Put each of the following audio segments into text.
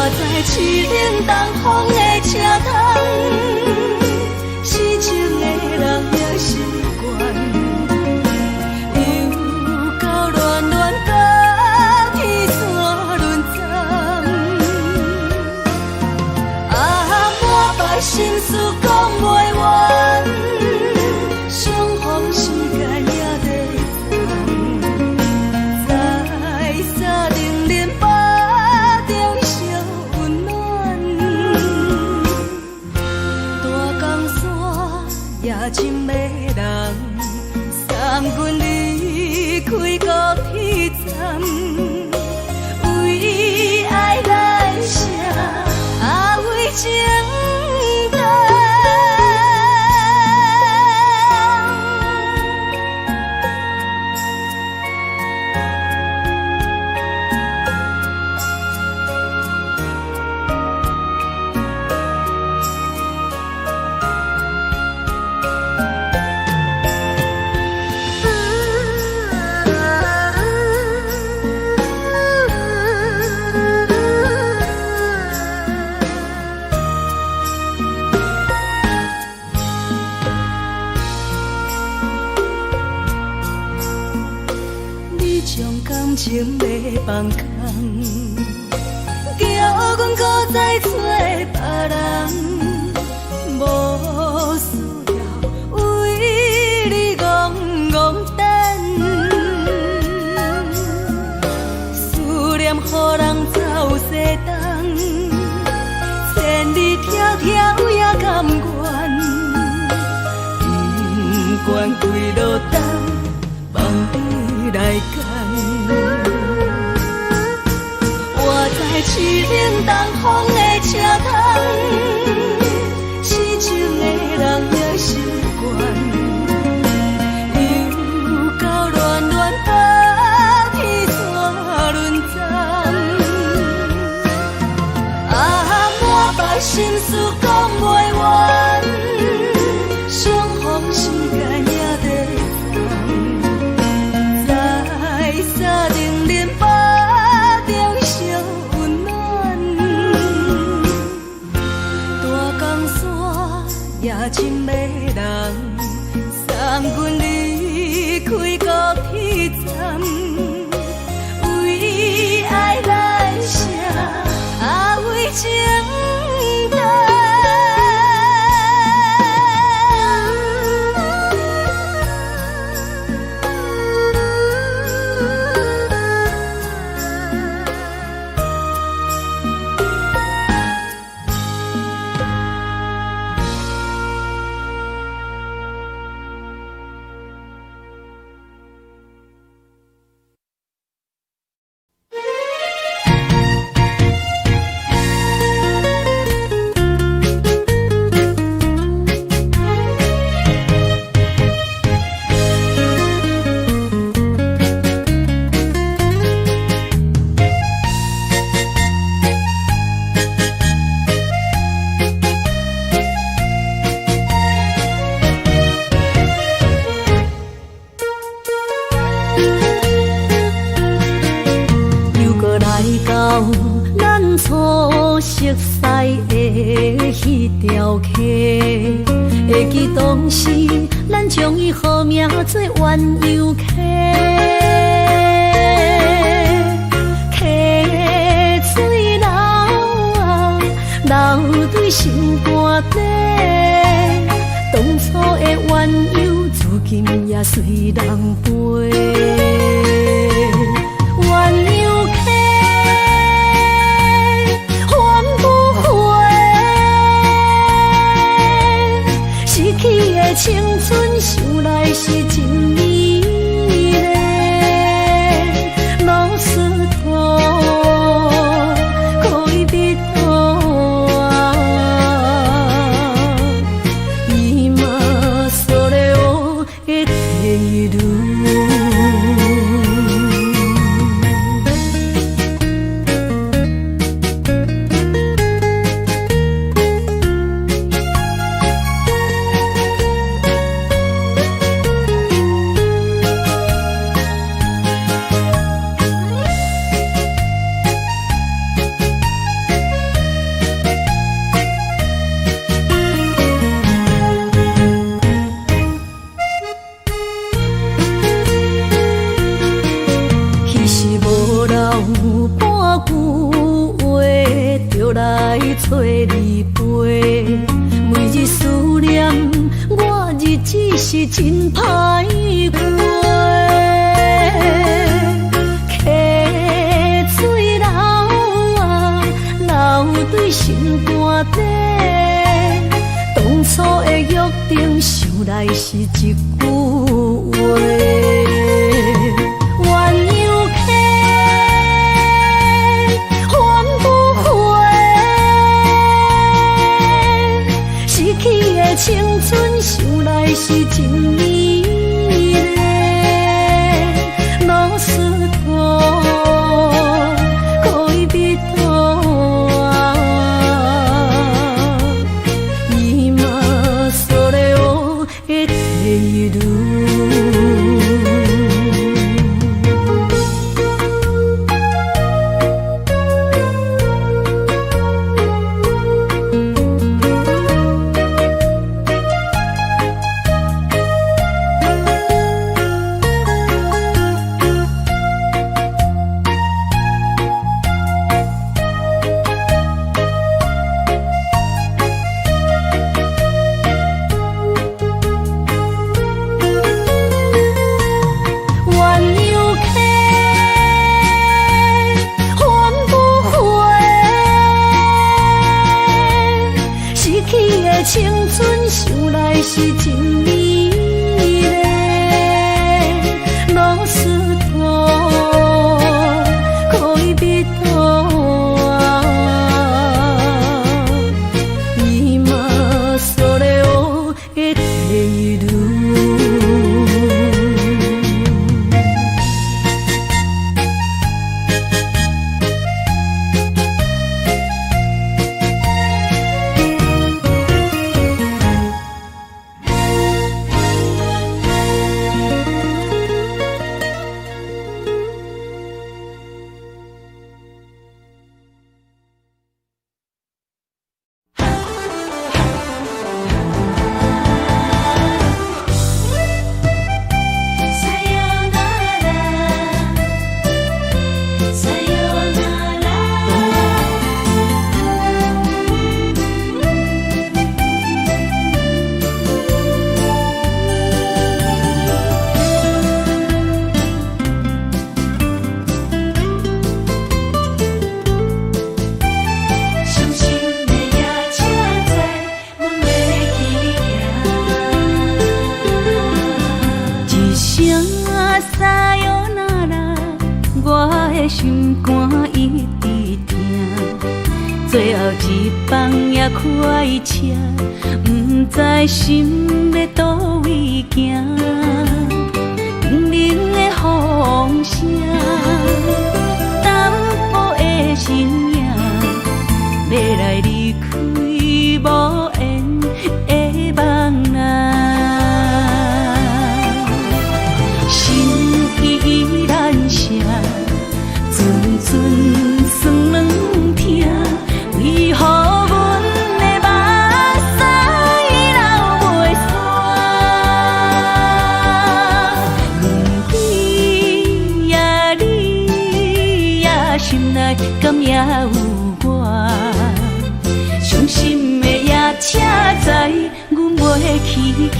在市顶东风的车窗，痴情的人也习惯，又到恋恋到天山沦陷。啊，满腹心事讲袂完，相逢时间也在长，在沙丁林巴中烧温暖。大江山也真迷人，送阮离开高铁站，为爱来写，啊为情长。情袂放空，叫阮搁再找别人，无需要为你戆戆等。思念予人走西东，千里迢迢也甘愿，不管几落冬，梦你来干。在市顶东风的车窗，痴情的人也习惯，又到恋恋到天山沦陷。啊，满腹心事讲袂完，相逢时间也在长，在沙丁林巴中烧温暖。大江山也真迷人，送阮离开高铁站，为爱来写，啊为情长。初熟悉的迄条溪，会记当时咱将伊号名做鸳鸯溪。溪水流啊，流对心肝底。当初的鸳鸯，如今也随人飞。鸳鸯溪。青春想来是真美丽，老师徒可以比多啊，伊嘛所了的地路。有话就来找你陪，每日思念我日子是真歹过。溪水流啊流对心肝底，当初的约定想来是一句话。青春想来是真美丽，老师徒可以比途啊，伊嘛所了的地路。青春想来是真美丽，老师徒可以比途啊，伊嘛所了的地路。心肝一直疼，最后一放也开车，不知心要倒位行。冷冷的风声，淡薄的身影，要来离开无缘的梦啊，心依然声。阵阵酸软疼，为何阮的目屎流袂煞？问你呀，你呀，心内敢也有我？伤心的夜车载，阮袂去行。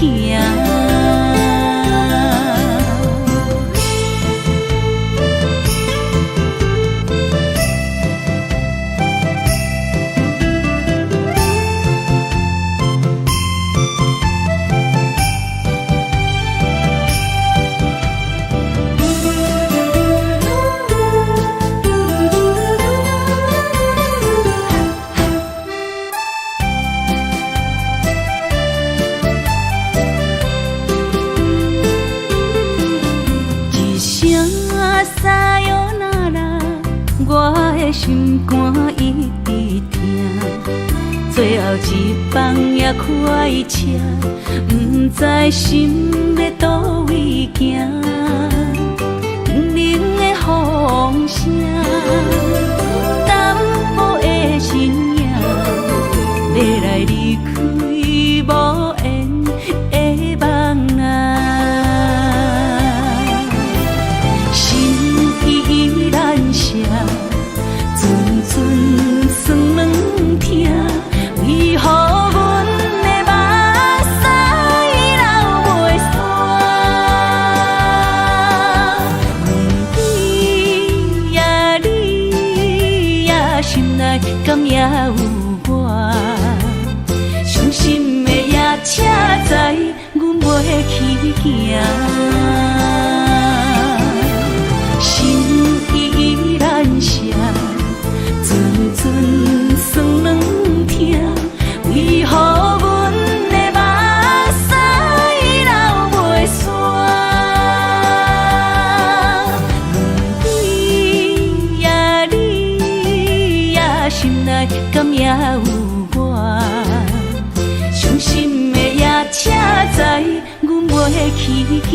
心肝一直疼，最后一放也开车，不知心要倒位行。冷冷的风声，淡薄的身影，要来离开无缘的梦啊，心依然声。内敢也有我？伤心的也车载，阮袂去行。心依然舍，阵阵酸软疼，为何阮的目屎流袂煞？问你呀，你呀，心内敢也有我？伤心的也车载，阮袂去行。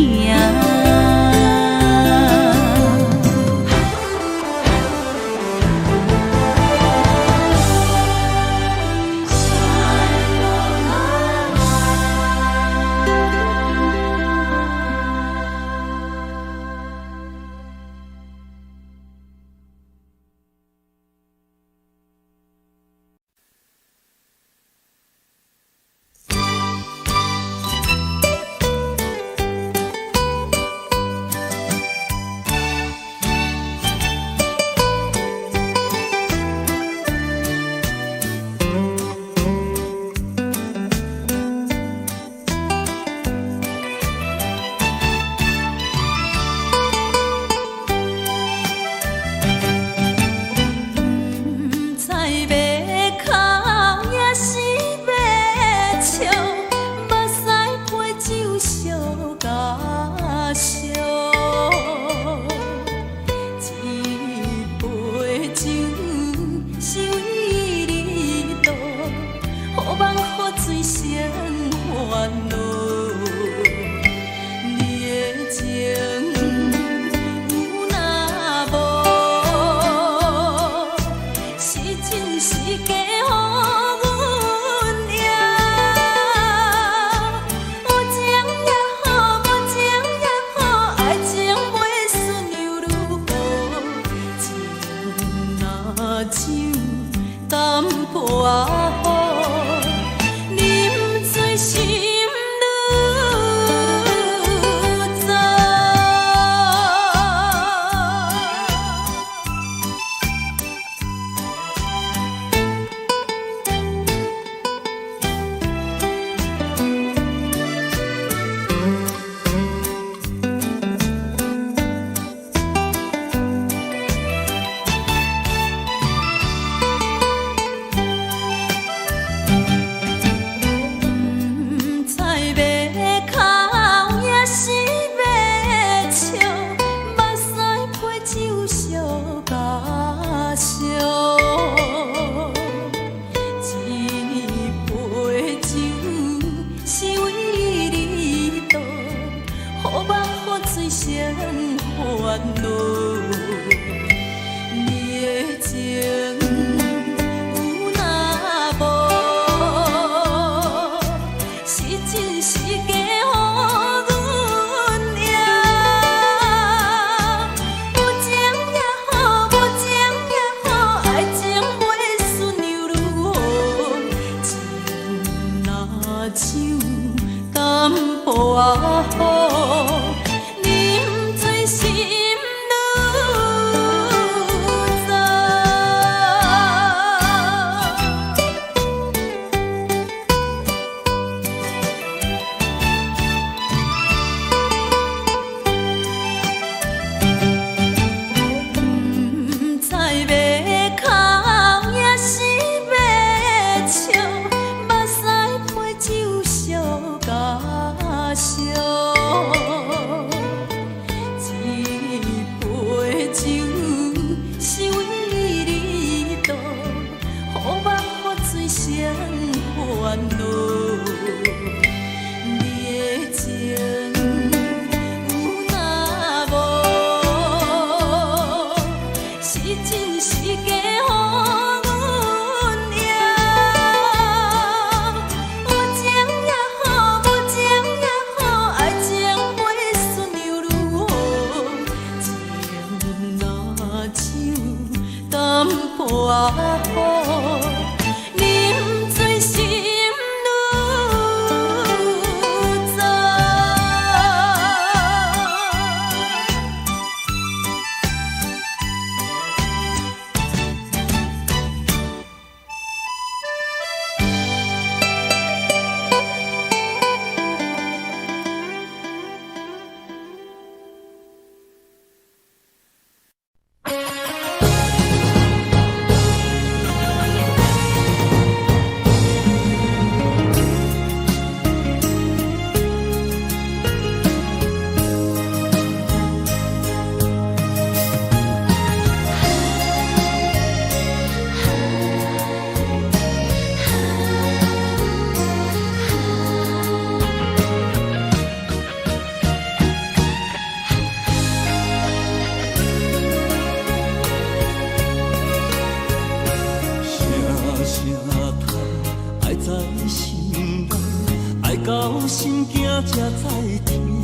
到心惊才知听，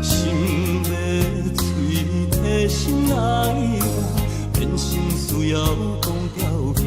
心要嘴提心爱我，变成需要讲条行。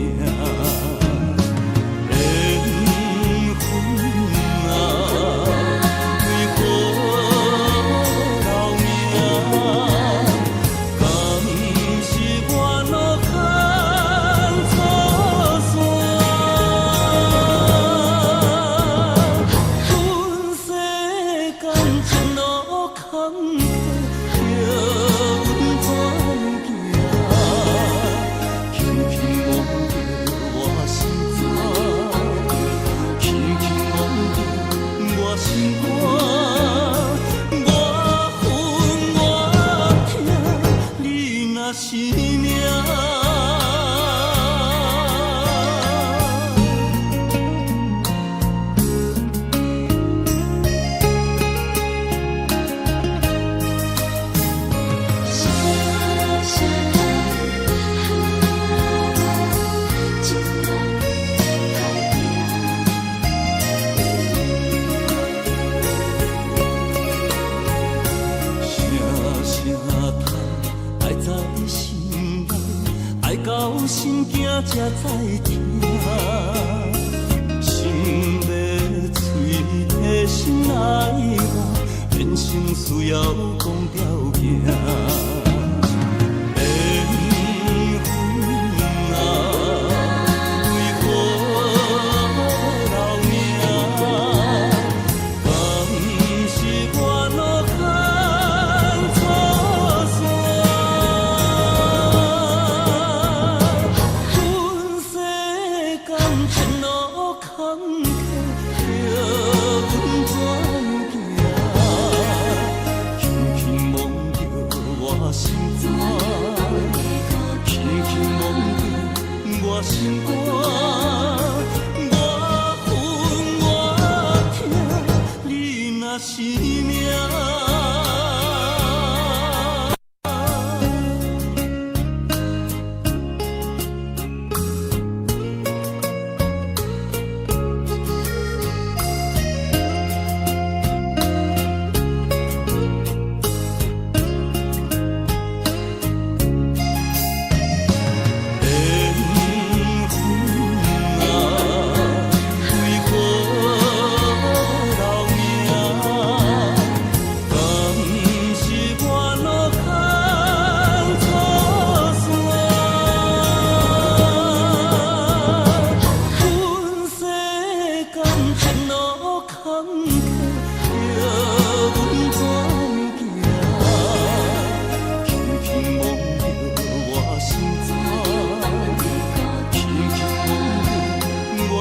心惊才知听，心要嘴提心爱我，变成需要讲条行。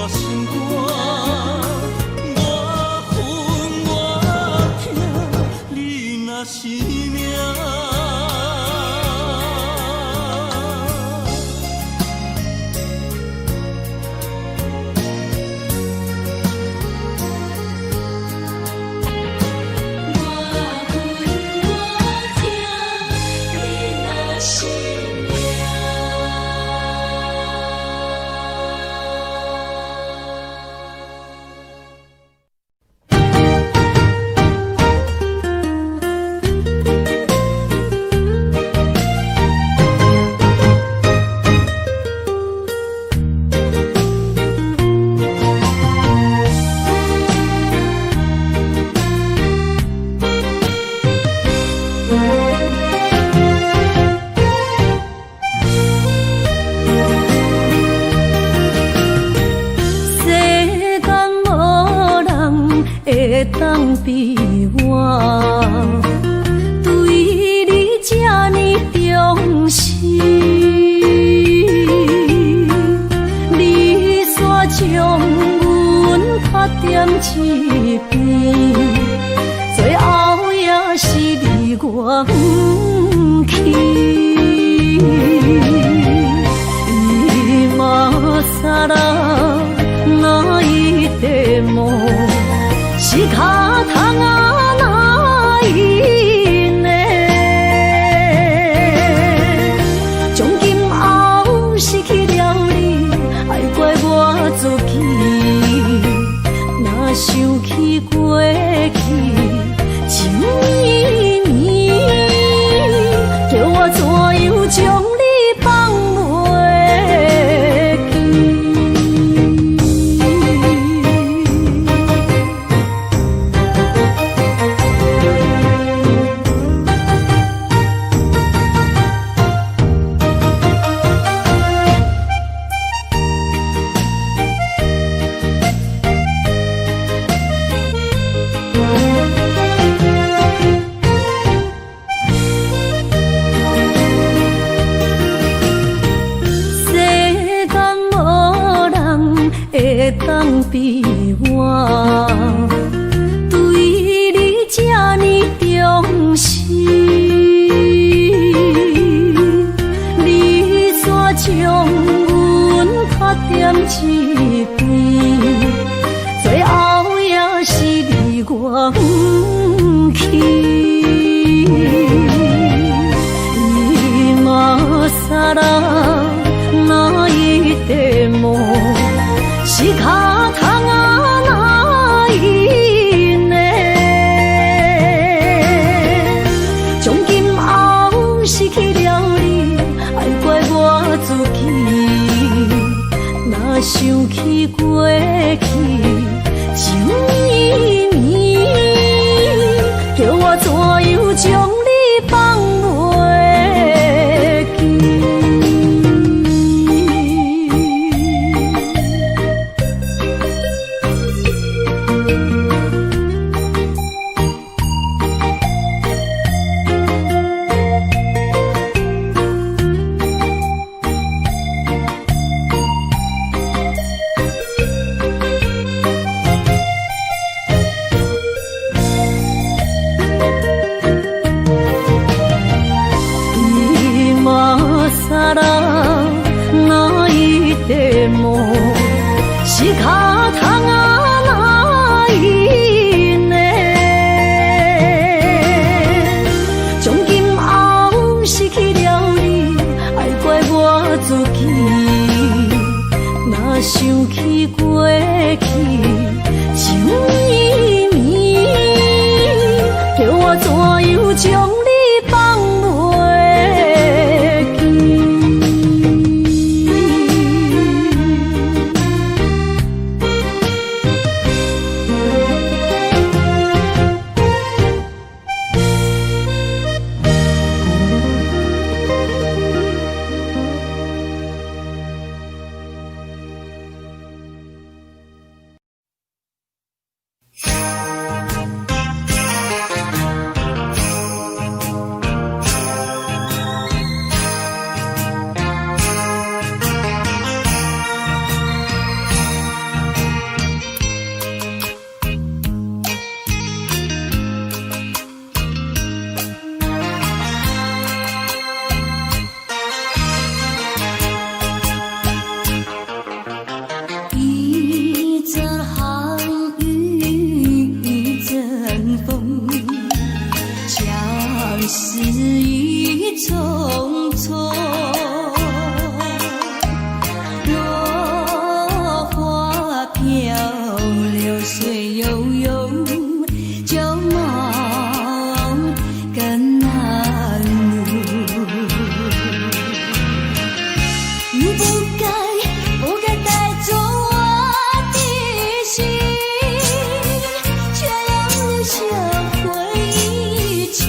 心肝，我分我疼，你若是命。当比我对你这呢重视，你煞将阮拍点一边，最后也是你我不去。今ら泣いても仕方がない会当比我对你这呢重视？你煞将阮拍点一边，最后也是离我远去。今さら泣いても仕方がないね。从今后失去了你，爱怪我自己。若想起过去情绵绵，叫我怎样将你放袂记？さら泣いても仕方がないね。从今后失去了你，爱怪我自己。若想起过去情绵绵，叫我怎样将你放袂记？事已匆匆，落花飘流水悠悠，旧梦更难入。你不该带走我的心，却要留下回忆情。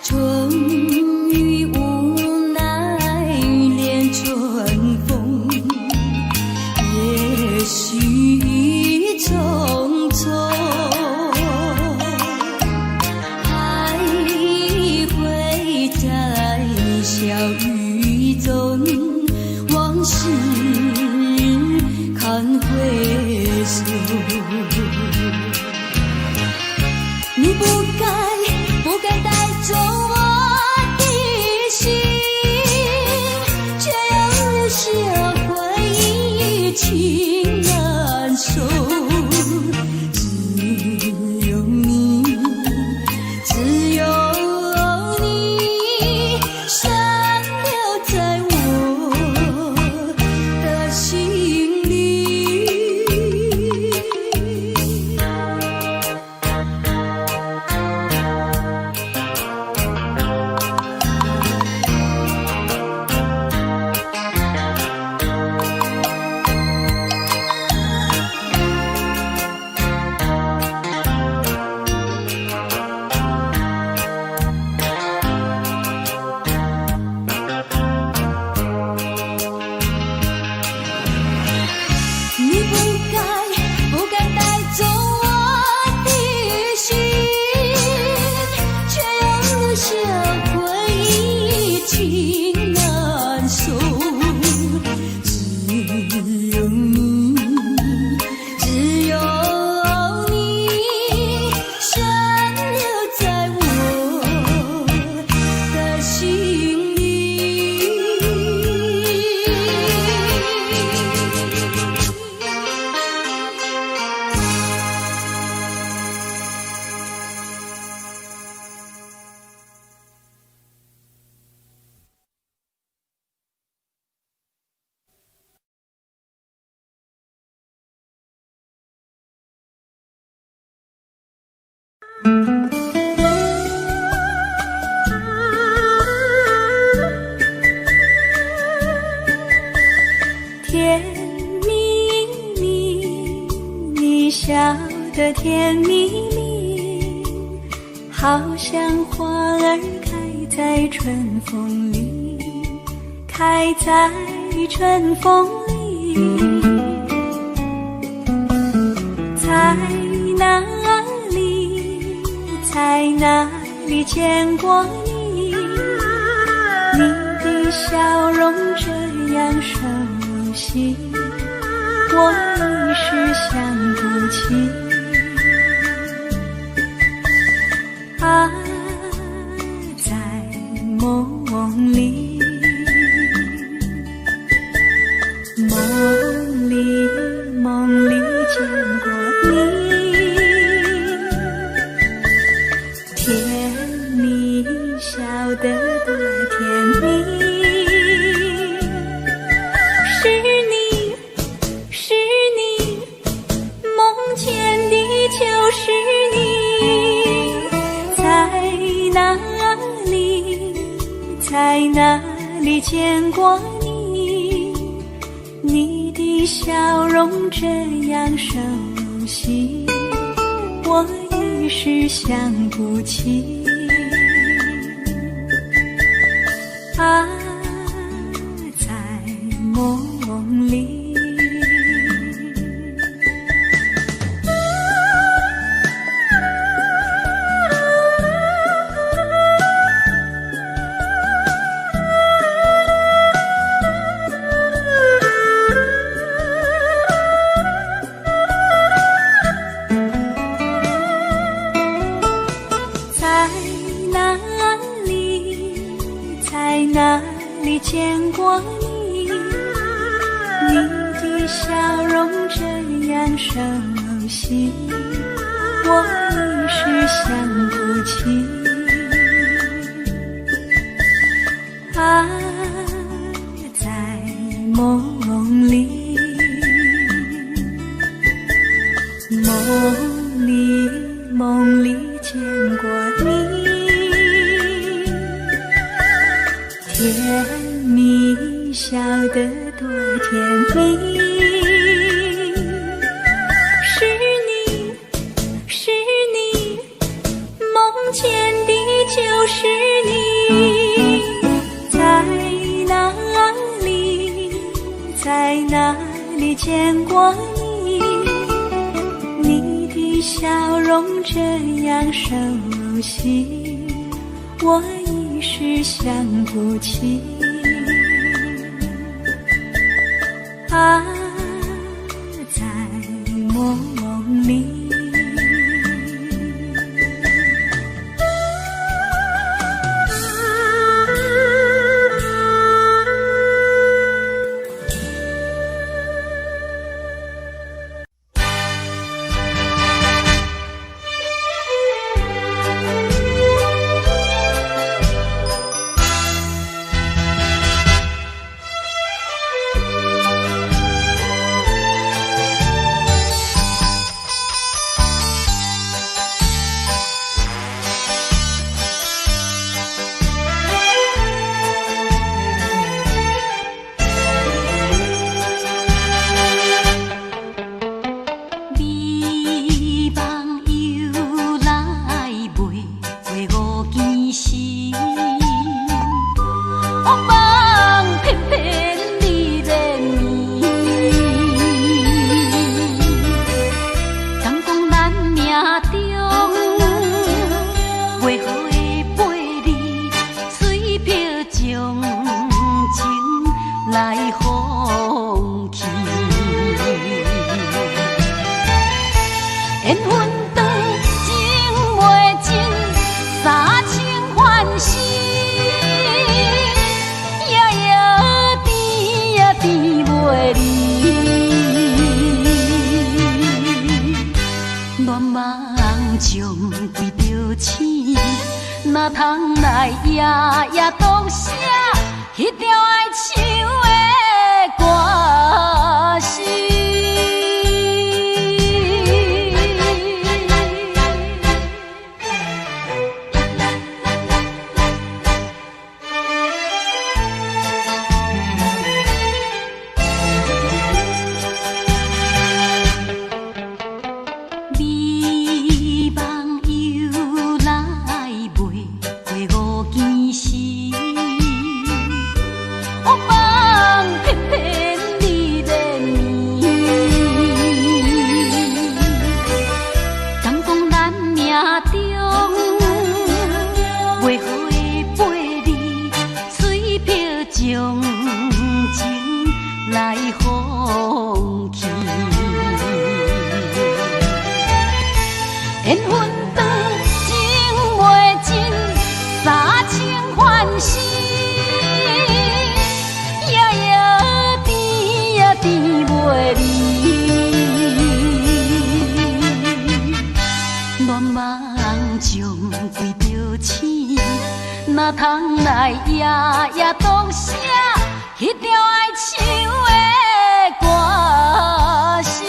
春雨无奈恋春风，也许已匆匆，徘徊在小雨中，往事看回首。你不该带走我的心，却要留下回忆情难收。只有你深留在我的心里。甜蜜蜜，你笑得甜蜜蜜，好像花儿开在春风里，开在春风里。在哪里，在哪里见过你？你的笑容这样熟悉，我一时想不起。啊，在梦里，梦里，梦里见过你，甜蜜笑得多甜蜜。是你，梦见的就是你，在哪里，在哪里见过你？你的笑容这样熟悉，我一时想不起。啊，在梦里。在哪里见过你？你的笑容这样熟悉，我一时想不起。啊，在梦里，梦里，梦里见过你。甜蜜笑得多甜蜜，是你，梦见的就是你，在哪里，在哪里见过你？你的笑容这样熟悉，我一时想不起。啊，在梦里。哪通来夜夜读写迄条爱唱的歌词？偏偏你怜悯。敢讲咱命中袂好的陪你，随票将情来放弃。缘分长情袂尽，三情换死，夜夜甜也甜袂离。乱梦将规条星，哪通来夜夜当写迄条爱唱的歌词。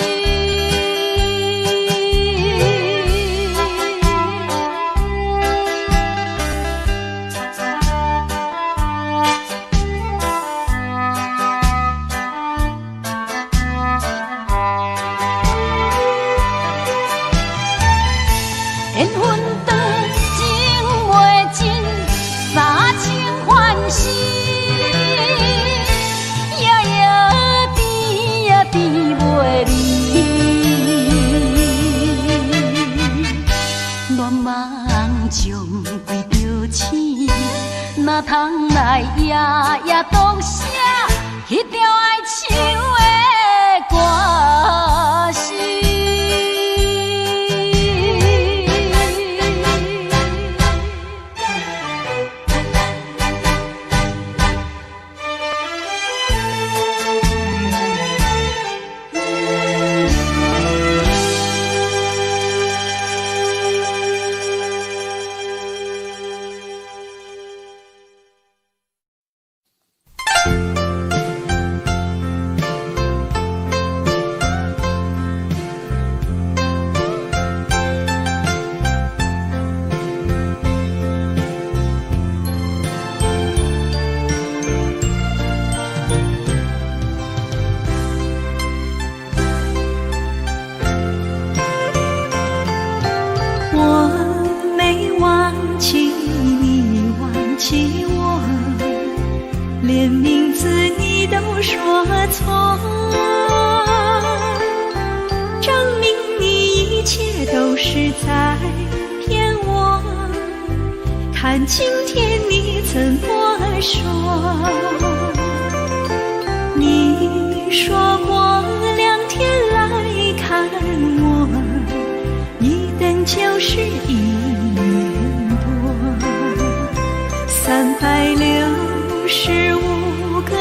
缘分长情袂尽，三情换死，夜夜甜也甜袂离。乱梦将规条星，哪通来夜夜当写迄条爱唱的歌词。连名字你都说错，证明你一切都是在骗我。看今天你怎么说？你说过2天来看我，一等就是1年多，365个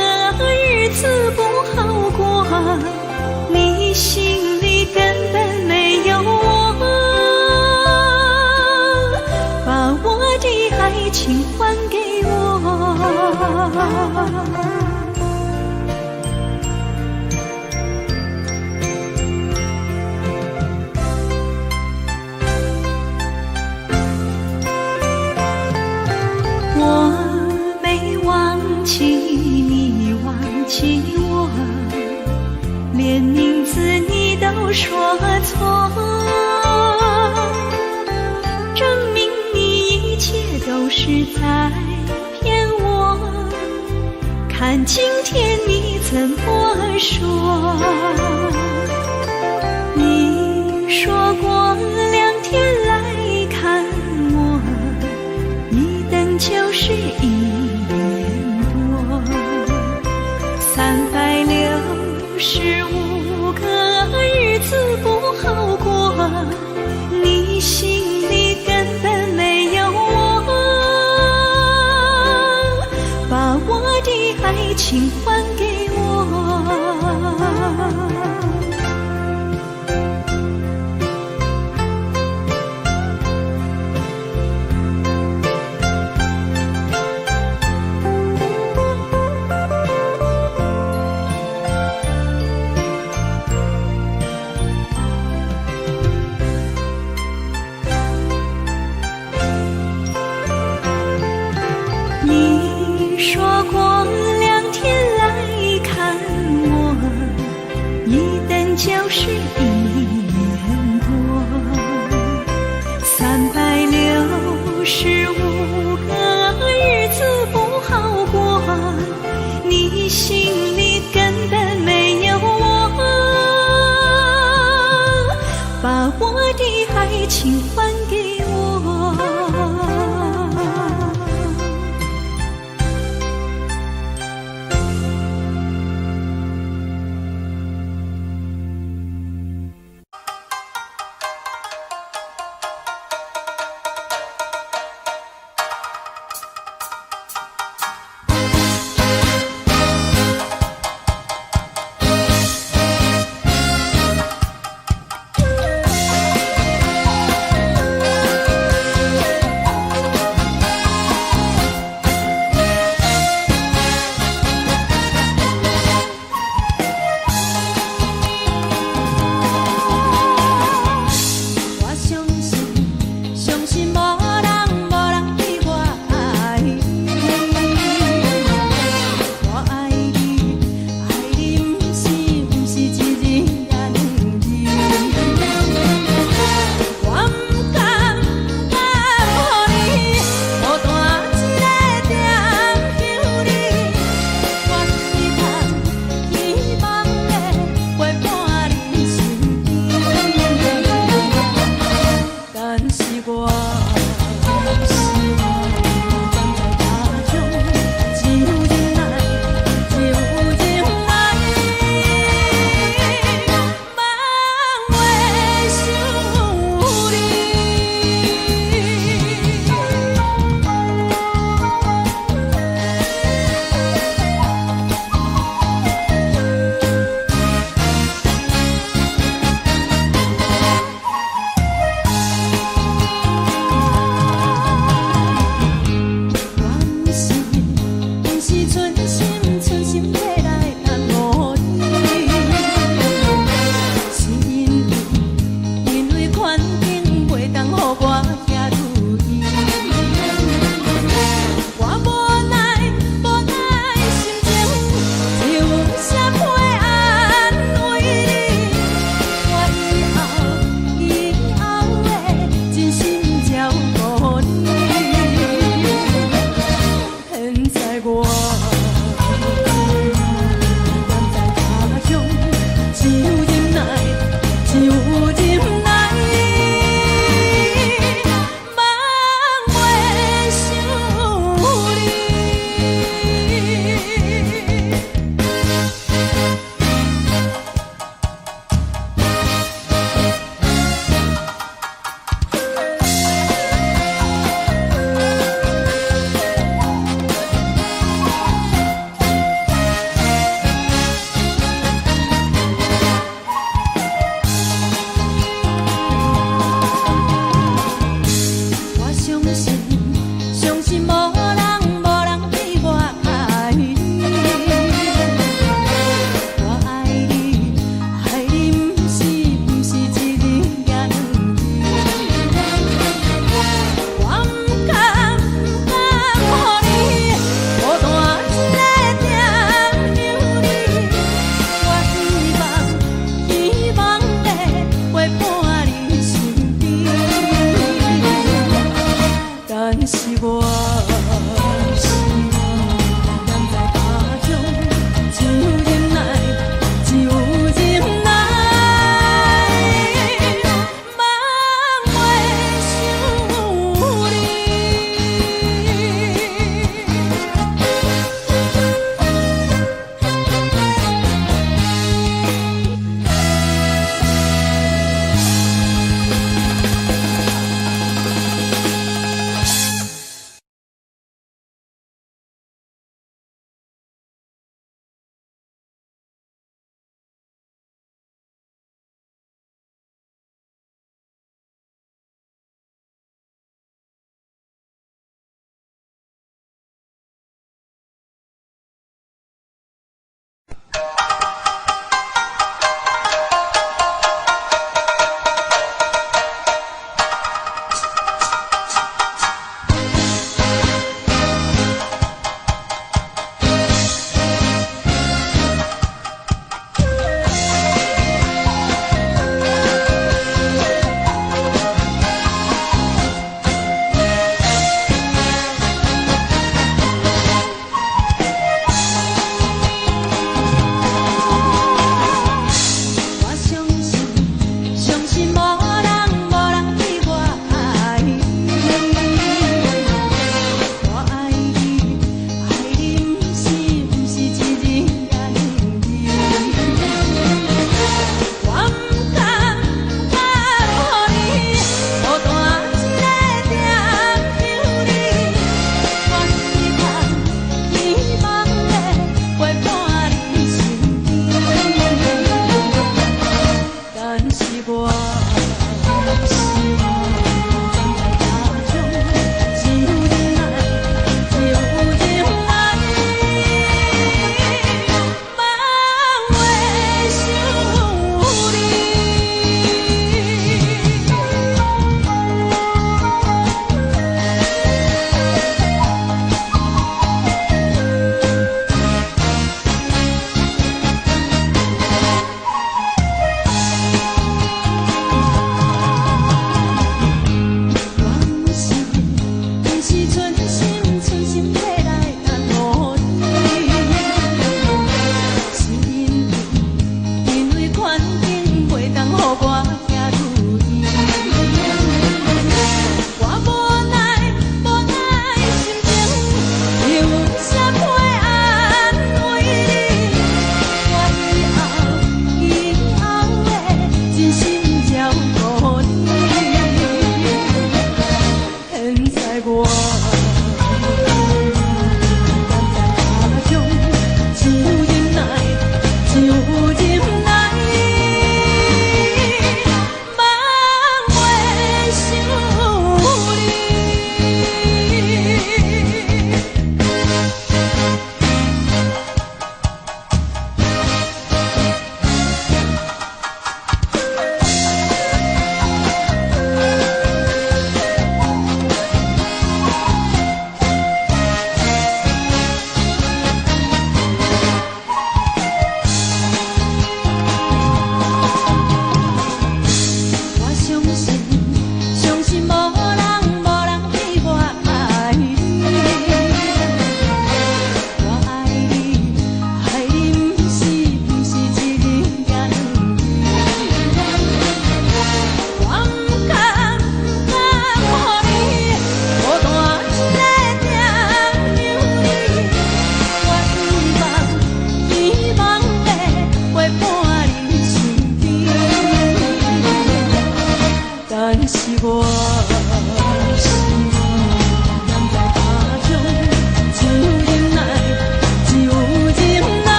日子不好过，你心里根本没有我，把我的爱情还给我。你忘记我，连名字你都说错，证明你一切都是在骗我。看今天你怎么说？你说过2天来看我，一等就是1年。365个日子不好过，你心里根本没有我，把我的爱情还给我。你说过2天来看我，一等就是1年多，365个日子不好过，你心根本没有我，把我的爱情还给我。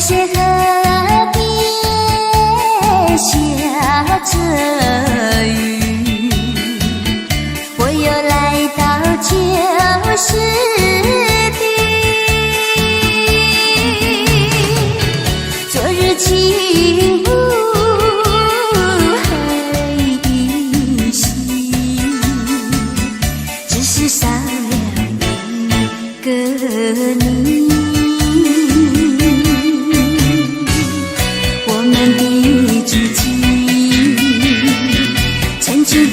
些河边下着雨，我又来到旧时地。昨日情物还依稀，只是少了一个你。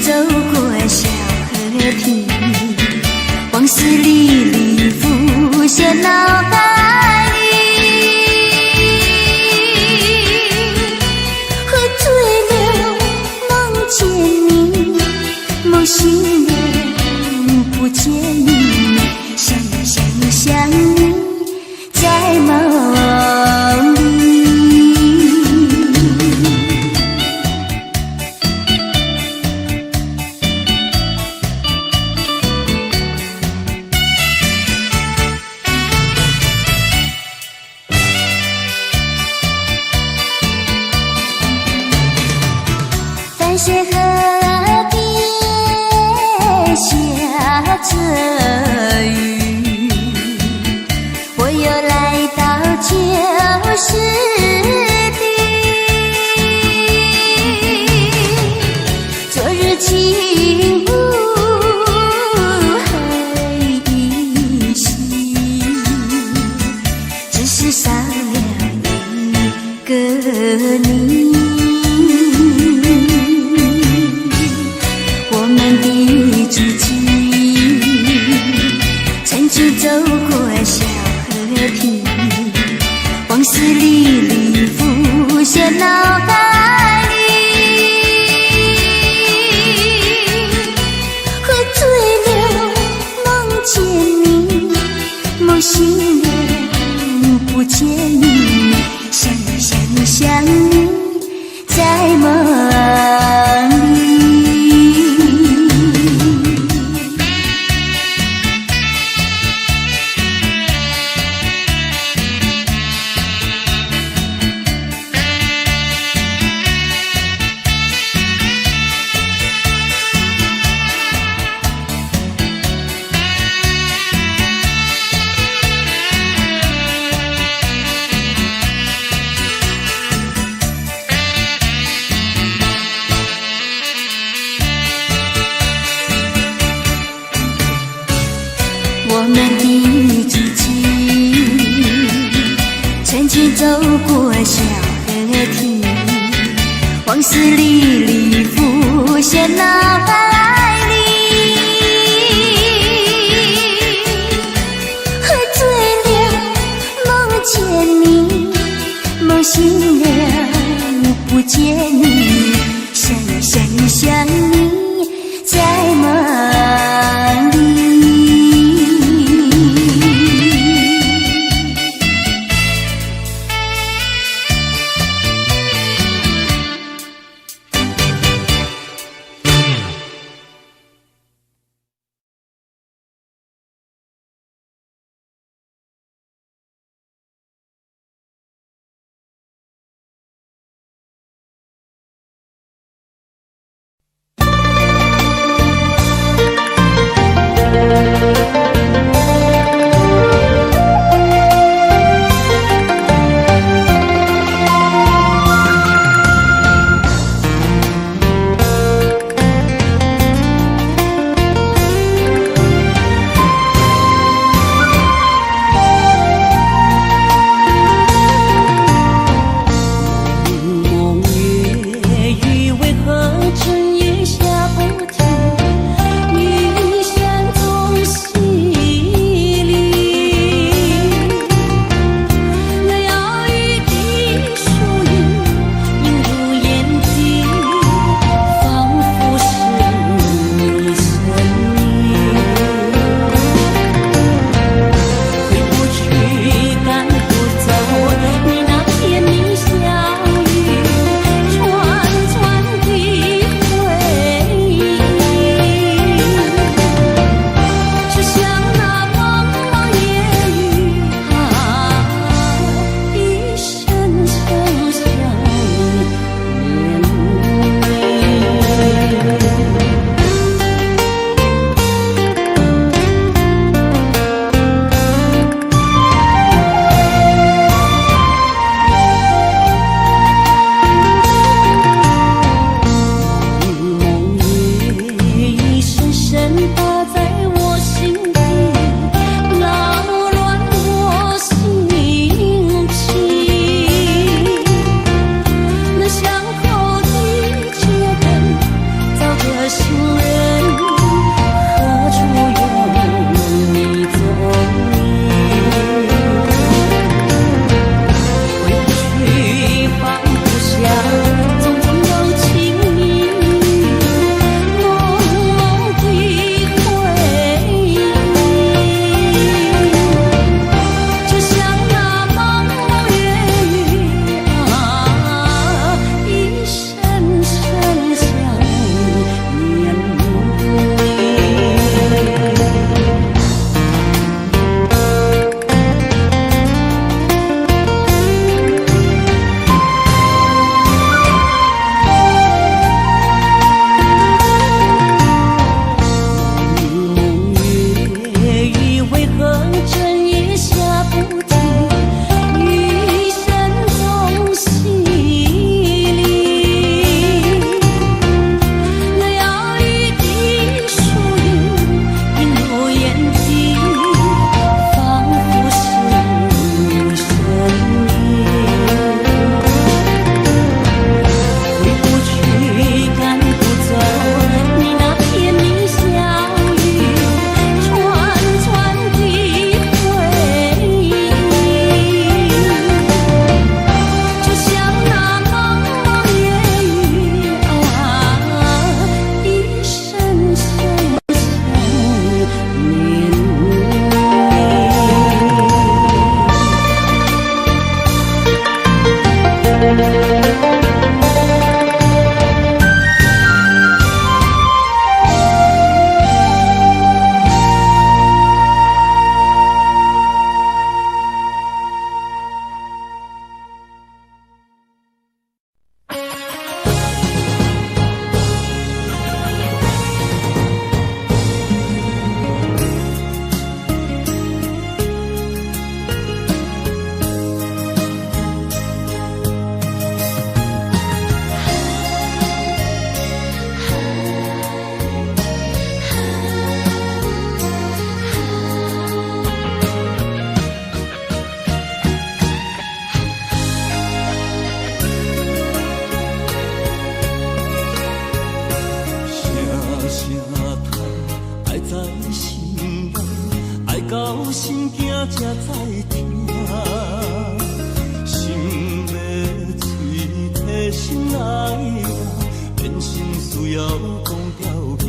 走过小河堤，往事历历浮现脑海里。喝醉了，梦见你，梦醒了，不见你，想你，在梦里。淡水河边下着雨，我又来到旧时地。昨日情物还依稀，只是少了一个你。走过小河堤，往事历历浮现脑海里。喝醉了，梦见你，梦醒了，不见你，想你，在梦里。我们的剧情，曾经走过小河堤，往事历历浮现脑海里。喝醉了，梦见你，梦醒了，不见你，想你，在梦里。爱在心内，爱到心惊才知听。心要嘴提心来话，变心需要讲条件。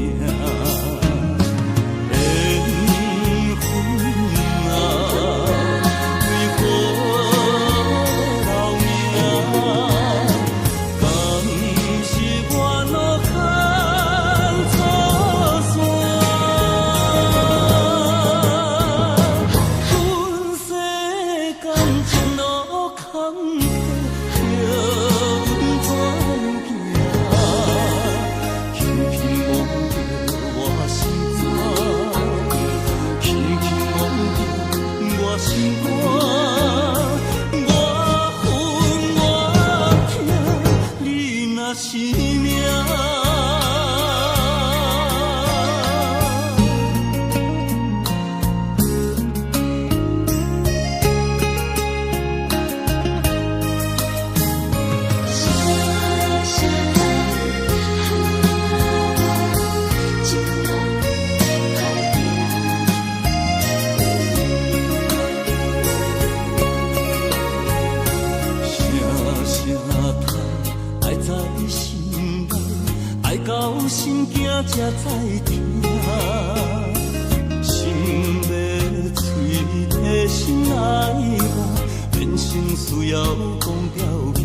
心惊才知听，心要嘴提心来话，变成需要讲条件。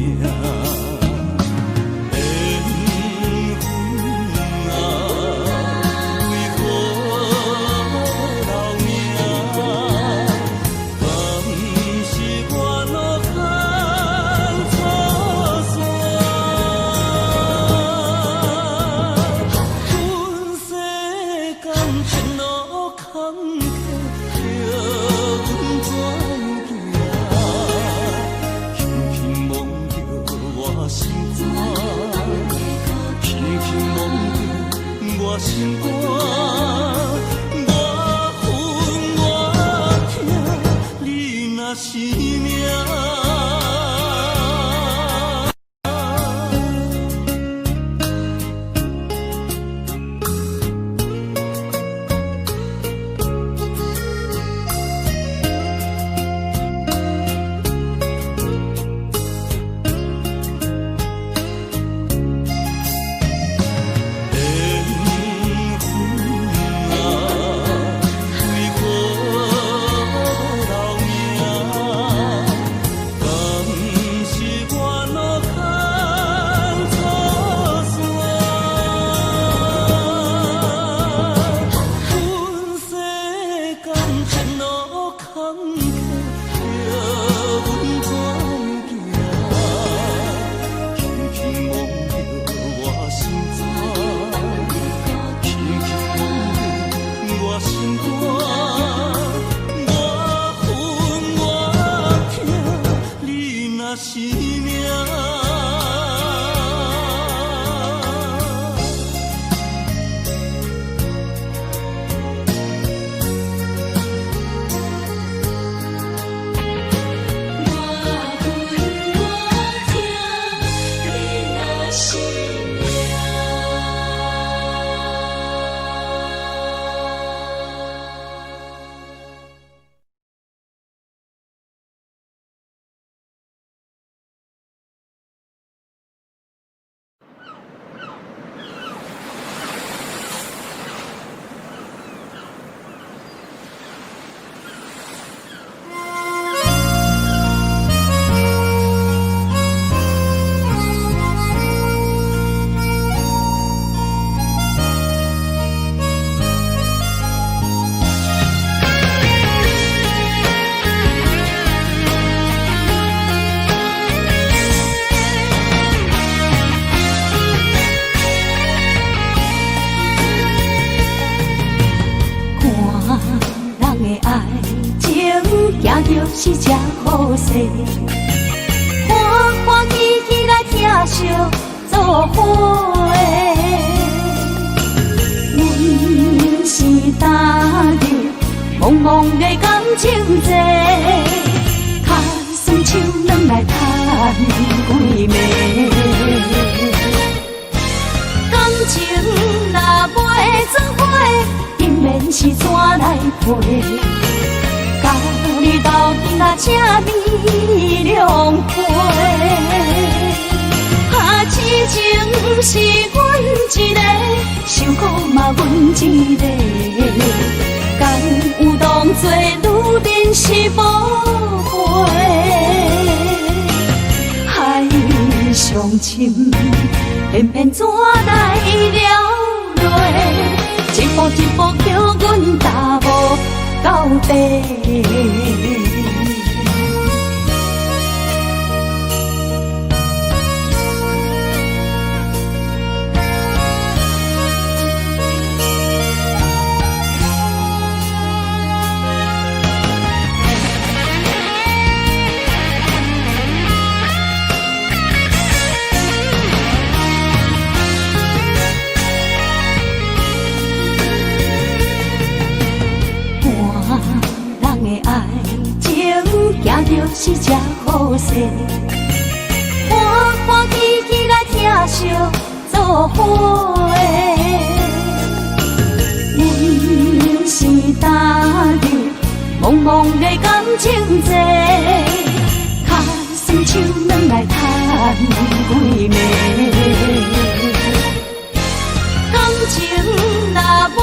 心肝，我恨我痛，你若是命。是这好势，欢欢喜喜来听相做伙的。阮是踏入茫茫的感情际，脚酸手软来叹几暝。感情若袂做伙，因袂免是怎来陪？甲你斗阵啊，这美良陪。啊，痴情是阮一个，受苦嘛阮一个。敢有当作女人是无悔？海上深，偏偏怎来了落？一步一步叫阮踏无到底。行就是这好势，欢欢喜喜来疼惜做伙。阮是踏入茫茫的感情债，卡算手软来叹几暝。感情若袂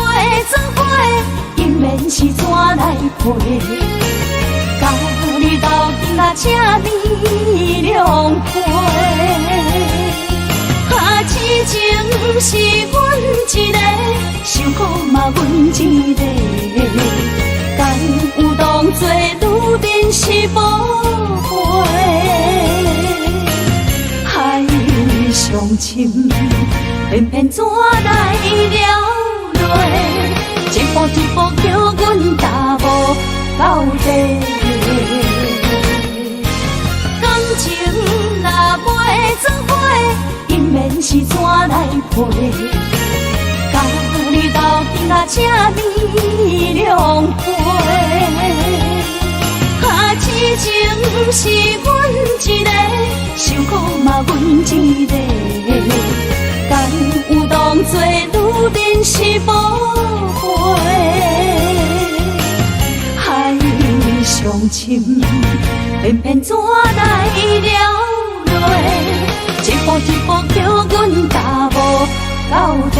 做伙，因免是怎来陪？甲你斗阵啊，这美良陪。啊，痴情是阮一个，受苦嘛阮一个。敢有当作女人是无悔？海上深，偏偏怎来了落？一步一步叫阮踏无到底。感情若袂做伙，因免是怎来陪？甲你斗阵啊，这美良陪。啊，痴情是阮一个，受苦嘛阮一个。敢有当作女人是无悔？上深，偏偏怎来了落？一步一步叫阮踏无到底。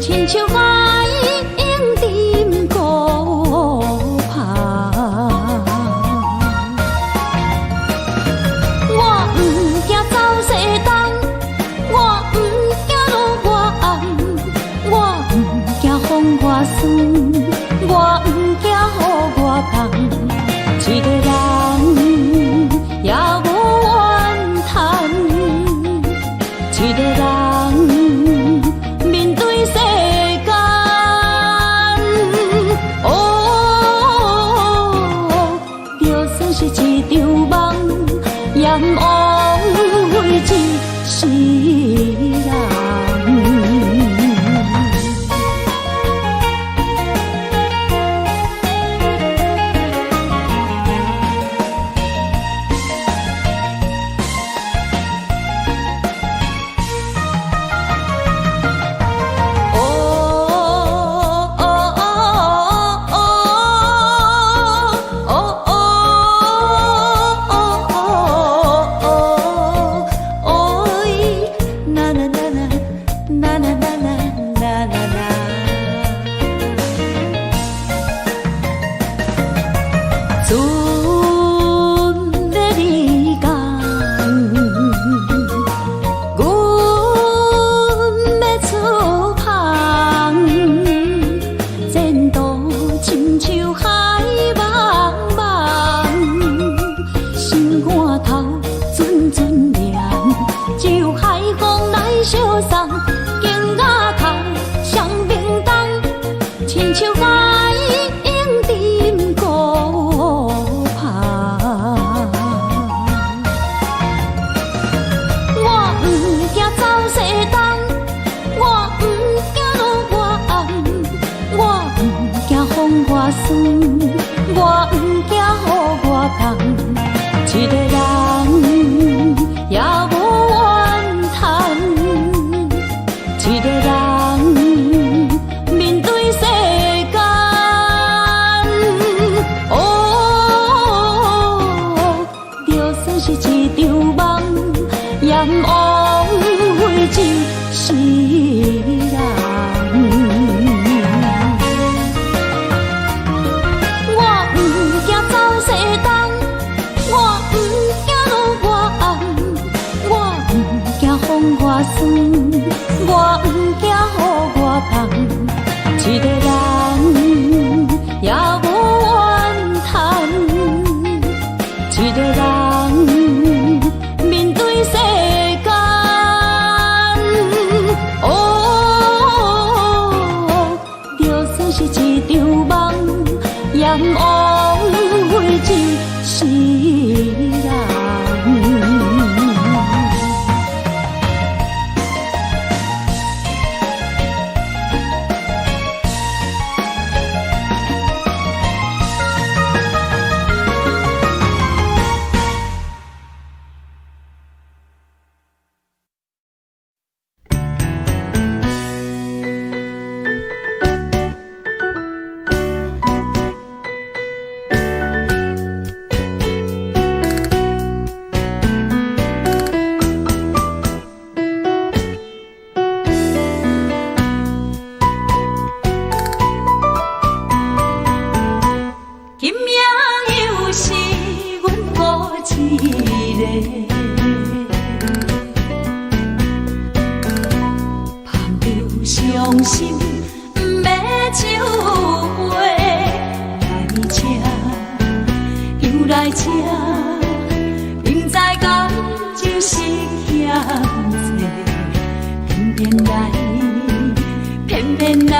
亲像海涌沉过亲像海涌沉孤帆。我不惊走西东，我不惊路外暗，我不惊风外酸，我不惊雨外重。一个人也无怨叹，一个人面对世间。哦，就算是一场梦，也不枉费一世人。我不惊走西东，我不惊路外暗，我不惊风外酸，我不惊雨外重。一个人也无怨叹，一个人面对世间。哦，就算是一场梦，也不枉费一世人。伤心不要酒杯，来吃又来吃，明知感就是嫌多，偏偏来，偏偏来，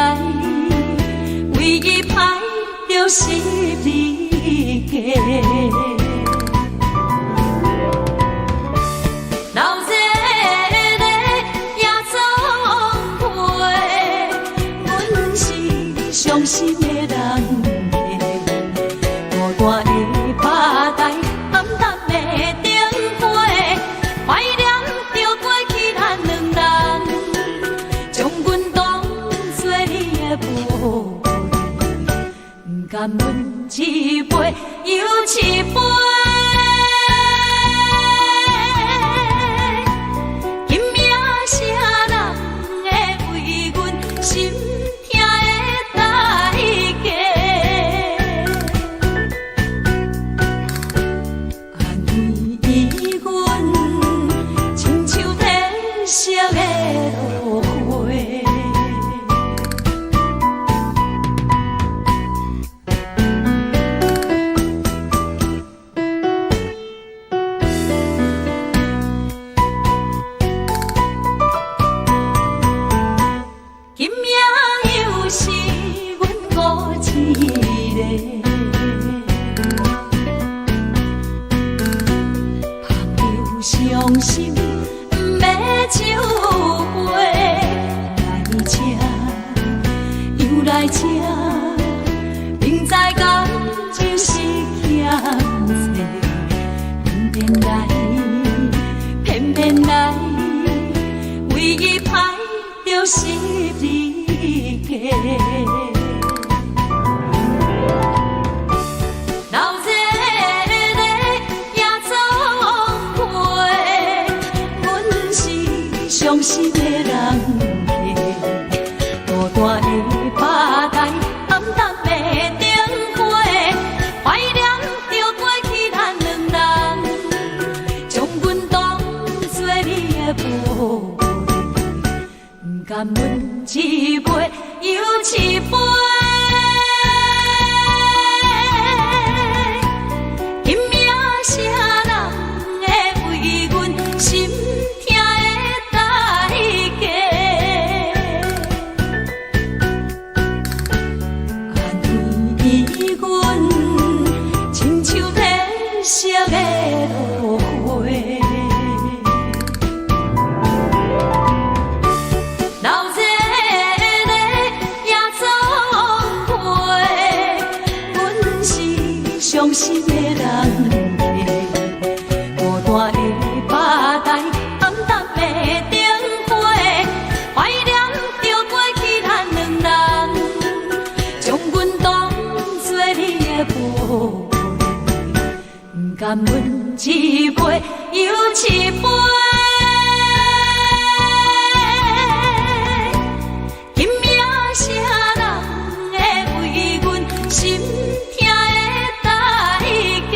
唯一歹就是你家。伤心的人家，孤单的拍台，暗淡的灯花，怀念着过去咱两人，将阮当作你的宝贝，不甘阮一杯又一杯。今夜啥人会为阮心？伤心不要酒杯，来吃又来吃，明知感就是嫌多，偏偏来，偏偏来，唯一歹就是你家。伤心的人家，孤单的拍台，暗淡的灯花，怀念着过去咱两人，将阮当作你的宝贝，不甘阮一杯又一杯。伊阮，亲像褪色的落花。老热的夜总会，阮是伤心的人客，孤单的吧台，暗淡的灯花，怀念着过去咱两人，将阮当作你的宝贝，不甘阮一杯又一杯。今夜谁人会为阮心痛的代价？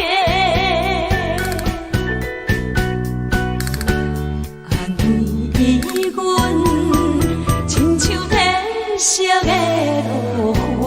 安慰阮，亲像褪色的落花。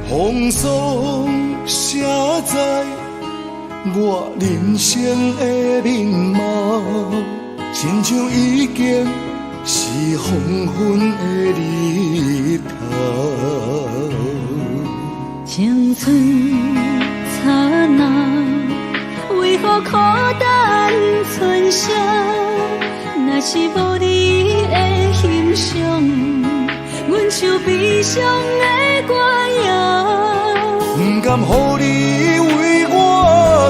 风霜写在我人生的面貌，亲像已经是黄昏的日头。青春刹那，为何孤单存剩？若是无你的像悲伤的歌谣，不甘予你为我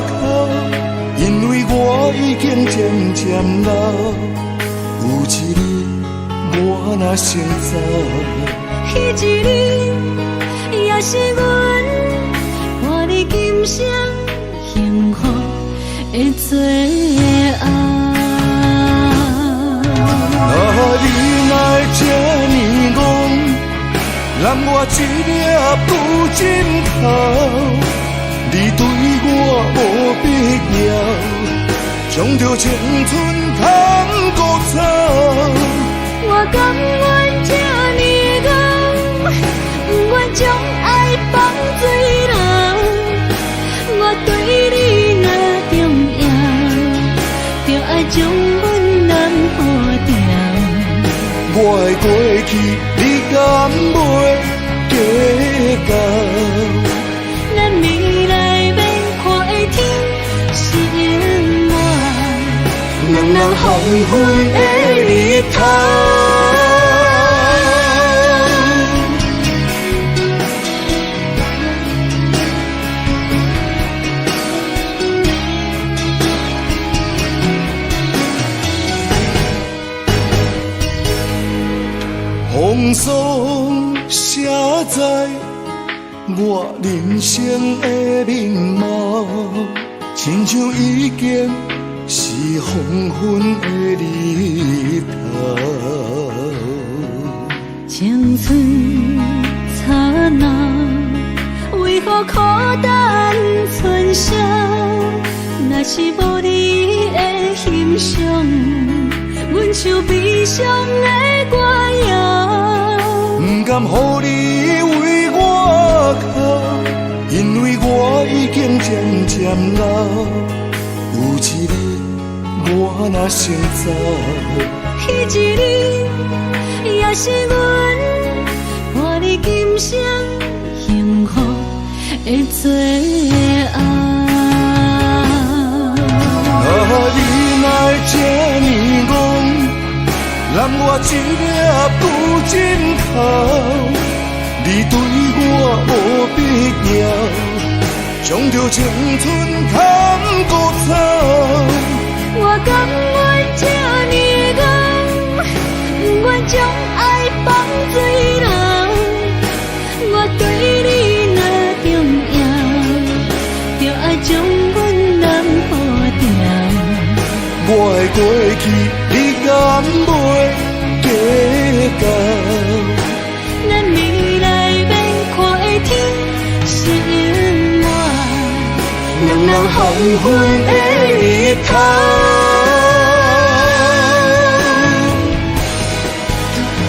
哭，因为我已经渐渐老。有一日我若先走，彼一日也是阮伴你今生幸福的最后。你若会这呢戆，揽我一粒不枕头，你对我无必要，将着青春通孤走。我甘愿这呢戆，不愿将爱放水流。我对你若重要，就爱将阮人保掉。我的过去，你敢袂计较？咱未来免看的天是永远，两人黄昏的日头。风霜写在我人生的面貌，亲像已经是黄昏的日头。青春刹那，为何孤单春宵？若是无你的欣赏，阮像悲伤的歌谣。不甘予你为我哭，因为我已经渐渐老。有一日我若先走，彼一日也是阮伴你今生幸福的最后。你若会这呢戆，揽我一粒不枕头，你对我无必要，将着青春通孤走。我甘愿这呢戆，不愿将爱放水流。我对你若重要，就爱将阮人保掉。我的过去，你敢袂计较？咱未来免看的天是永远，两人黄昏的日头。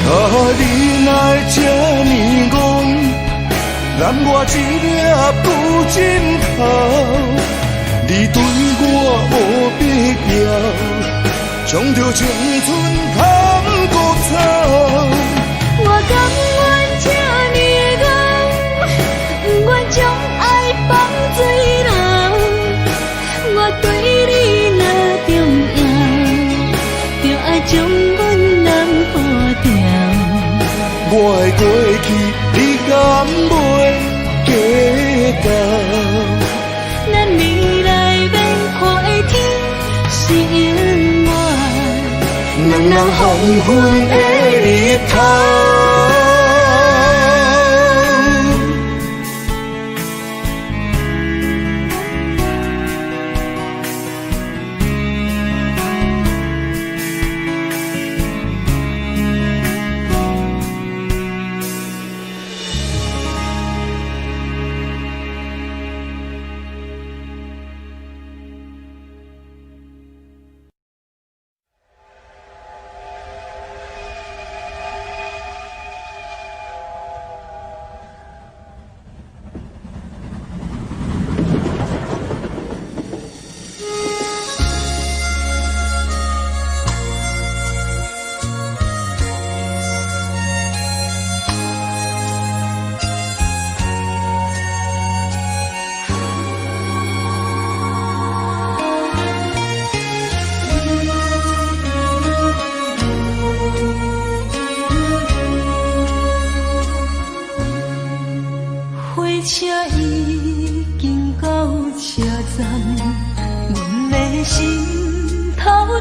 你若会这呢戆，揽我一粒不枕头，你对我无必要，将着青春通孤走。我甘愿这呢戆，不愿将爱放水流。我对你若重要，就爱将阮人保掉。我的过去，你敢袂计较？咱未来免看的天是永远，两人黄昏的日头。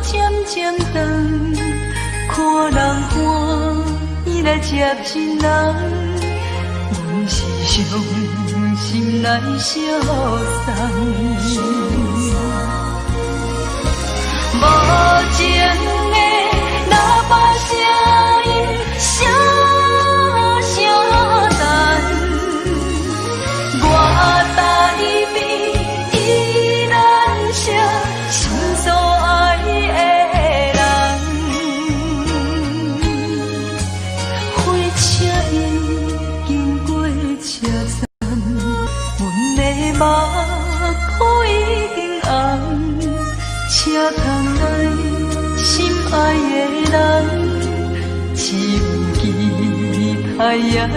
渐渐长，看人欢喜来接亲人，阮是伤心来相送。无情的喇叭声音，声声淡，我台边依然是心所爱的人。火车已经过车站，阮的目眶已经红，车窗内心爱的人，只有期待夜梦。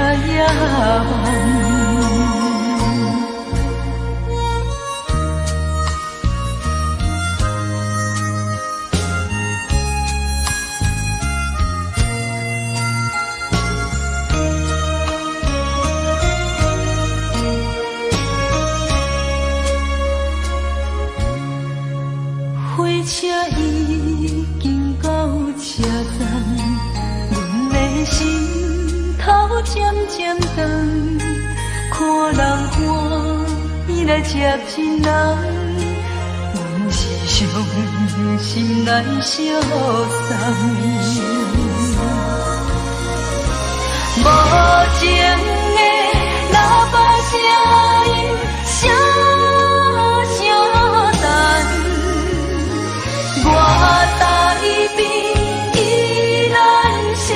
火车已经到车站，阮的心头渐渐长，看人欢喜来接亲人，阮是伤心来相送。无情的喇叭声音，声声淡。我台边依然是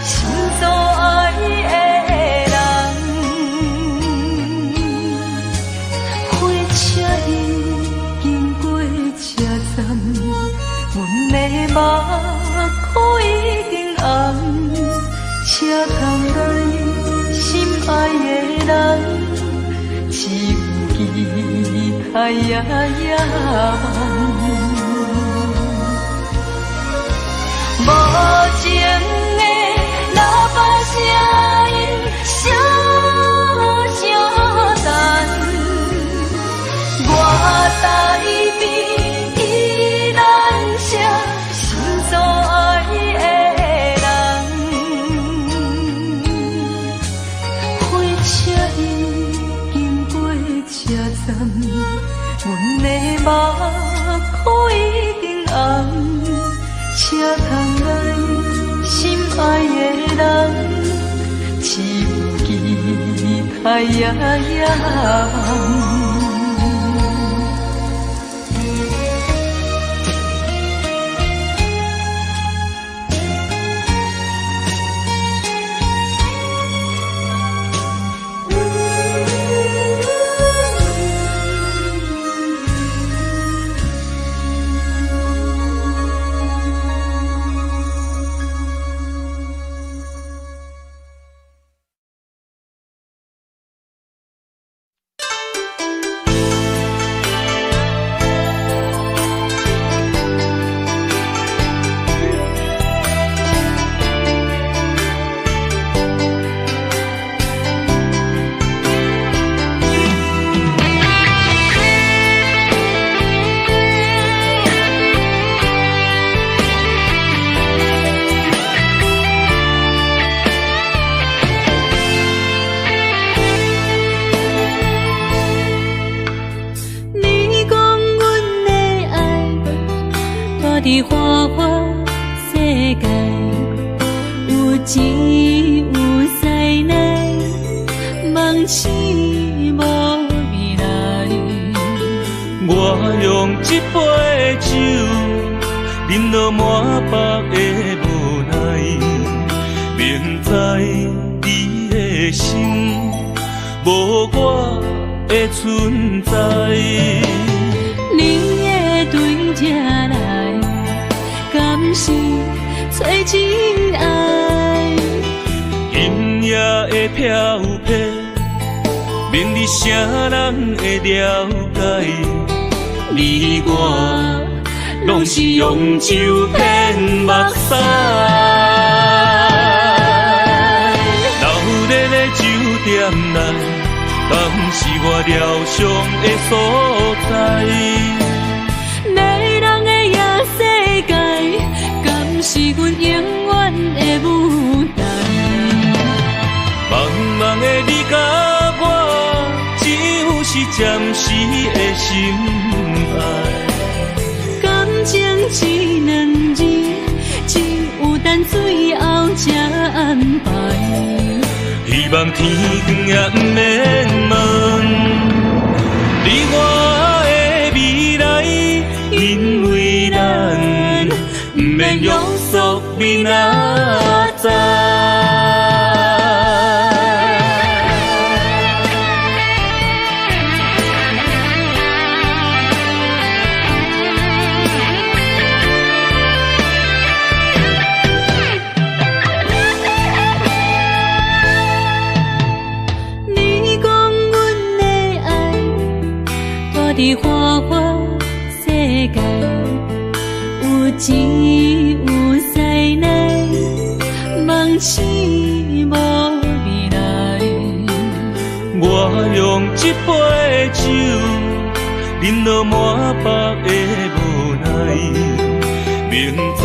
心所爱的人，火车已经过车站，阮的目眶已经红，车窗内心爱的人，只有期待夜梦。无情的喇叭声音，声声淡，我台边依然是心所爱的人。火车已经过车站，阮的目眶已经红，车窗内心爱的人，只有期待夜梦。伫花花世界，有钱有灾难，梦醒无未来。我用一杯酒，饮落满腹的无奈，明知你的心无我的存在。你的对这来，敢是找真爱？今夜的飘泊，明日谁人会了解？你我拢是用酒骗目屎，流热的酒店内，敢是我疗伤的所在？迷人的夜世阮永远的舞台。茫茫的你甲我，只有是暂时的心爱。感情一两字，只有等最后才安排。希望天光也不免问，你我的未来，因为咱不免约束明仔载。伫花花世界，有钱有势来，梦醒无未来。我用一杯酒，饮落满腹的无奈，明知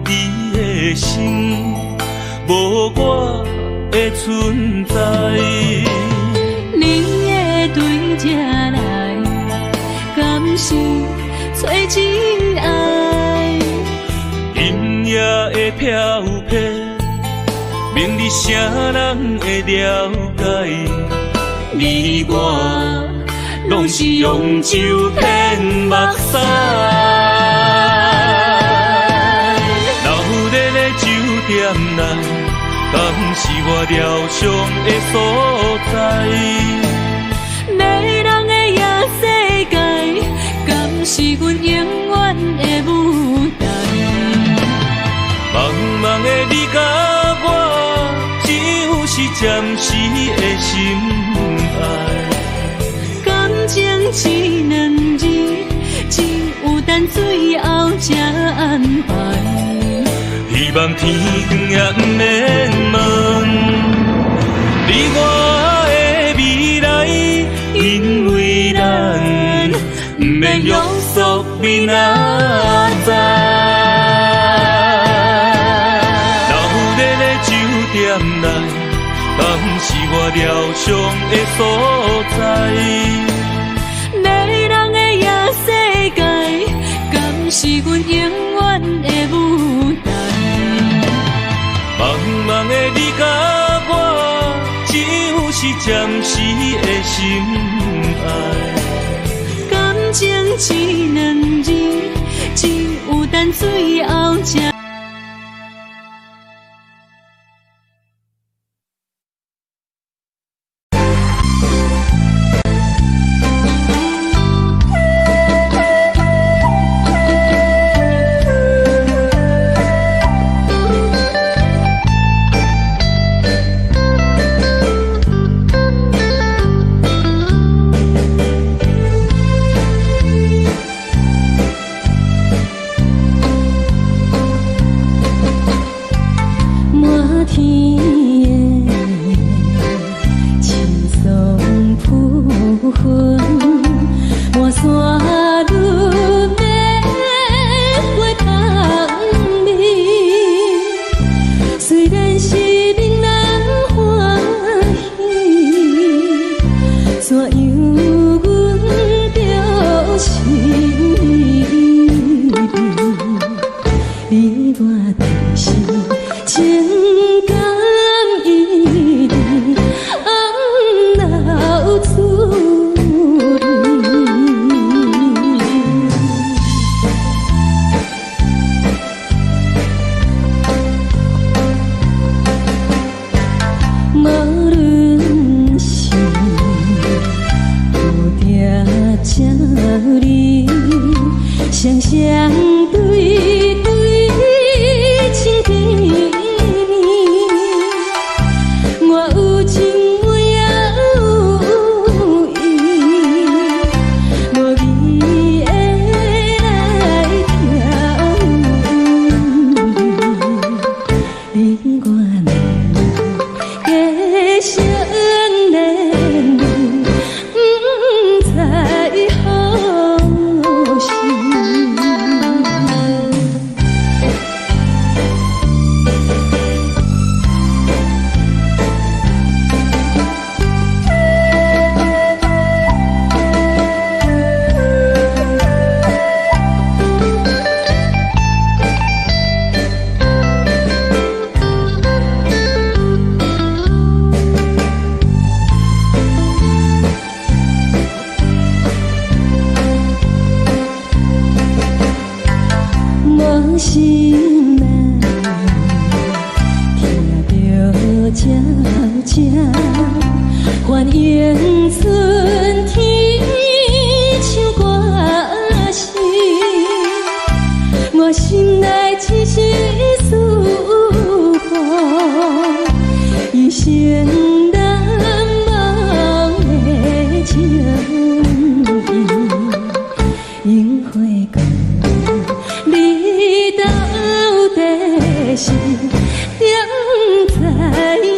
你的心无我的存在。你的对这来，敢是找真爱？音乐的飘飘，明日谁人会了解？你我拢是用酒骗目屎，留在咧酒店内，敢是我疗伤的所在？迷人的夜世界，敢是阮永远的舞台？茫茫的你甲我，只有是暂时的心爱。感情一两字，只有等最后才安排。希望天光也不免问，你我的未来，因为咱不免约束明仔载。留在咧酒店内，敢是我疗伤的所在？迷人的夜世界，敢是阮永远的舞台？茫茫的你甲我，只有是暂时的心爱。感情一两字，只有等最后才。心定在哪里？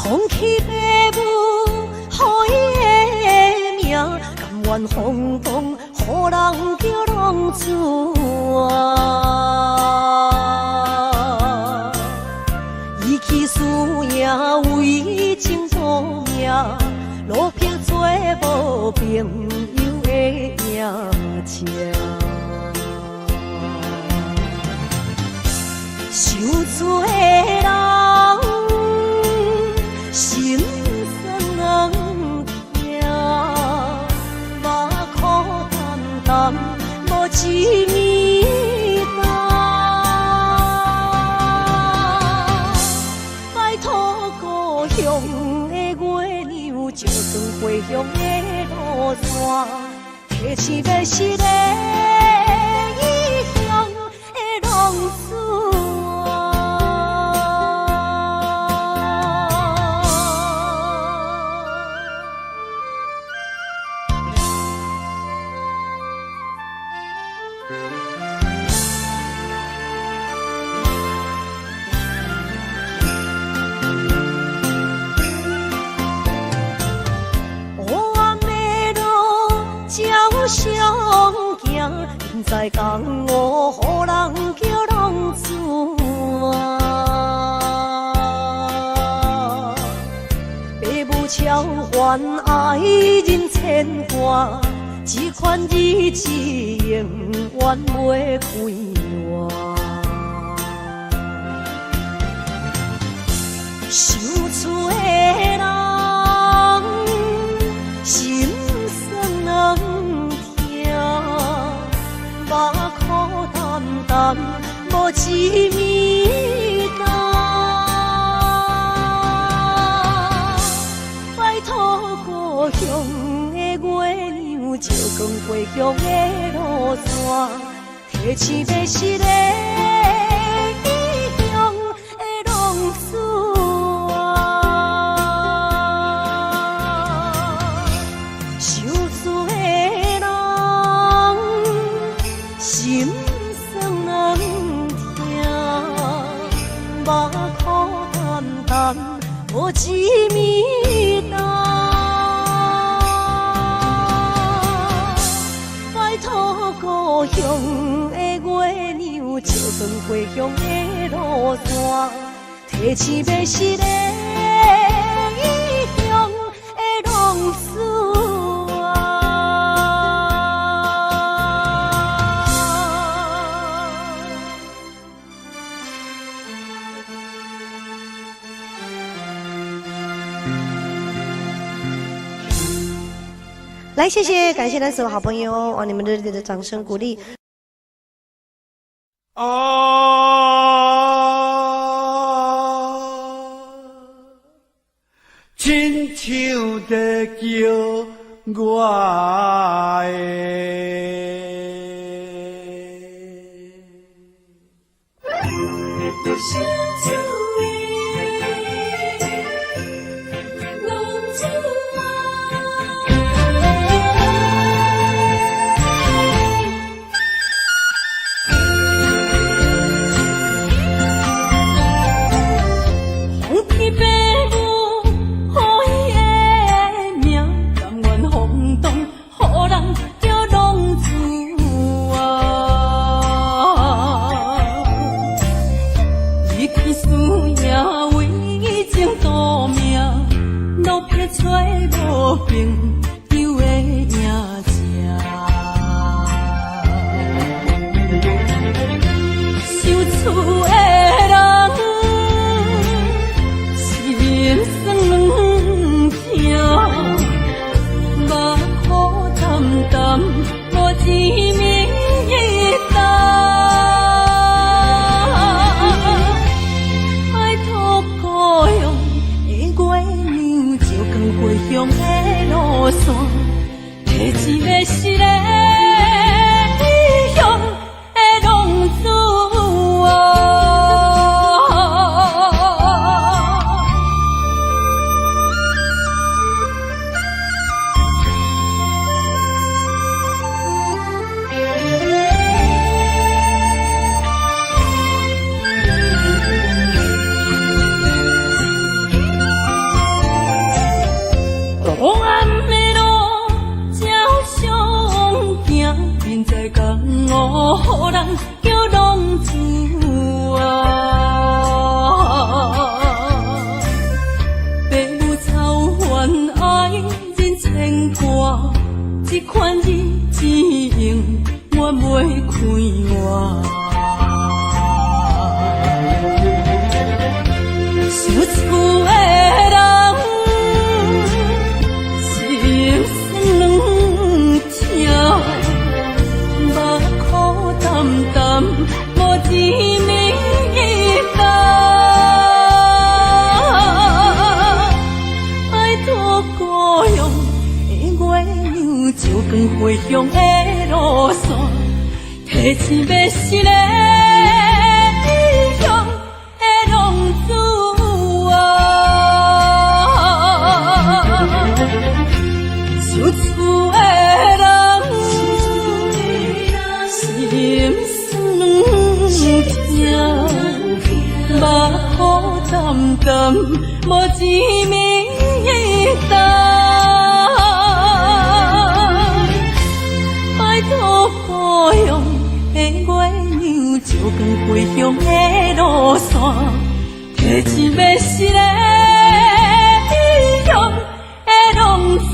放弃父母，予伊的名，甘愿轰动，予人叫浪子啊！伊去输赢为情赌命，路撇做无朋友的赢车。受罪的人。心酸人听，目苦淡淡，无一面干。拜托故乡的月亮，照光回乡的路线，提醒要是个异乡的浪子。相行，现在江湖，予人叫浪子啊！父母超还爱人牵挂，这款日子永远袂开换。受罪的人，心酸人。目苦淡淡，无一面干。拜托故乡的月亮，照光回乡的路线，提醒要是个异乡的浪子啊！受罪的人。心酸人听，目苦淡淡，无一面干。拜托故乡的月亮，照光回乡的路线，提醒要是个异乡的浪子。来，谢谢，感谢咱所有好朋友，往你们热烈的掌声鼓励。亲像在叫我现在讲我予人叫浪子啊！父母操烦爱人牵挂，这款日子用我袂开我。想厝的人心酸两条，目苦淡淡无滋味甘。拜托故乡的月亮，照光回乡的路线，提醒要是个异乡的浪子。想厝的人，心酸两条，目苦淡淡，无滋味甘。拜托故乡的月亮，照光回乡的路线，提醒要是个异乡的浪子。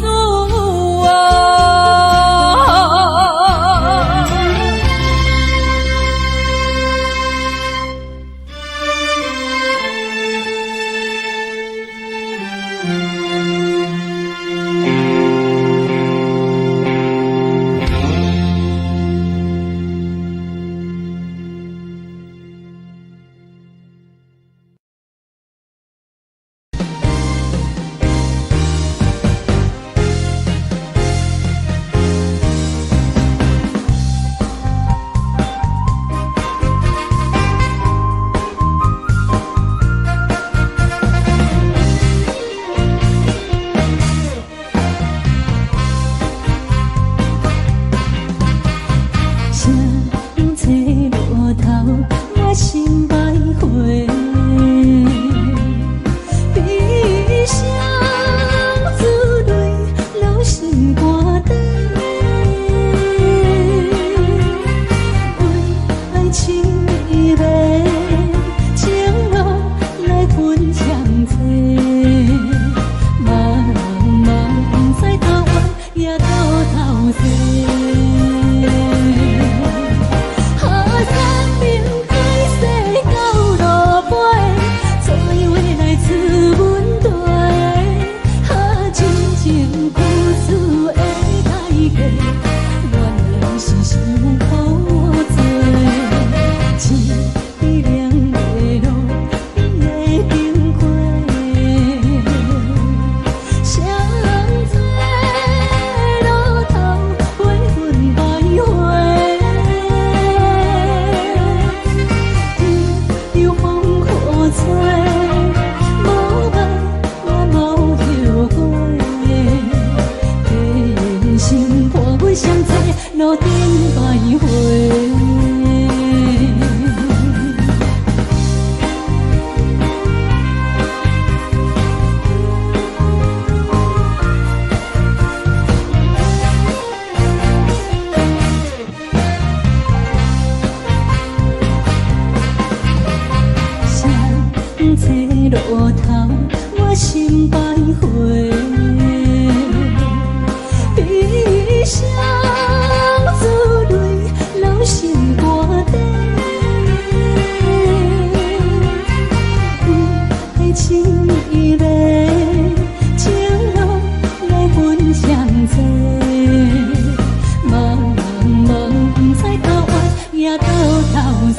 路头，我心徘徊，悲伤珠泪流心肝底，不爱情意味，情路来分相济，茫茫不知到弯也到头西。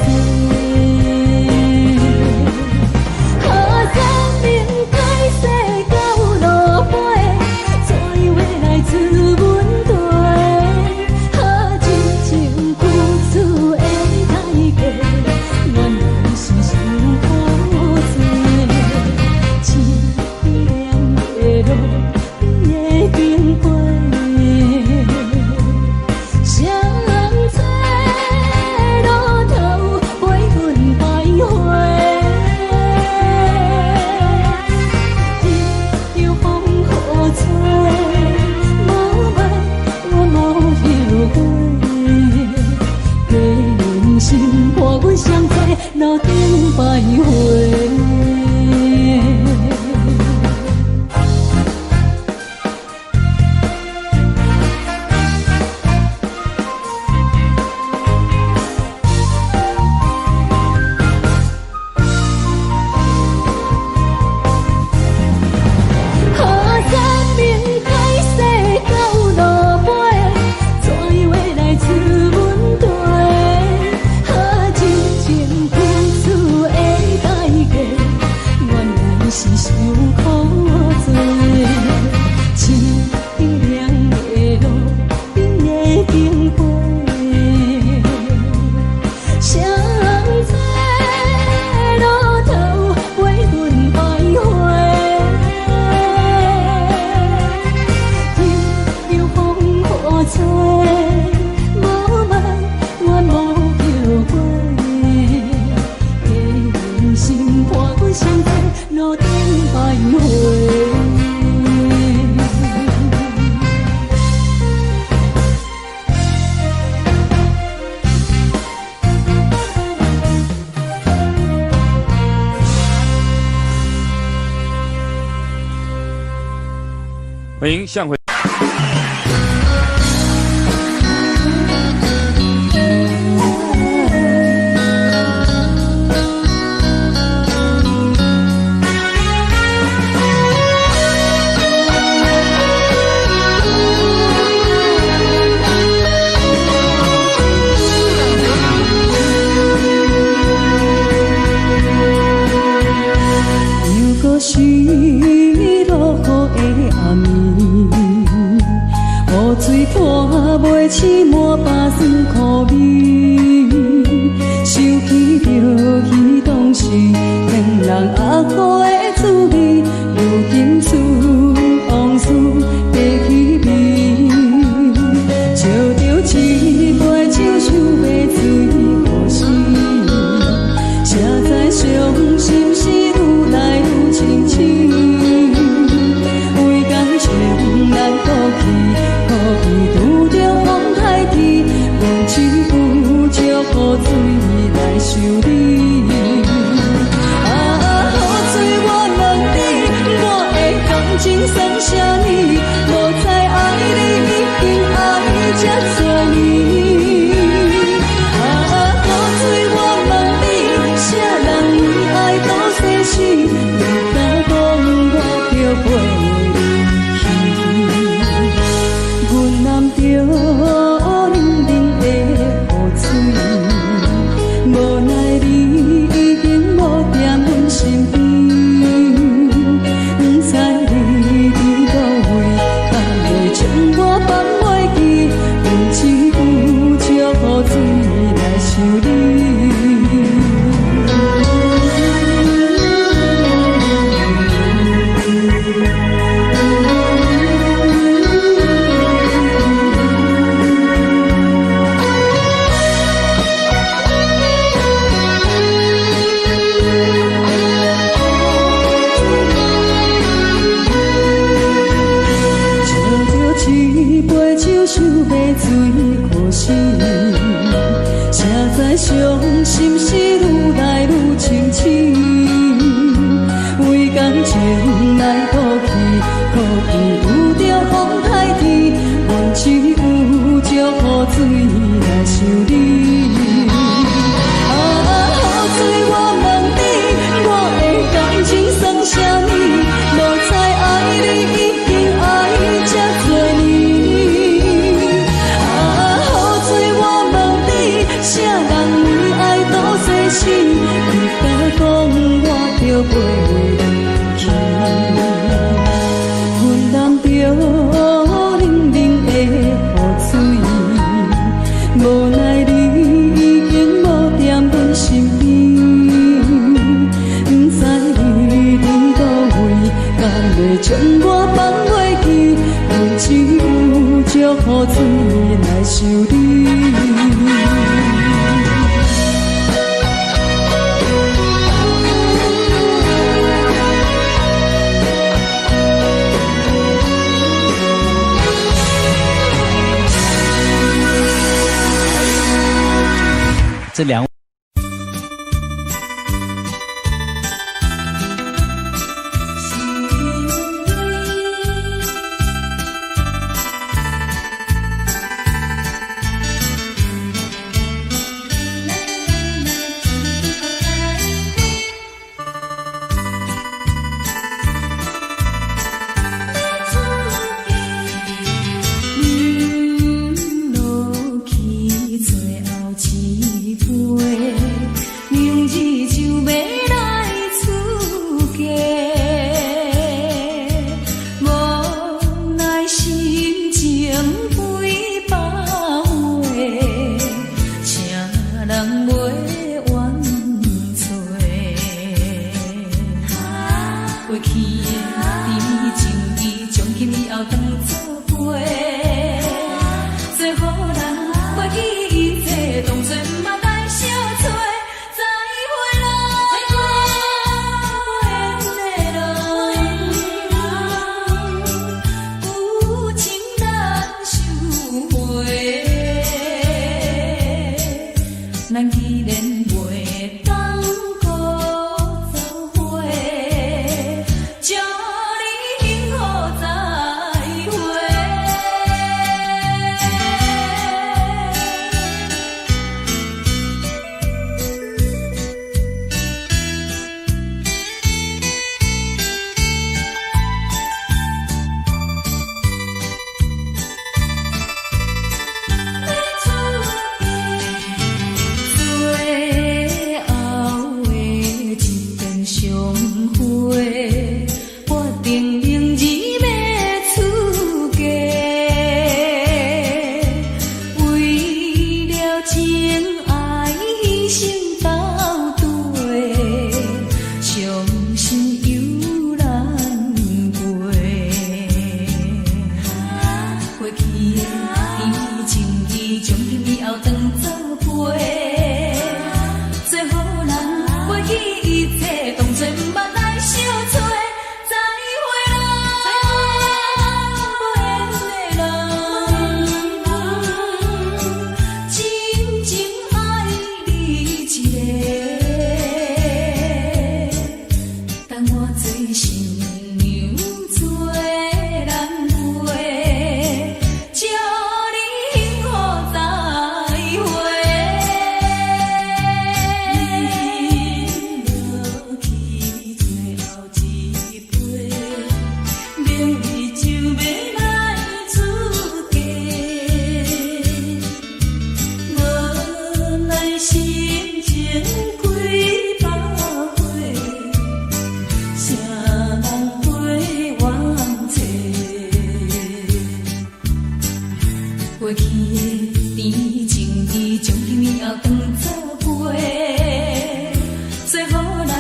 我无后悔。路顶徘徊。欢迎向回。起满巴酸苦味，想起着彼当时天人阿苦的滋味，如今思往事白起味，笑着一杯酒想要醉过时，谁知伤心事愈来愈清醒，为感情难过去，可比拄着风台天，望只有借雨水来修理。啊，雨水我问你，我的感情算啥呢？无知爱你已经爱这多年。啊，雨水我问你，啥人为爱到世事？你敢讲我着陪？着冷冷的雨水，无奈你已经无在阮身边，不知你伫倒位，敢会将我放袂记？阮只有借雨水来想你。想要醉过时，谁知伤心事愈来愈清醒，为感情来倒去，可比拄着风台天，阮只有借雨水来想你。啊，雨水我问你，我的感情算啥呢？无知爱你已经爱这多年。啥人为爱到世事？你敢讲我着陪去？阮淋着冷冷的雨水，无奈你已经无在阮身边，不知你伫倒位，敢会将我放袂记？阮只有借雨水来想你。这两位记一切，当作嘛来相找。再会啦，不缘的人，有情难收回。咱既然袂当搁做伙，祝你幸福再会。最后的一遍相会，我定仍然要出家。为了情爱牺牲到底，伤心犹难过。过去的甜情意，从今以后当作陪。最好人袂记一切，当作毋捌来相找。再会啦，不缘的人，真情爱你一个，等我做新娘做人陪，祝你幸福再会。落去最后一杯，明日就要来出家。无奈心情几百回，谁人陪冤妻？过去的甜情意，从今以后当作陪。最好人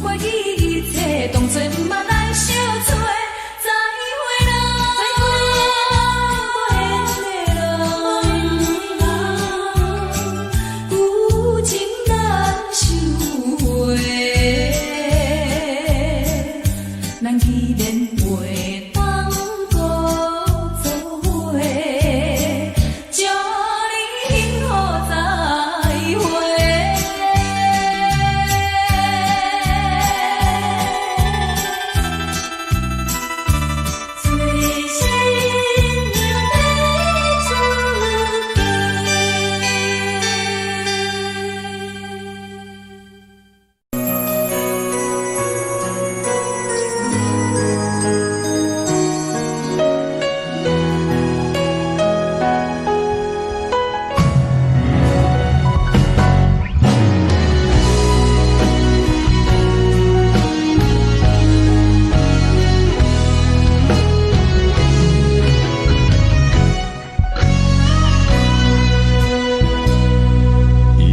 袂记一切，当作毋捌来相找。再会啦，不缘的人，有情难收回。咱既然袂当搁做伙，祝你幸福再会。最新娘要出一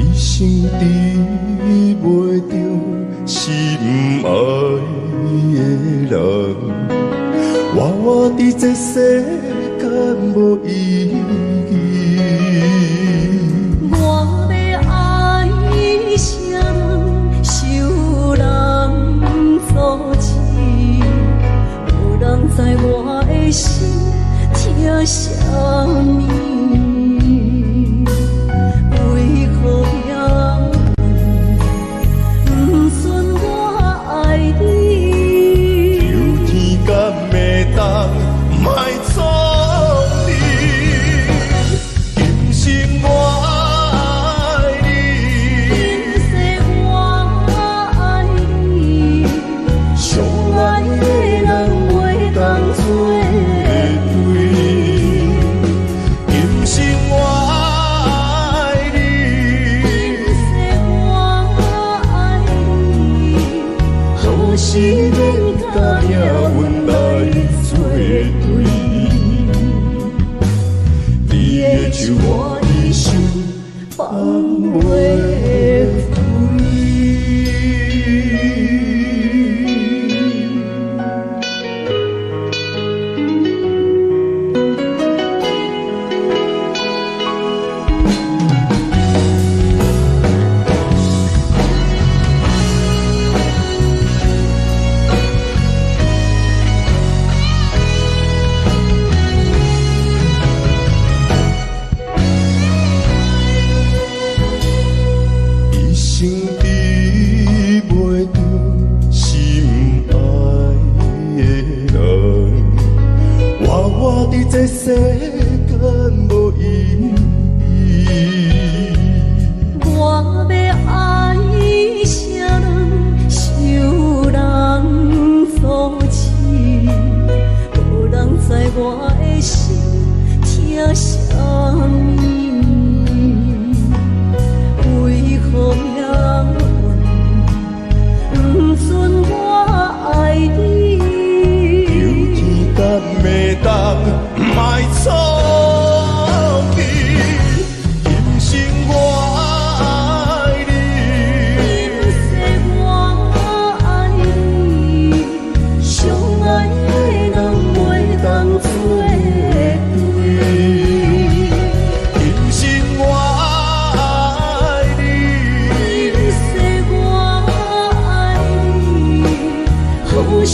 生治袂着心爱的人，活伫这世间无意义。我要爱谁人，受人阻止，无人知我的心疼啥物。为何命运不准我爱你？有天敢会当卖错你，今生我爱你，今世我爱你，相爱的人袂当做对。今生我爱你，今世我爱你，何时免甲命运来作对？你的手我的手，放袂开。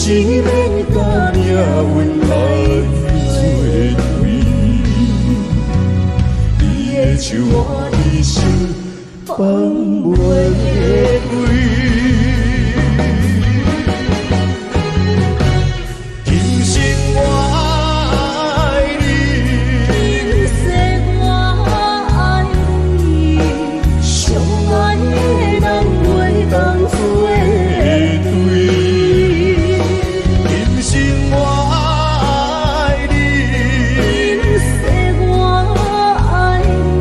是免甲命运来作对。你的手我一生放袂开。今生我爱你，今世我爱你，相爱的人袂当做对。今生我爱你，今世我爱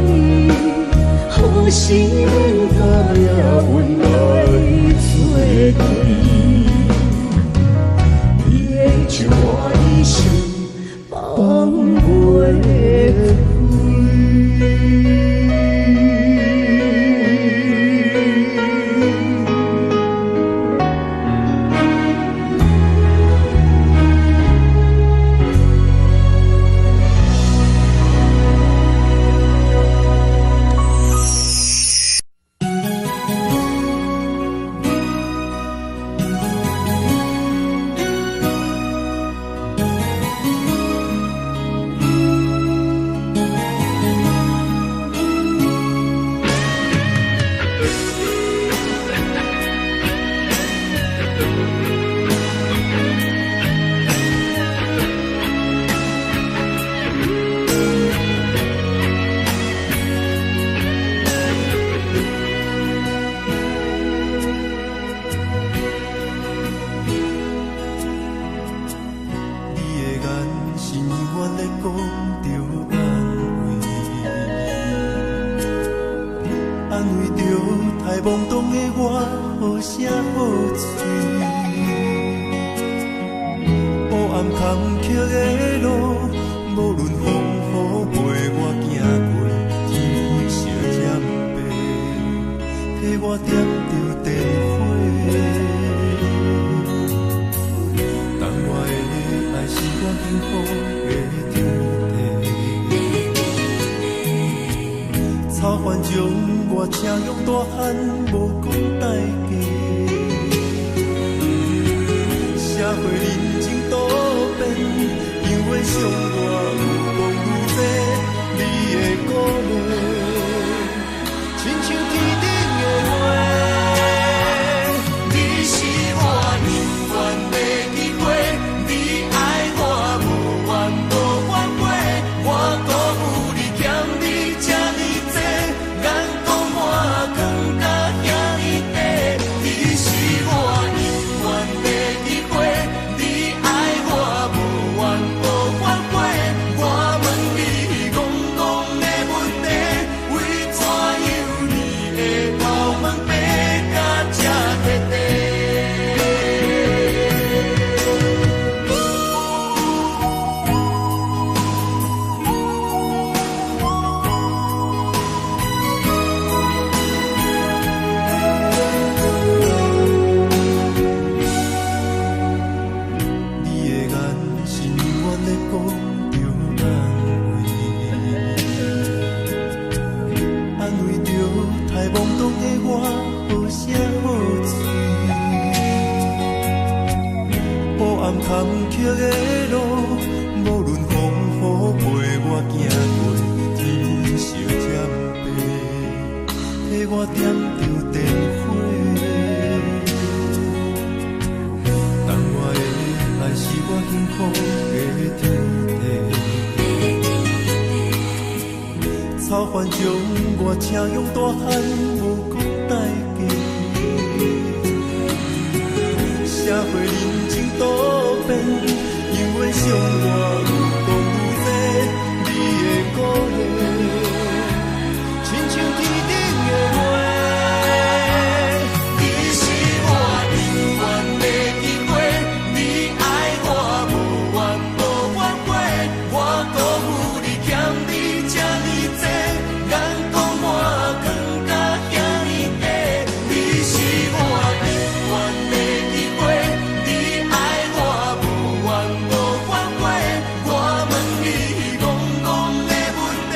你，何时免甲命运来作对？你的手我一生放袂开。草原将我请用大汉，无讲代价。社会人情多变，因为相我有讲有多，你的鼓励，亲像天顶的花。你是我永远的机会，你爱我无怨无反悔，我辜负你欠你这呢多，眼光满光甲遐呢短。你是我永远的机会，你爱我无怨无反悔，我问你戆戆的问题，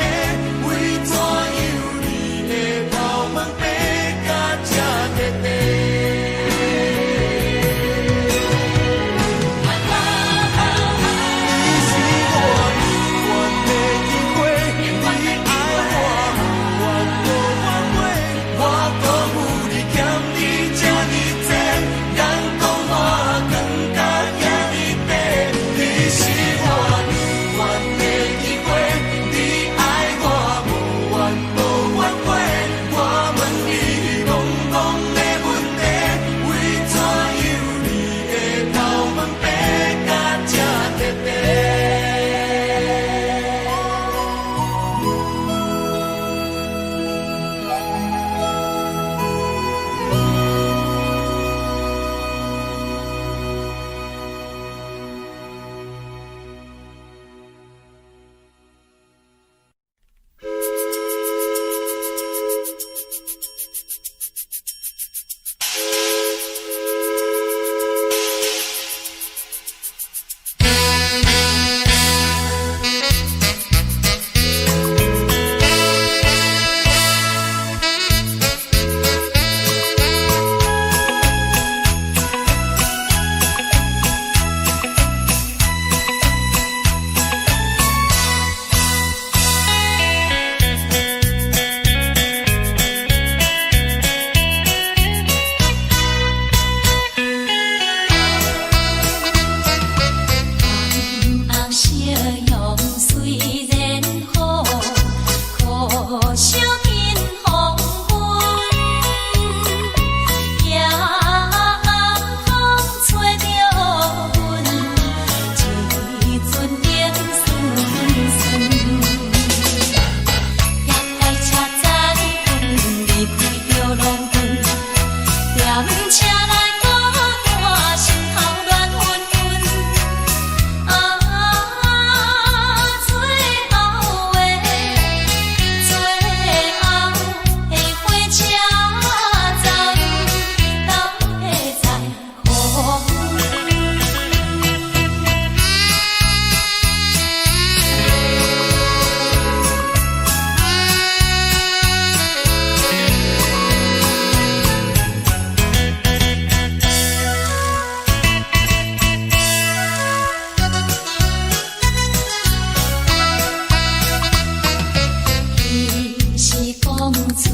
讲错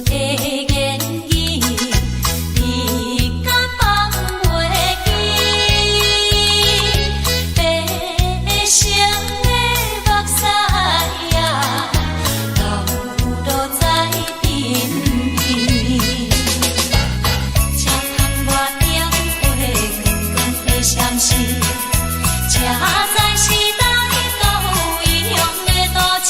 的言语，你敢放袂记？悲伤的目屎啊，流落在身边。车窗外点火光光的闪烁，车载时代都一样的多情。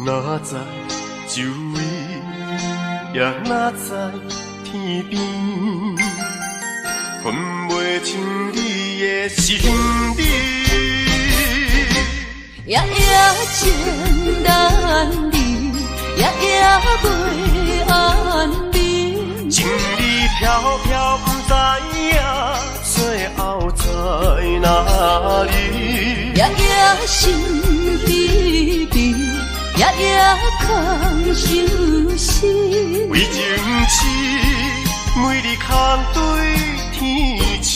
哪知周围，也哪知天边，分袂清你的心理。夜夜情难离，夜夜袂安眠。情意飘飘，不知影最后在哪里。夜夜心悲悲。夜夜空相思，为情痴，每日空对天星。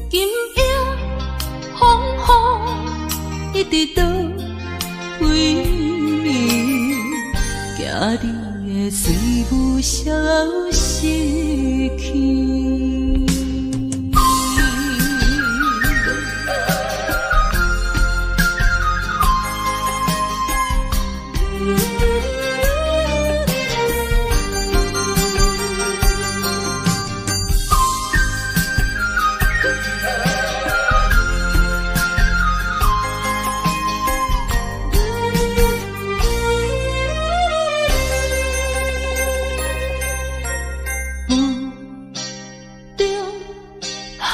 今夜风雨一直倒为你，惊你的随舞消失去。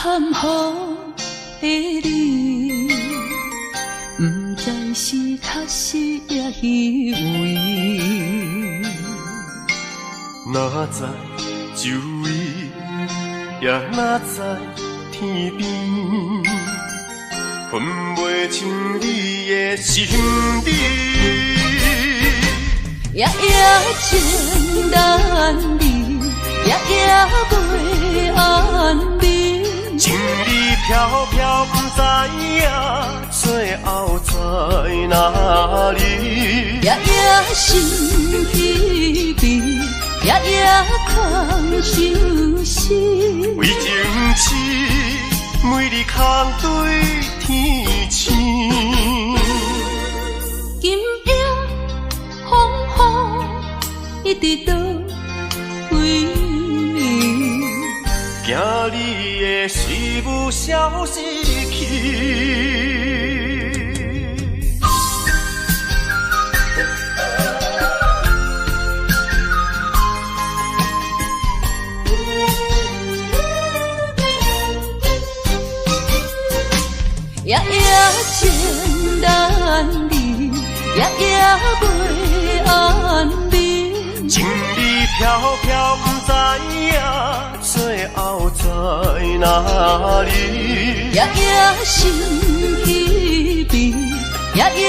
含雨的你，不知是确实也虚伪。哪知周围，也哪知天边，分袂清你的心理。夜夜情难离，夜夜袂安眠。情意飘飘，不知影最后在哪里。夜夜心稀微，夜夜空相思。为情痴，每日空对天星。今夜风雨一直倒位，惊你的水母消失去。夜夜情难离，夜夜袂安眠。情意飘飘，不知影最后在哪里。夜夜心稀微，夜夜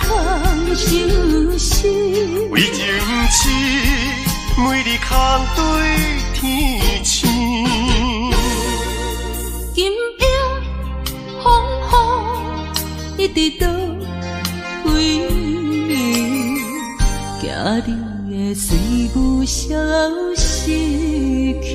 空相思。为情痴，每日空对天星。今夜风雨一直倒位，惊你的水母消失去。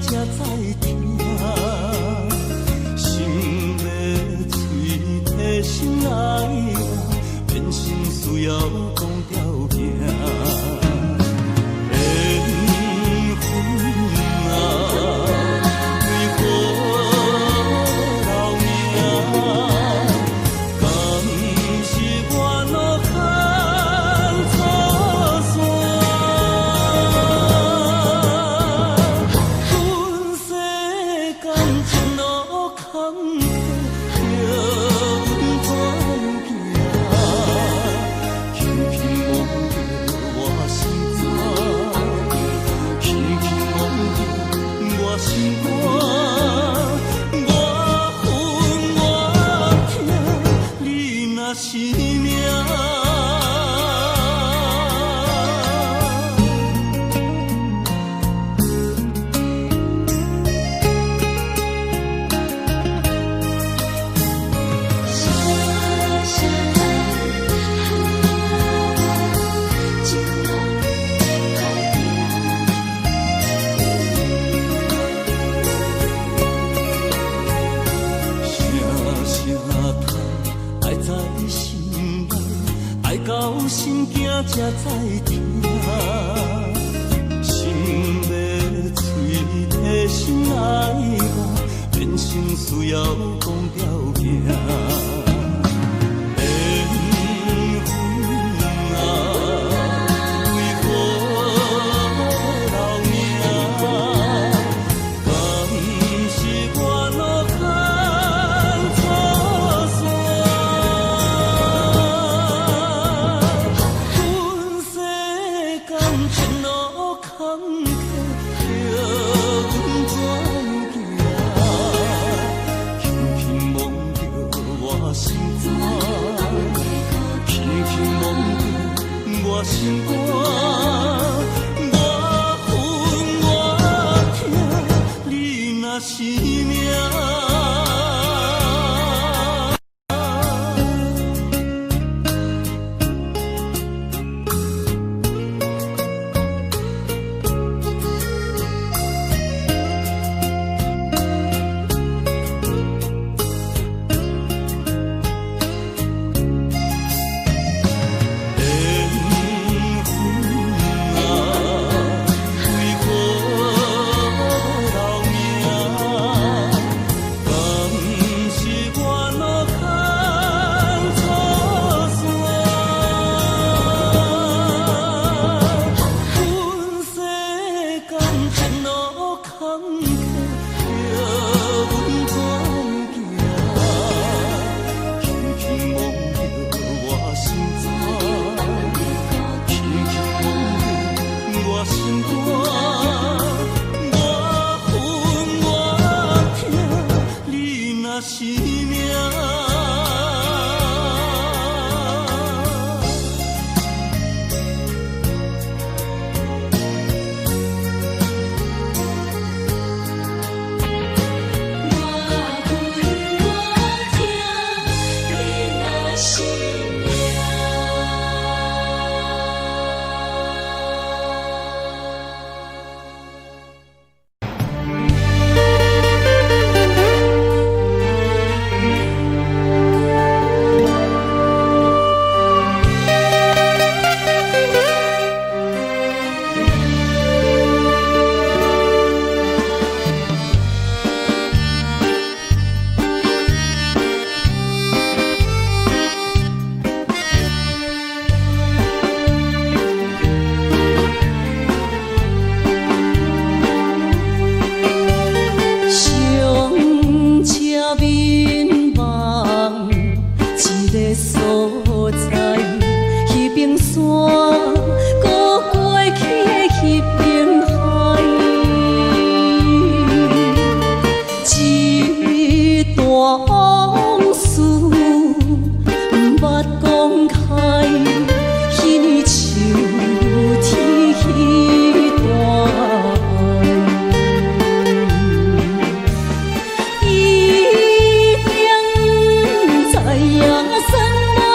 才知听，心要碎，提心爱我，变成需要讲条件。心肝，我恨我痛，你若是命。的所在，迄边山，搁过去的迄边海，一段往事捌讲开，彼年秋天迄段爱。 知影山盟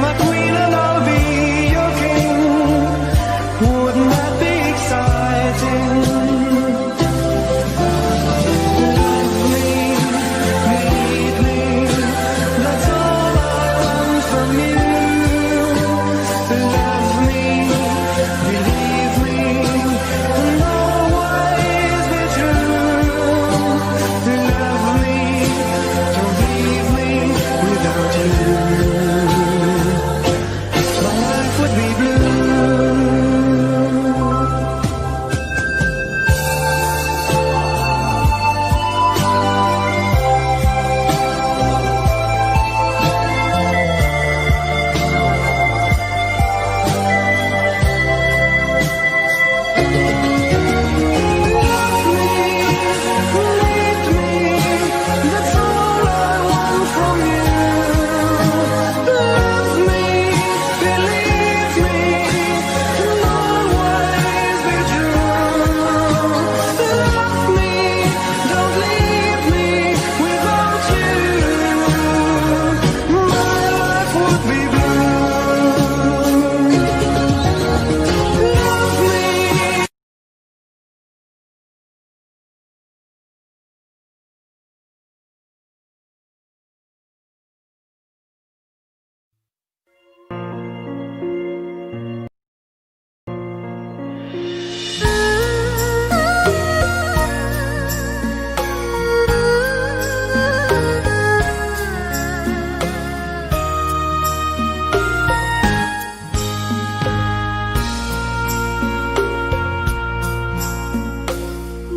my queen and I'll be your king. Wouldn't that be exciting? Love me, need me, that's all I want from you. Love me, believe me, and always be true. Love me, don't leave me without you. My life would be blue.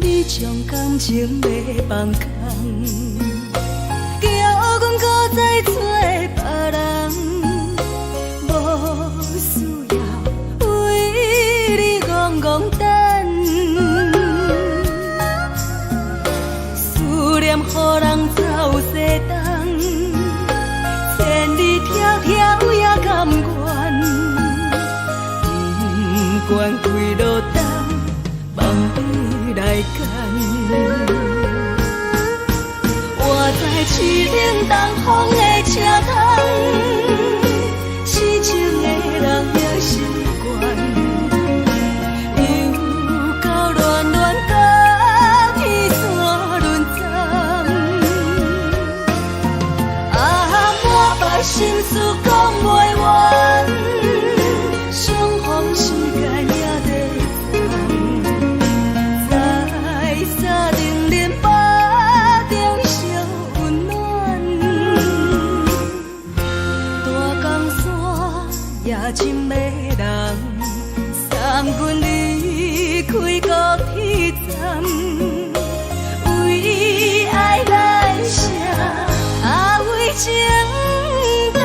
你将感情要放空，叫阮搁再找别人，无需要为你戆戆等。思念予人走西东，千里迢迢也甘愿，不管几落冬。梦里来干，我在七岭东风的车窗，痴情的人也习惯，又到暖暖甲天山轮站，啊，满腹心事讲袂完，相逢时间也在。夜深的人，送阮离开高铁站，为爱来声，啊为情长。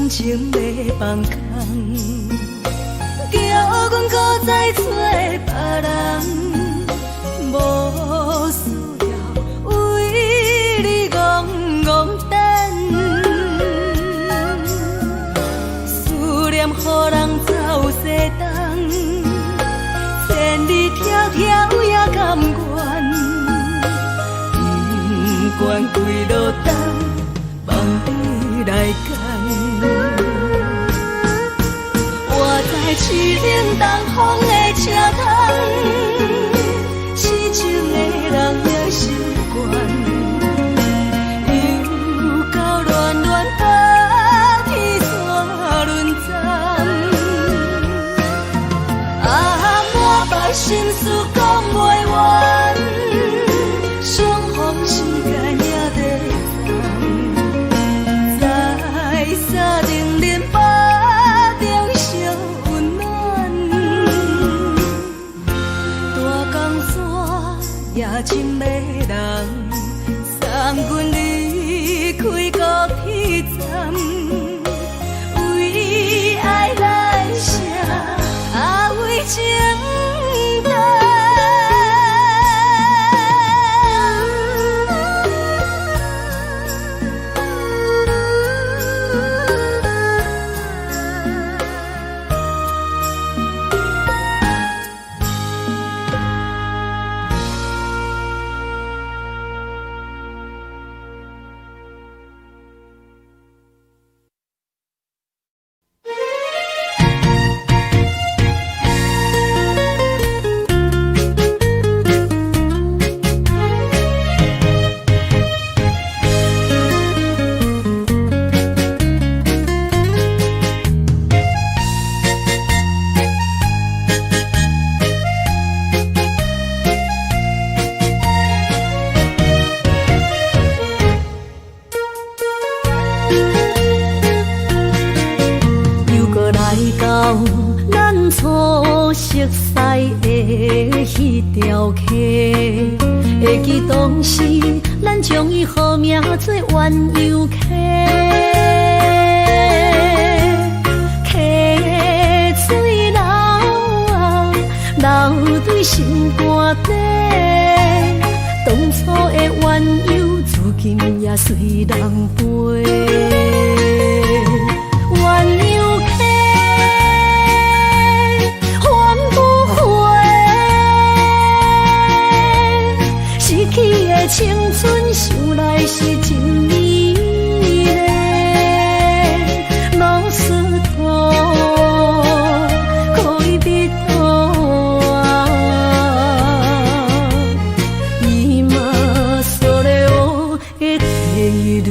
情要放空，叫阮搁再找别人，无需要为你戆戆等。思念予人走西东，千里迢迢也甘愿，不管几落冬，梦里来干。七岭东风的车窗，痴情的人也习惯，又到暖暖甲天山轮站，啊，满腹心事讲袂完，相逢时间也在在沙顶林巴中烧温暖。也真要人送阮离开高铁站，为爱来写为情单。会记当时，咱将伊号名做鸳鸯溪，溪水流啊，流对心肝底。当初的鸳鸯，如今也随人飞。鸳鸯溪。青春想来是真美丽，老师徒可以彼途啊，伊嘛所了的地路。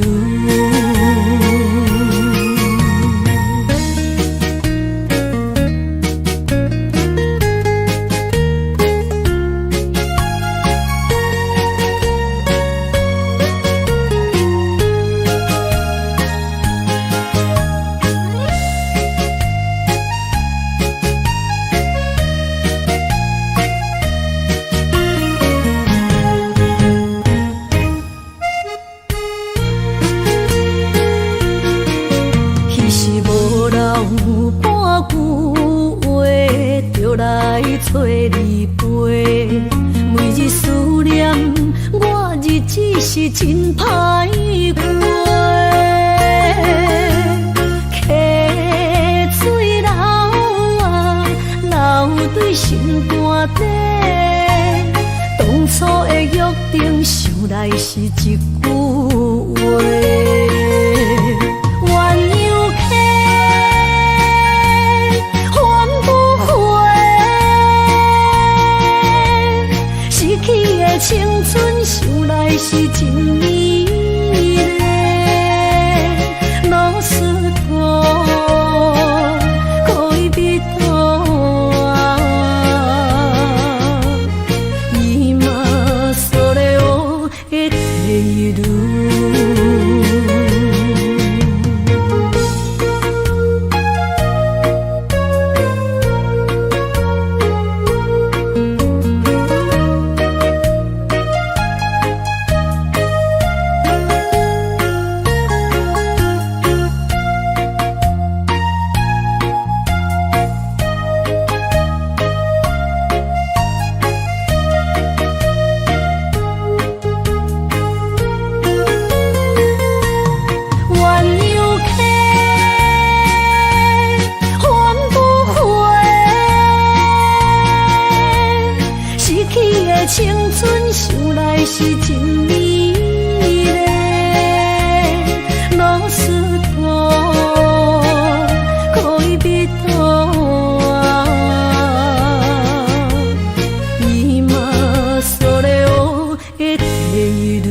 找你陪，每日思念，我日子是真歹过。溪水流啊，流对心肝底。当初的约定，想来是一句话。青春想来是真美丽，老师徒可以彼途啊，伊嘛所了的地路。青春想来是真美丽，老师徒可以彼途啊，伊嘛所了的地路。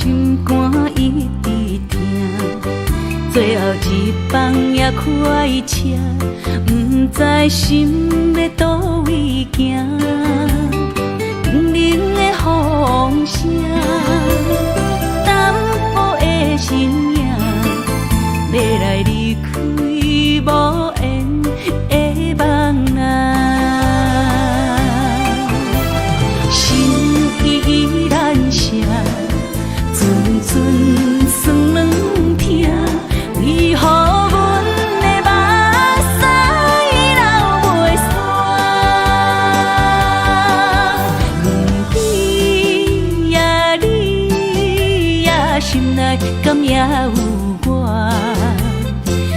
心肝一直疼，最后一放也开车，不知心要倒位行。冷冷的风声，淡薄的身影，要来离开无缘的梦啊。心依然舍，阵阵酸软疼，为何阮的目屎流袂煞？不知呀你呀心内敢也有我？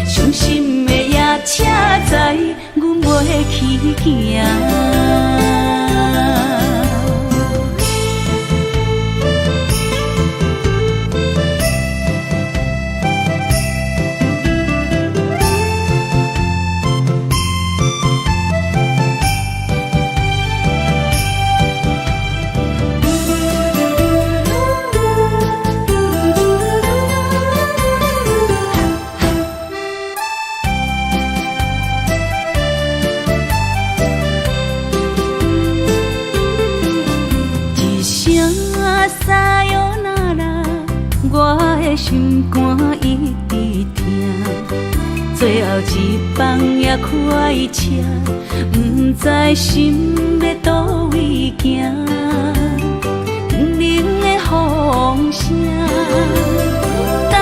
伤心的夜车载，阮袂去行。心肝一直疼，最后一放也开车，不知心要倒位行。冷冷的风声，淡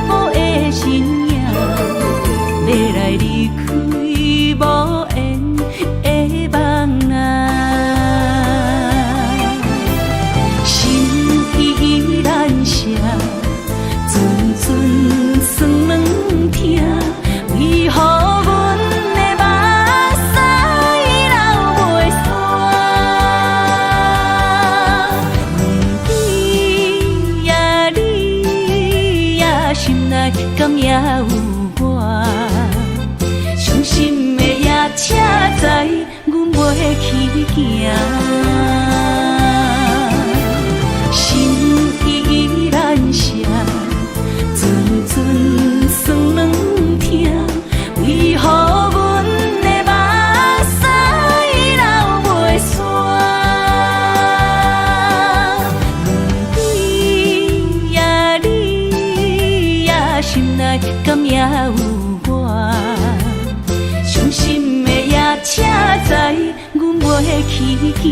薄的身影，要来离开无缘的梦啊。心依然舍。阵阵酸软疼，为何阮的目屎流袂煞？不知呀你呀心内敢也有我？伤心的夜车载，阮袂去行。心依然舍。阵阵酸软疼，为何阮的目屎流袂煞？不知呀你呀心内敢也有我？伤心的夜车载，阮袂去行。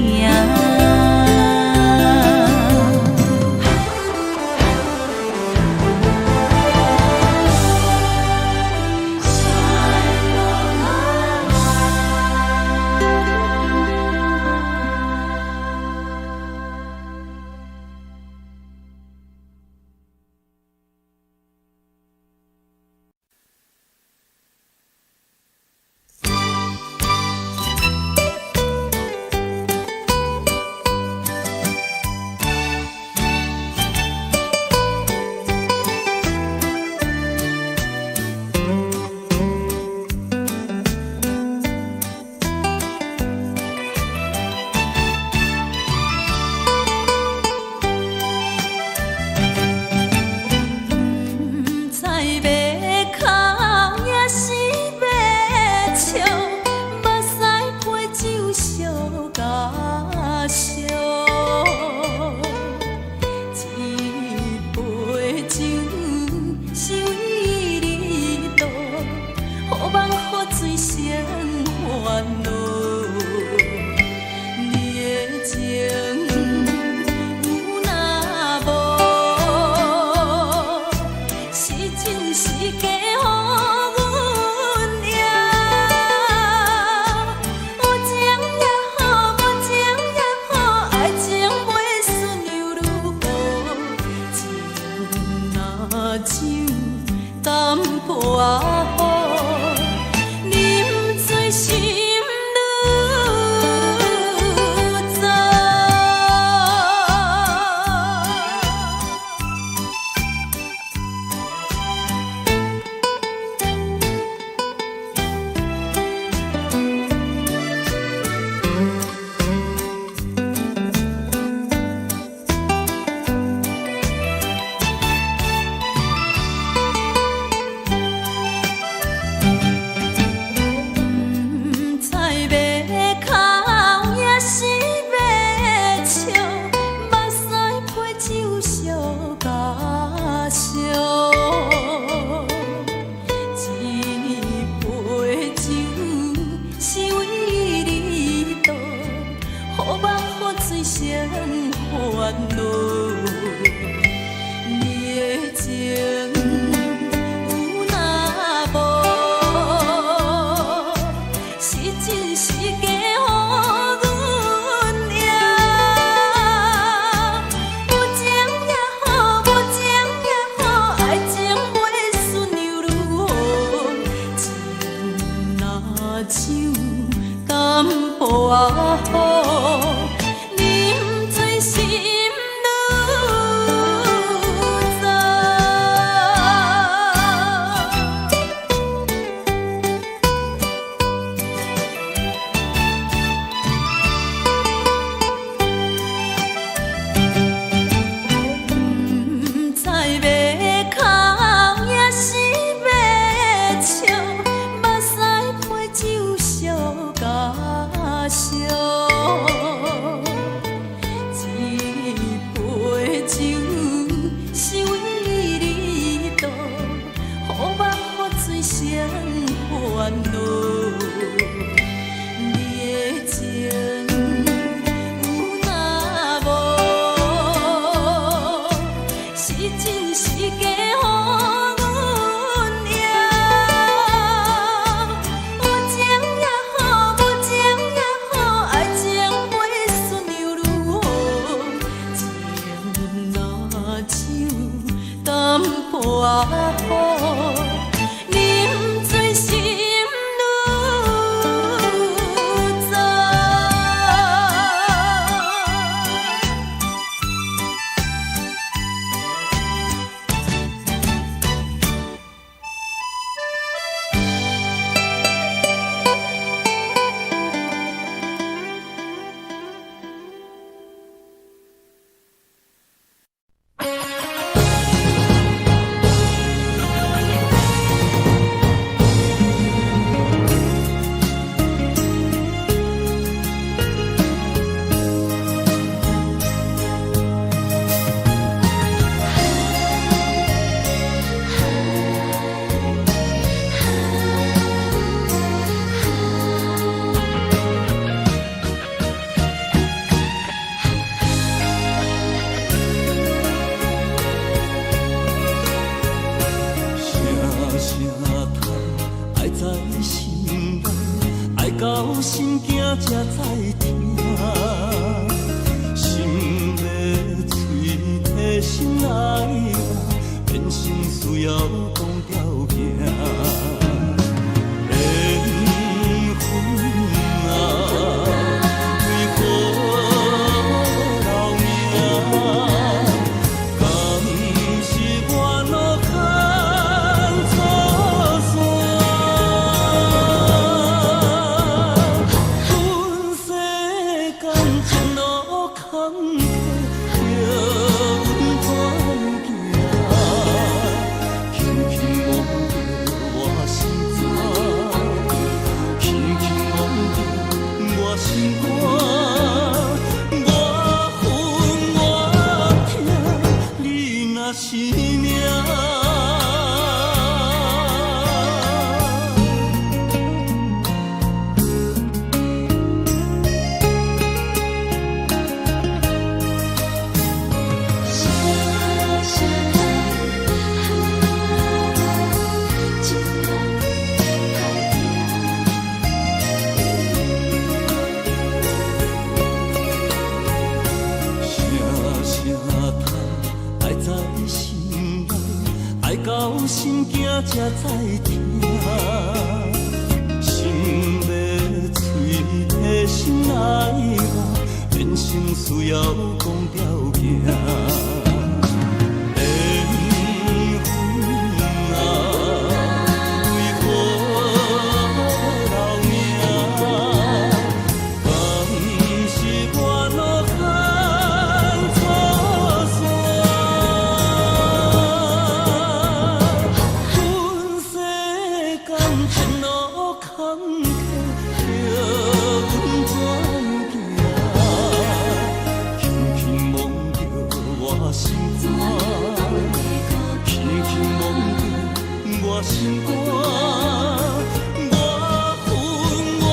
恼。你的情有若无，是真是假乎阮赢。有情也好，无情也好，爱情袂顺又如何？情若像淡薄仔雨，啉醉心愈糟。不知要哭也是要笑，目屎配酒烧甲烧。一杯酒是为你倒，予目予水双烦恼。你的情有若无，是真是假乎阮赢。有情也好，无情也好，爱情袂顺又如何？情若像淡薄仔雨，啉醉心愈糟。到心惊才知听，心要嘴替心爱人，变成需要讲条件。缘分啊，为何留名？敢是我路牵错线？阮世间前路坎坷，叫阮怎行？轻轻摸着我心肝，轻轻摸着我心肝，我恨我痛，你若是命。到心惊才知听，心要嘴替心爱人，变成需要讲条件。缘分啊，为何留名？敢是我路牵错线？前路坎坷，叫阮怎行？轻轻摸着我心肝，轻轻摸着我心肝，我恨我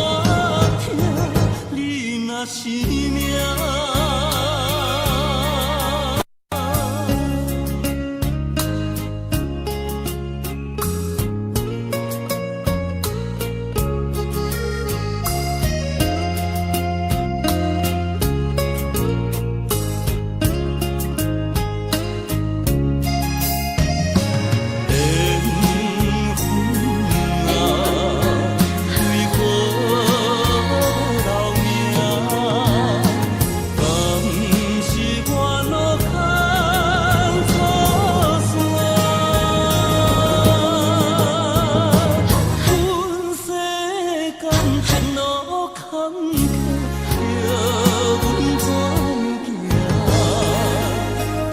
痛，你若是命。路坎坷，叫阮怎行？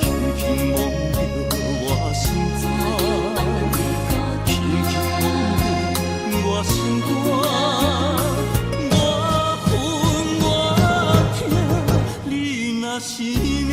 轻轻望着我心肝，轻轻望着我心肝，我恨我痛，你若是命。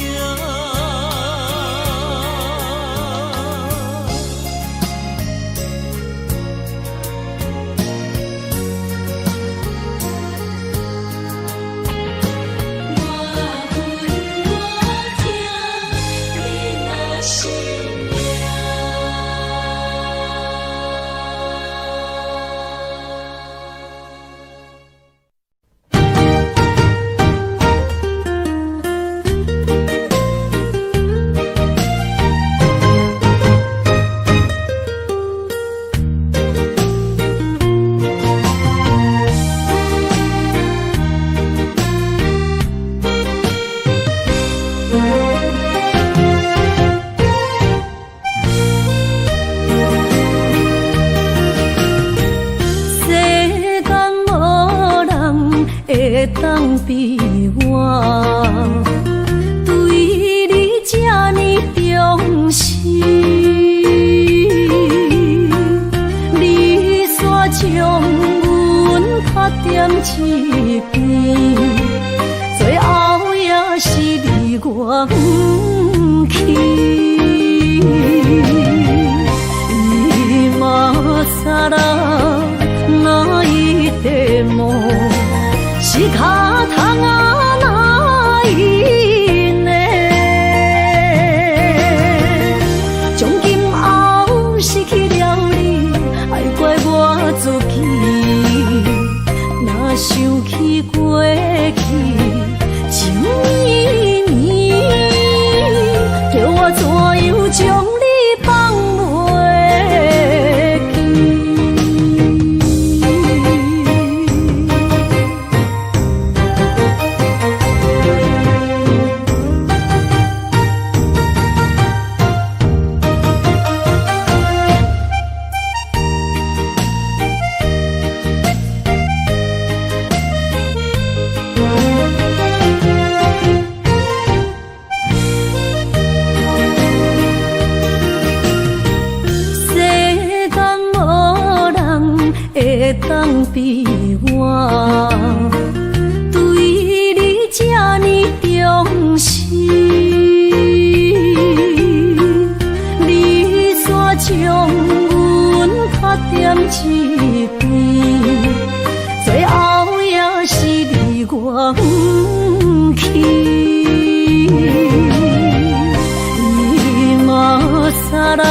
当比我对你这呢重视，你煞将阮拍点一边，最后也是你我不去。伊嘛啥啦，那一地梦。是脚痛啊，哪因呢？从今后失去了你，爱怪我自己。若想起过去，情绵绵，叫我怎样将你放袂记？当比我对你这呢重视，你煞将阮拍点一边，最后也是你我不去。伊嘛啥啦，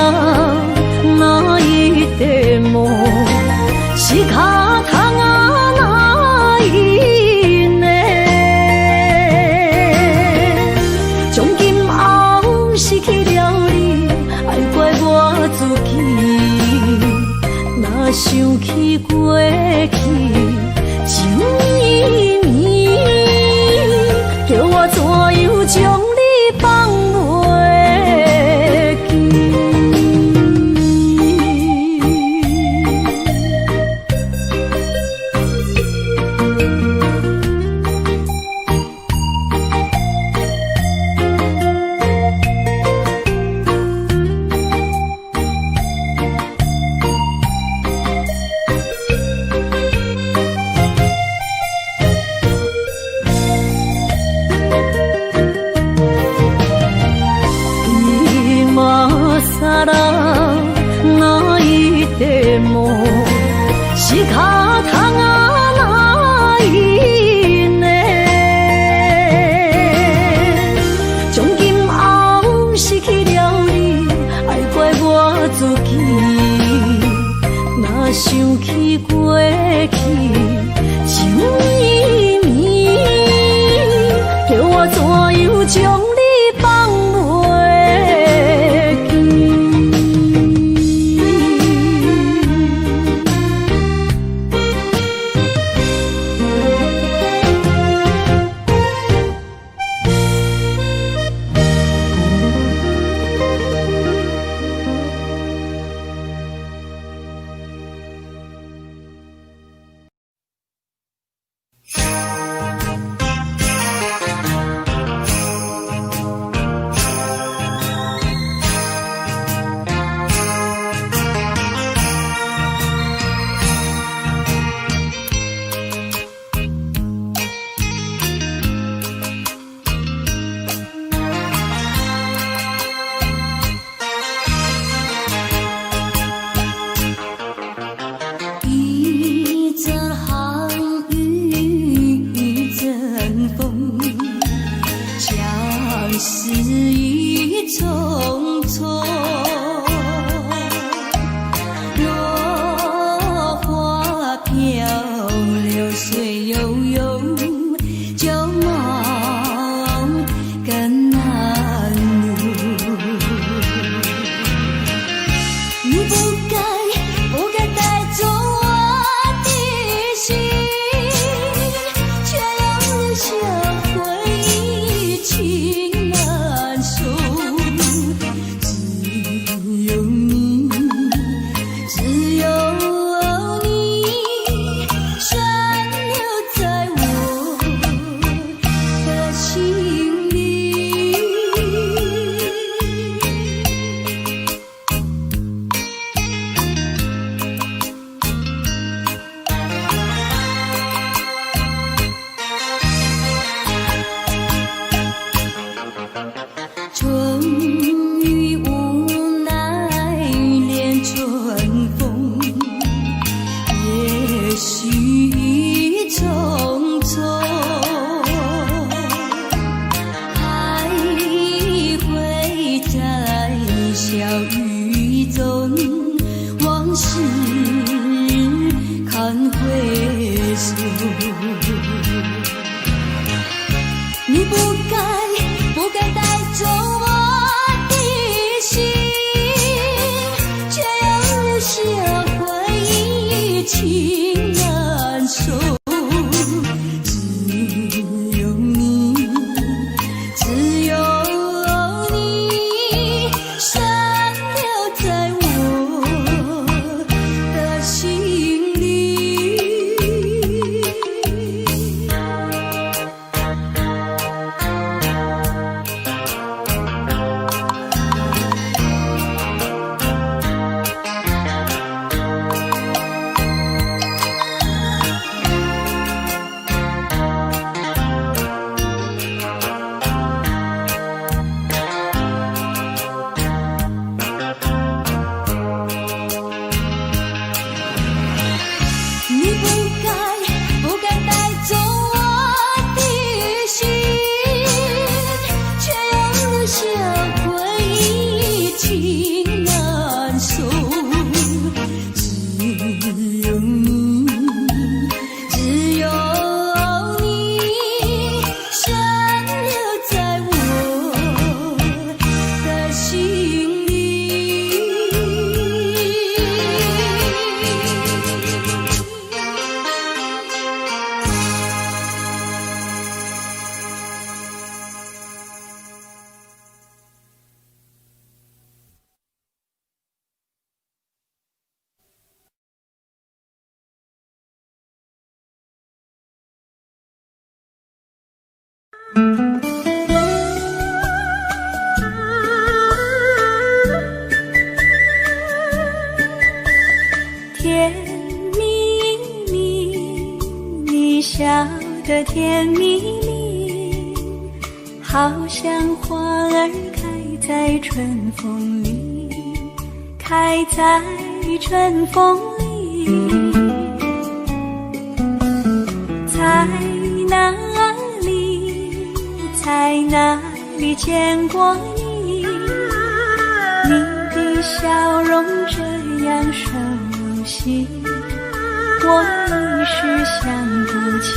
哪一地梦？是脚痛啊，哪因呢？从今后失去了你，爱怪我自己。若想起过去，情绵绵，叫我怎样将你放袂记？啥啦，哪一地梦？是脚痛啊，哪因呢？从今后失去了你，爱怪我自己。若想起过去，情绵绵，叫我怎样将你放袂记？水悠悠，旧梦更难入。你不该带走我的心，却又留下回忆情难收。只有你，只有你，深留在我的心里。春雨无奈恋春风，也许匆匆，还会在小雨中，往事看回首。你不该带走我的心，却又留下回忆情难收。只有你，只有你，深留在我的心里。你不该带走我的心，却又留下回忆情难收。只有你，只有你，深留在我的心里。甜蜜蜜，你笑得甜蜜蜜，好像花儿开在春风里，开在春风里。在哪里，在哪里见过你？你的笑容这样熟悉，我一时想不起。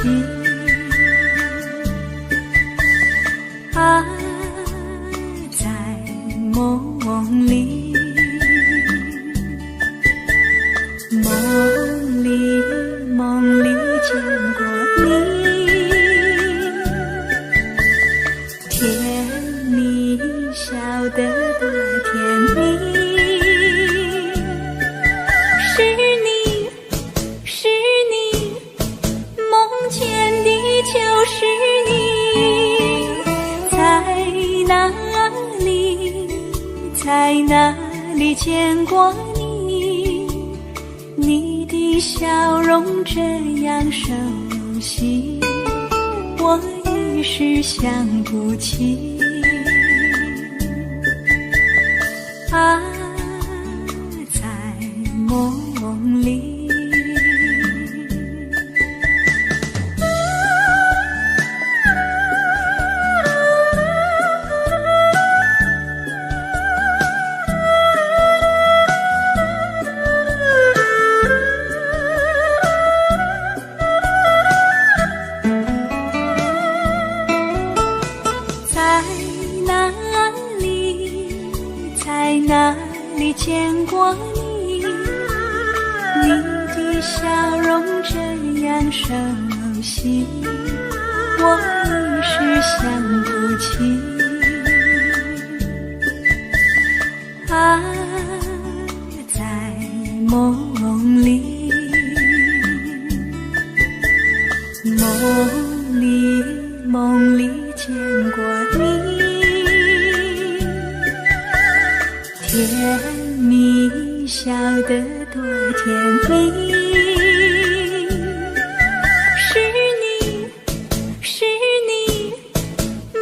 啊，在梦里，梦里见过你，甜蜜笑得多甜蜜。是你，梦见的就是你。在哪里见过你？你的笑容这样熟悉，我一时想不起。啊，在梦里。见过你，你的笑容这样熟悉，我一时想不起。啊，在梦里，梦里见过你，甜蜜笑得多甜蜜。是你，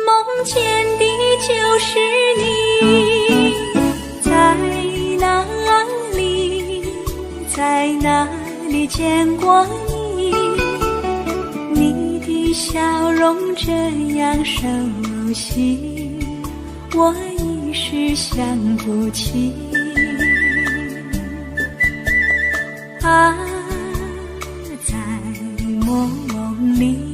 梦见的就是你，在哪里见过你？你的笑容这样熟悉，我一时想不起。啊，在梦里。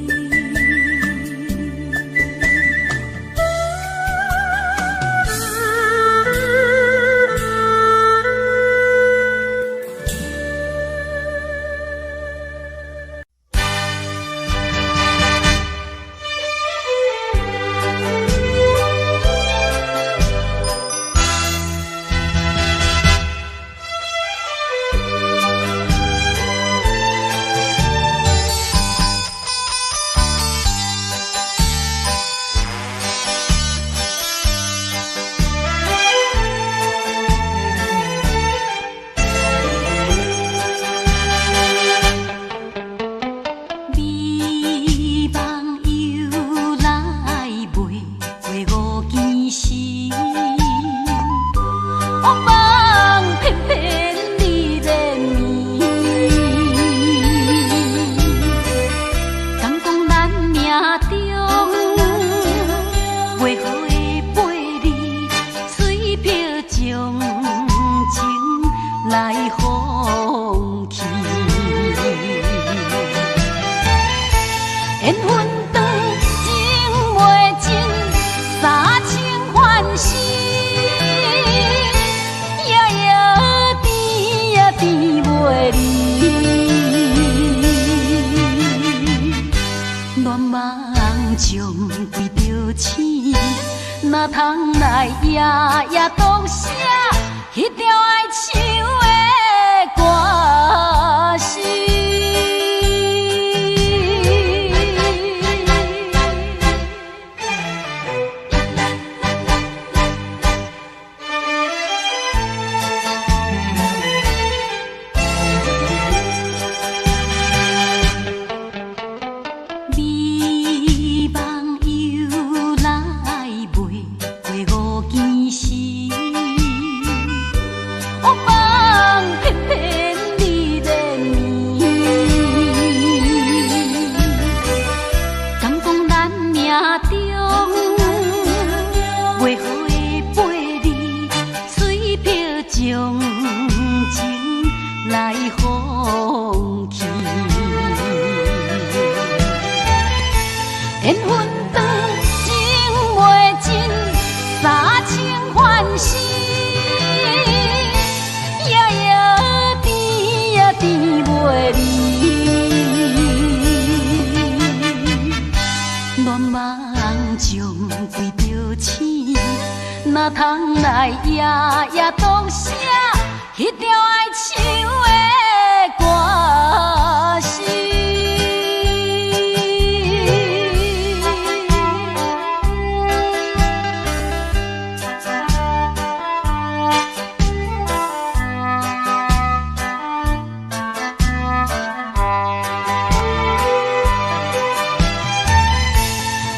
哪通来夜夜当写迄条爱唱的歌词？哪通来夜夜当写迄条爱唱的歌词？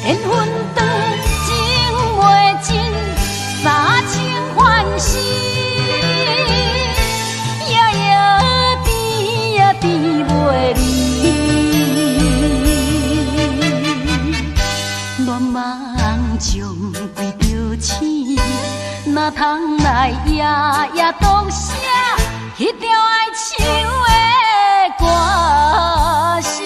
缘分长，情袂尽，三情欢喜，夜夜甜呀甜袂离。恋梦将规条醒，哪通来夜夜当写迄条爱唱的歌词？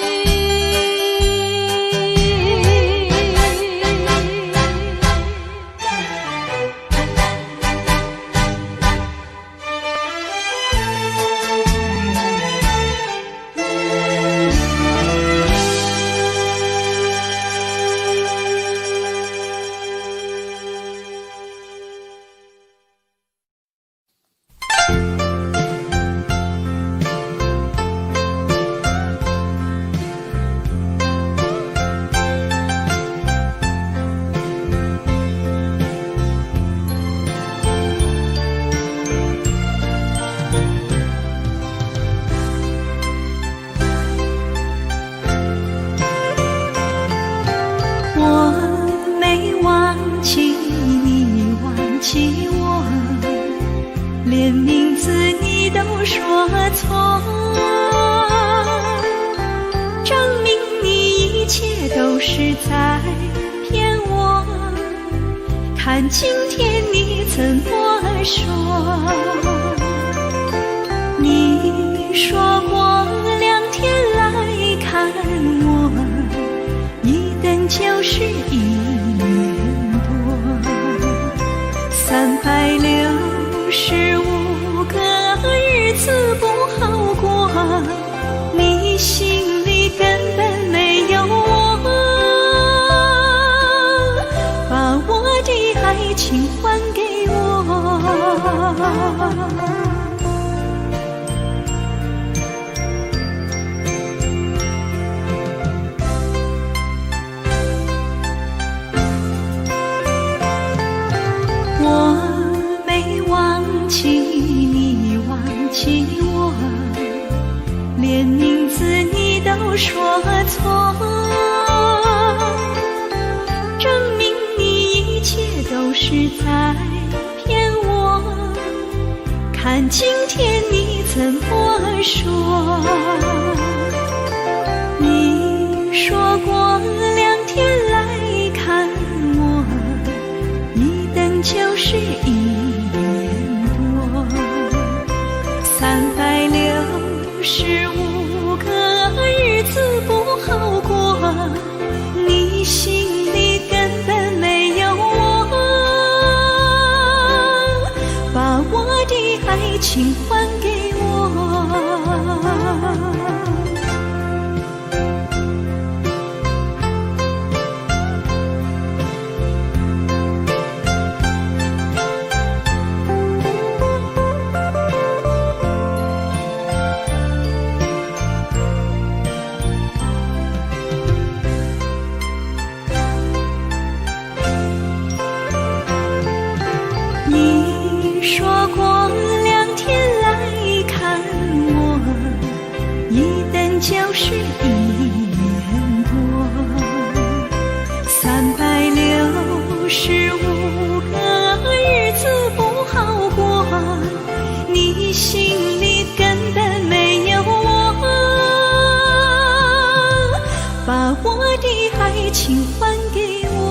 看今天你怎么说？你说过2天来看我，一等就是1年多。365个日子不好过，你心里根本没有我，把我的爱情还给我。连名字你都说错，证明你一切都是在骗我。看今天你怎么说？你说过2天来看我，一等就是1年多。365个日子不好过，你心里根本没有我，把我的爱情还给我。就是1年多，365个日子不好过，你心里根本没有我，把我的爱情还给我。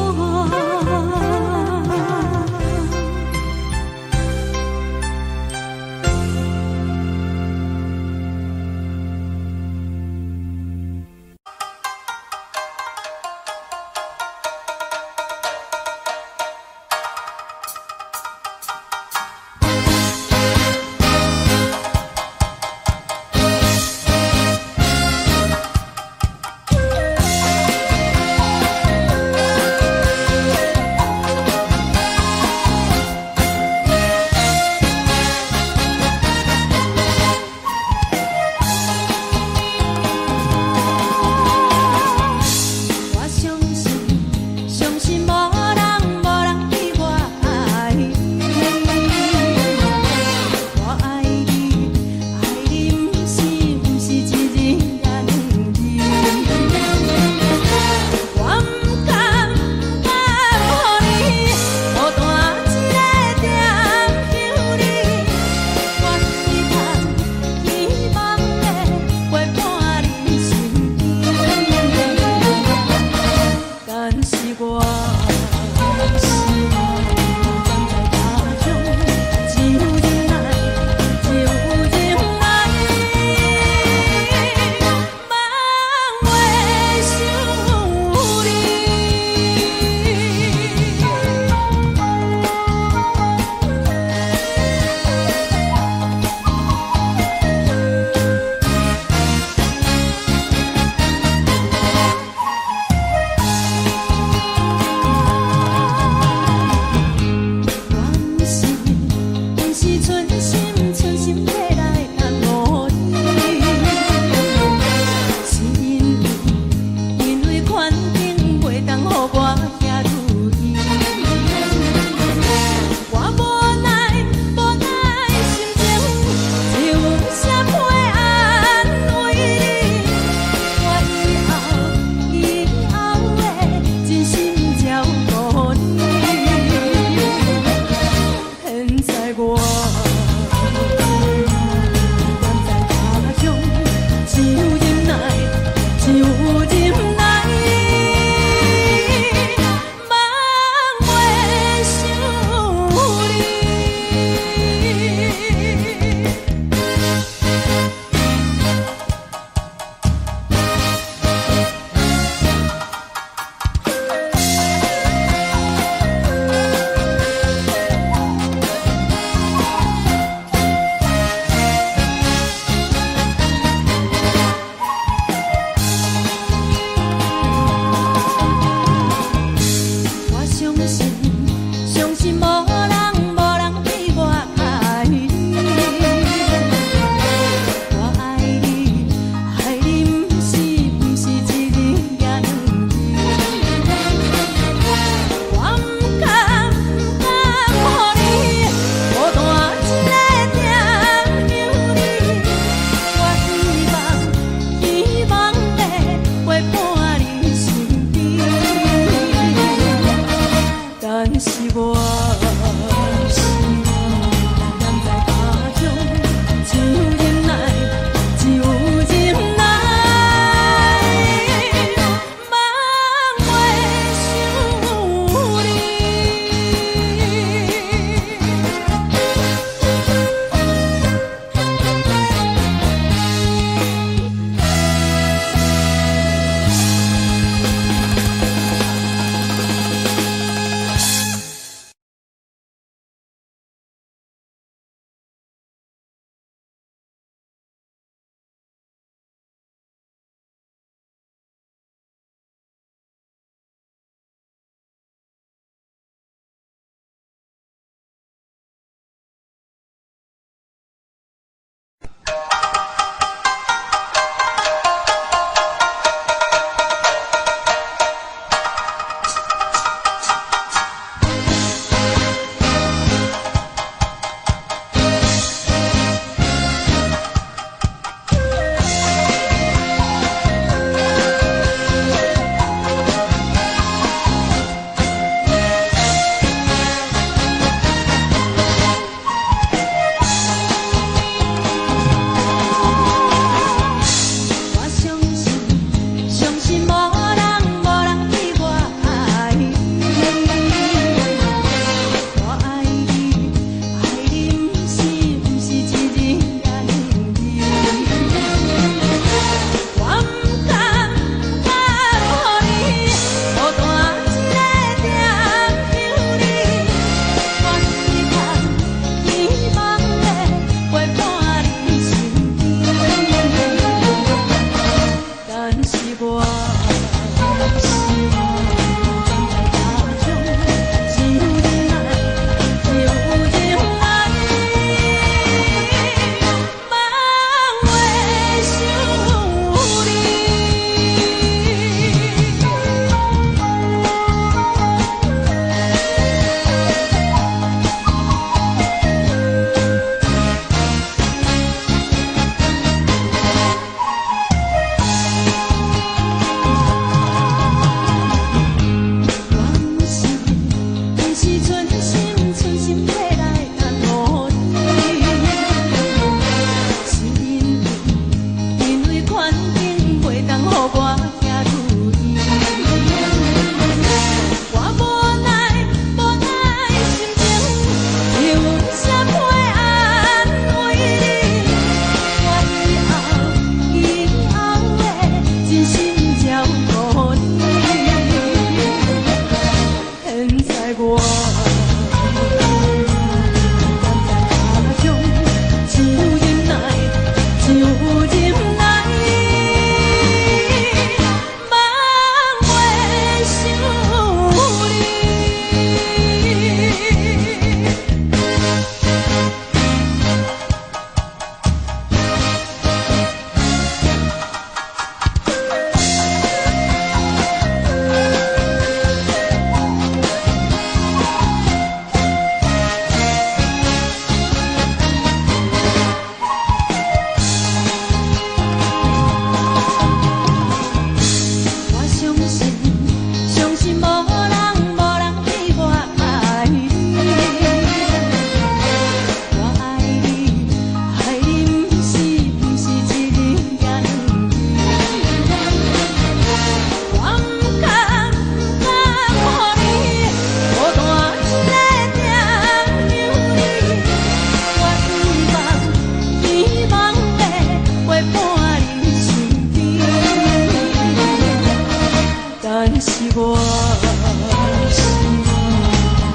然是我。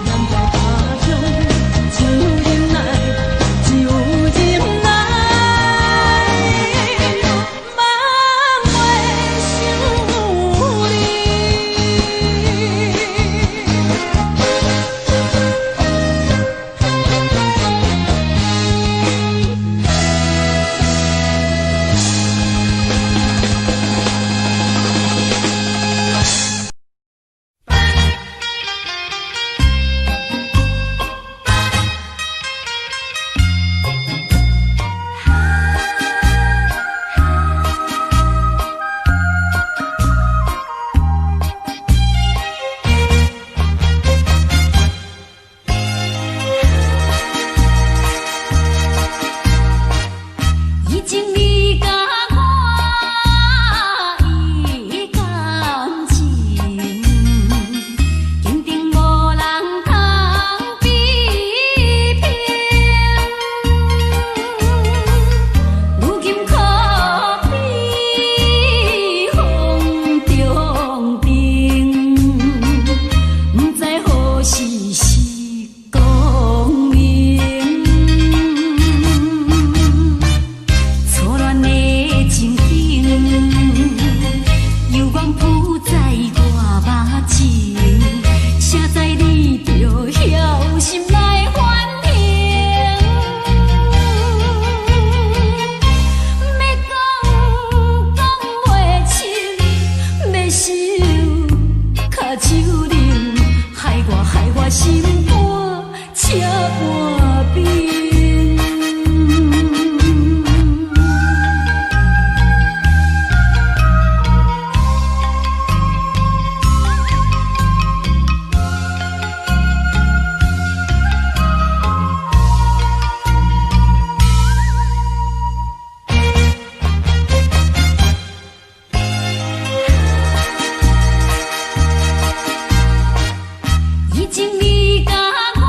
难在他乡，就忍耐，就忍耐，茫袂想你。已经你甲我的感情，坚定无人通比拼。如今可比风中灯，不知何时是光明。错乱的情景，犹原浮在我目前。谁知你就晓心来反省？要讲袂清，要想脚手冷，害我心肝车半冰。已经你甲我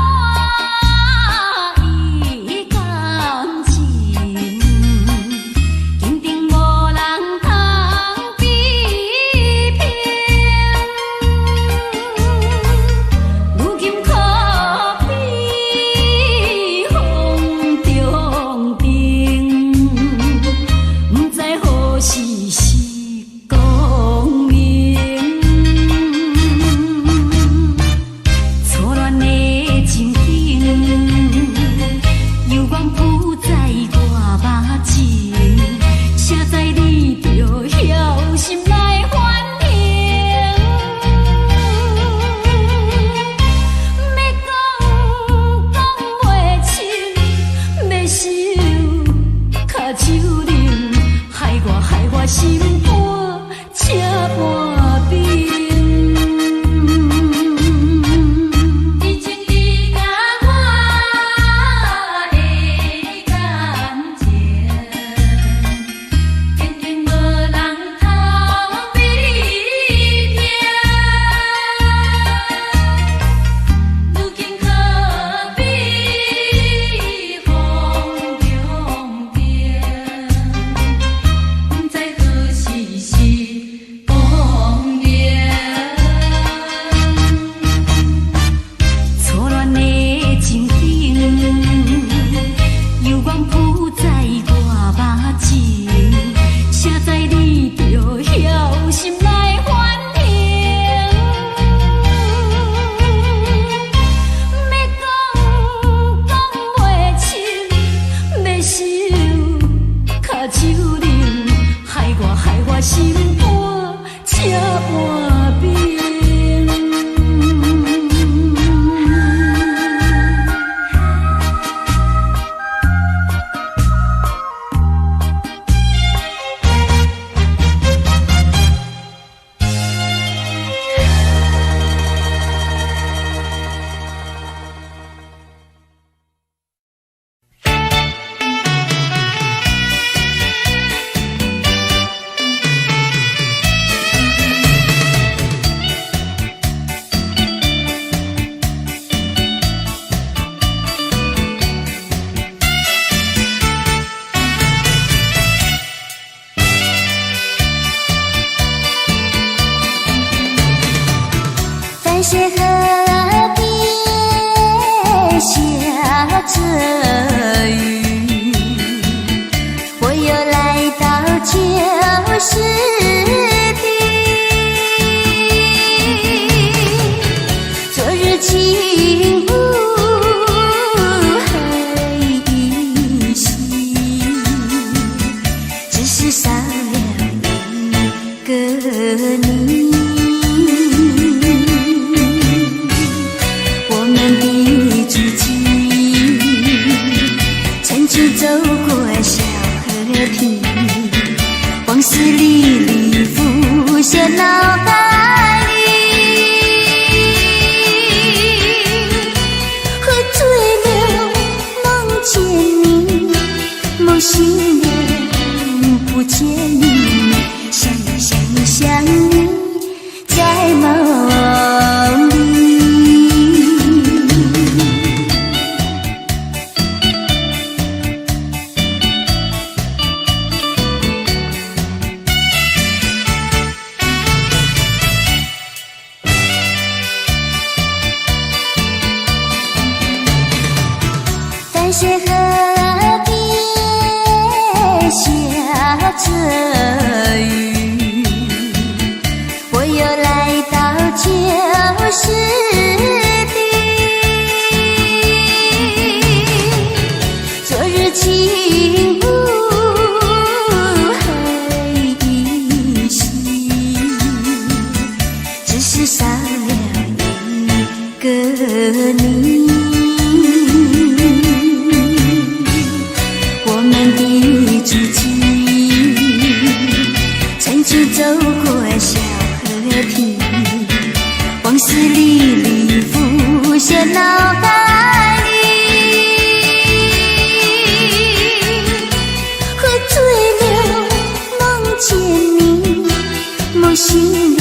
淡水河边下着雨，我又来到旧时地。昨日情雾还依稀，只是少了一个你。走过小河堤，往事历历浮现脑海里。喝醉了，梦见你，梦醒了，不见你，想你，在梦里。淡水河边下着雨，我又来到旧时地。昨日情雾还依稀，只是少了一个你。走过小河堤，往事历历浮现脑海里。喝醉了，梦见你，梦醒了，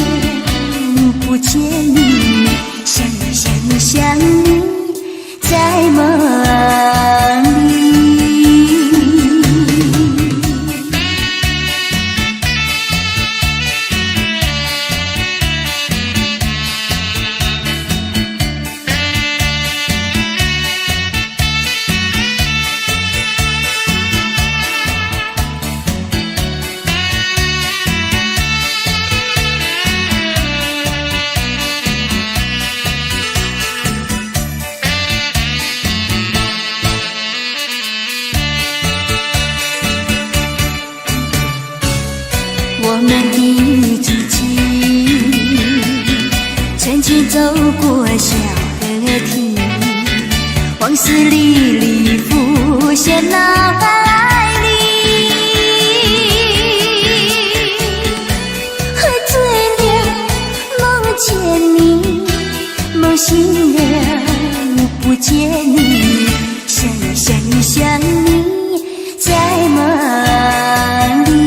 不见你，想你，在梦里。我们的足迹，曾经走过小河堤，往事历历浮现脑海里。喝醉了，梦见你，梦醒了，不见你，想你，在梦里。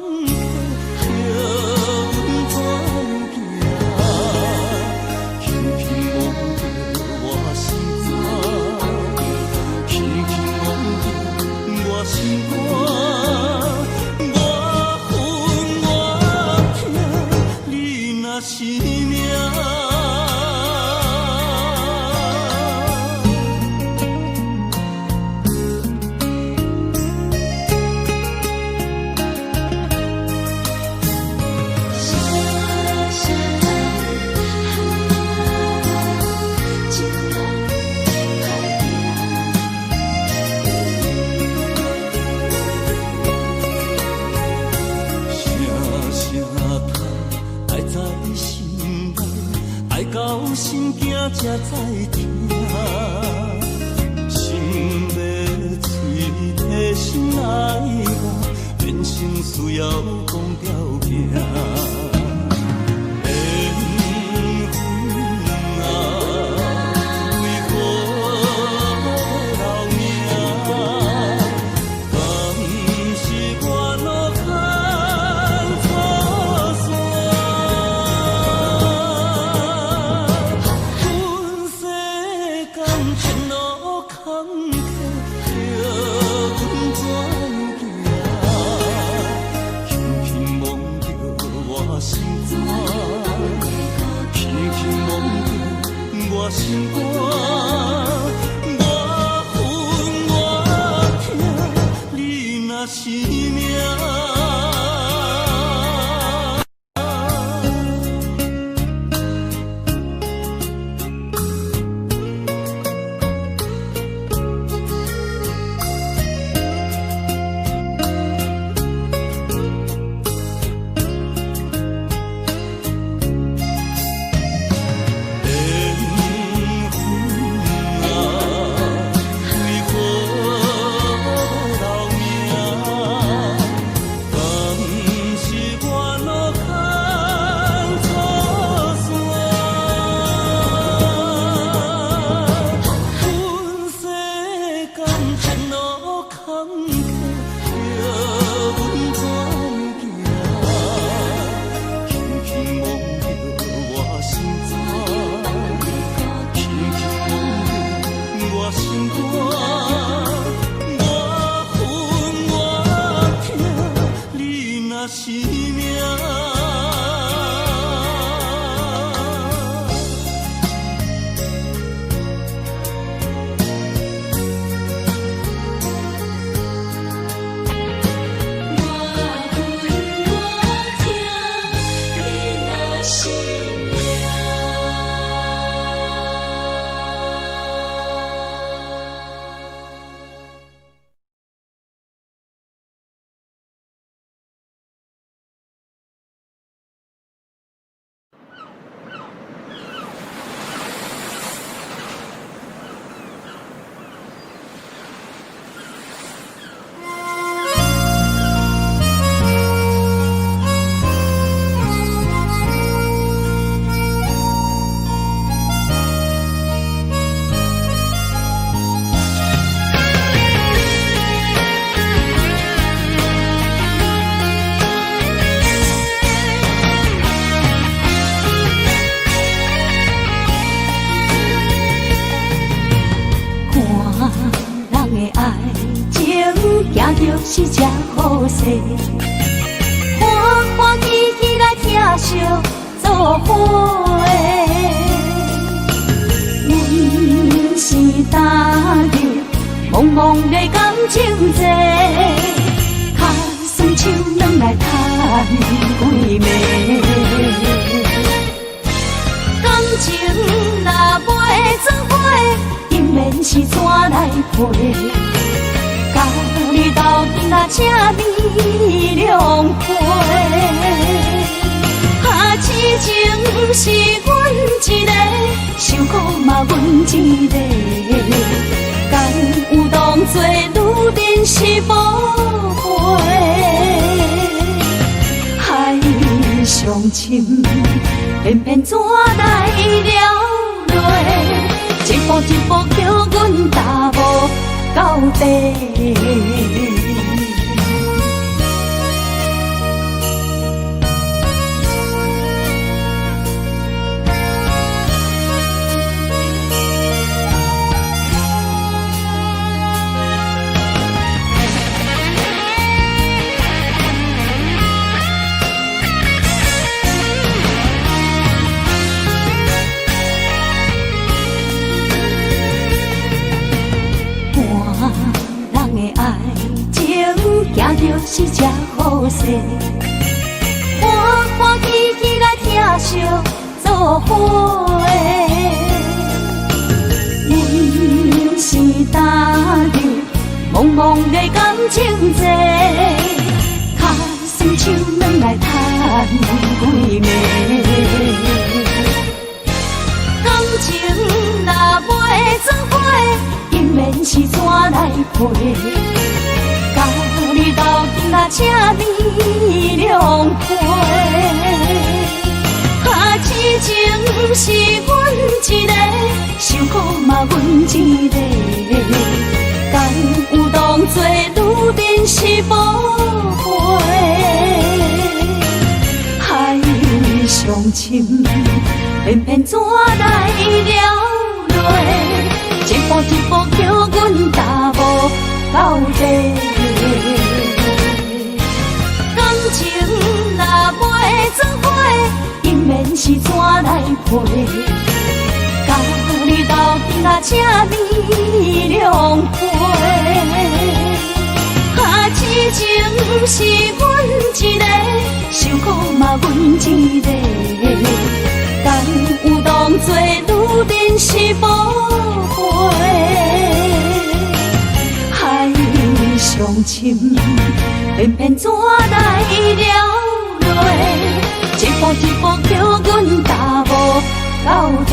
客，叫阮怎行？轻轻望着我心肝，轻轻望着我心肝，我恨我痛，你若是命。到心惊才知听，心要碎的心爱我，变成需要讲条件。心肝，我恨我痛，你若是命。是这好势，欢欢喜喜来听相做伙。阮是踏入茫茫的感情债，卡算手软来叹几暝。感情若袂做伙，应免是怎来陪？甲你斗阵啊，这呢凉快。啊，痴情是阮一个，受苦嘛阮一个。敢有当作女人是无悔？海上深，偏偏怎来了落？一步一步叫阮踏步到底。世，欢欢喜喜来疼惜做伙。阮是踏入茫茫的感情债，脚酸手软来叹几暝。感情若袂做伙，因免是怎来陪？甲你斗阵啊，请你谅解。啊，痴情是阮一个，受苦嘛阮一个。敢有当作愈珍惜宝贝？海上深，偏偏怎来了落？一步一步叫阮踏无到底。感情若袂做伙，因免是怎来陪？甲你斗阵啊，请你谅解。啊，痴情是阮一个，受苦嘛阮一个。敢有当作愈珍惜宝贝？海上深，偏偏怎来了落？一步一步叫阮踏无到底。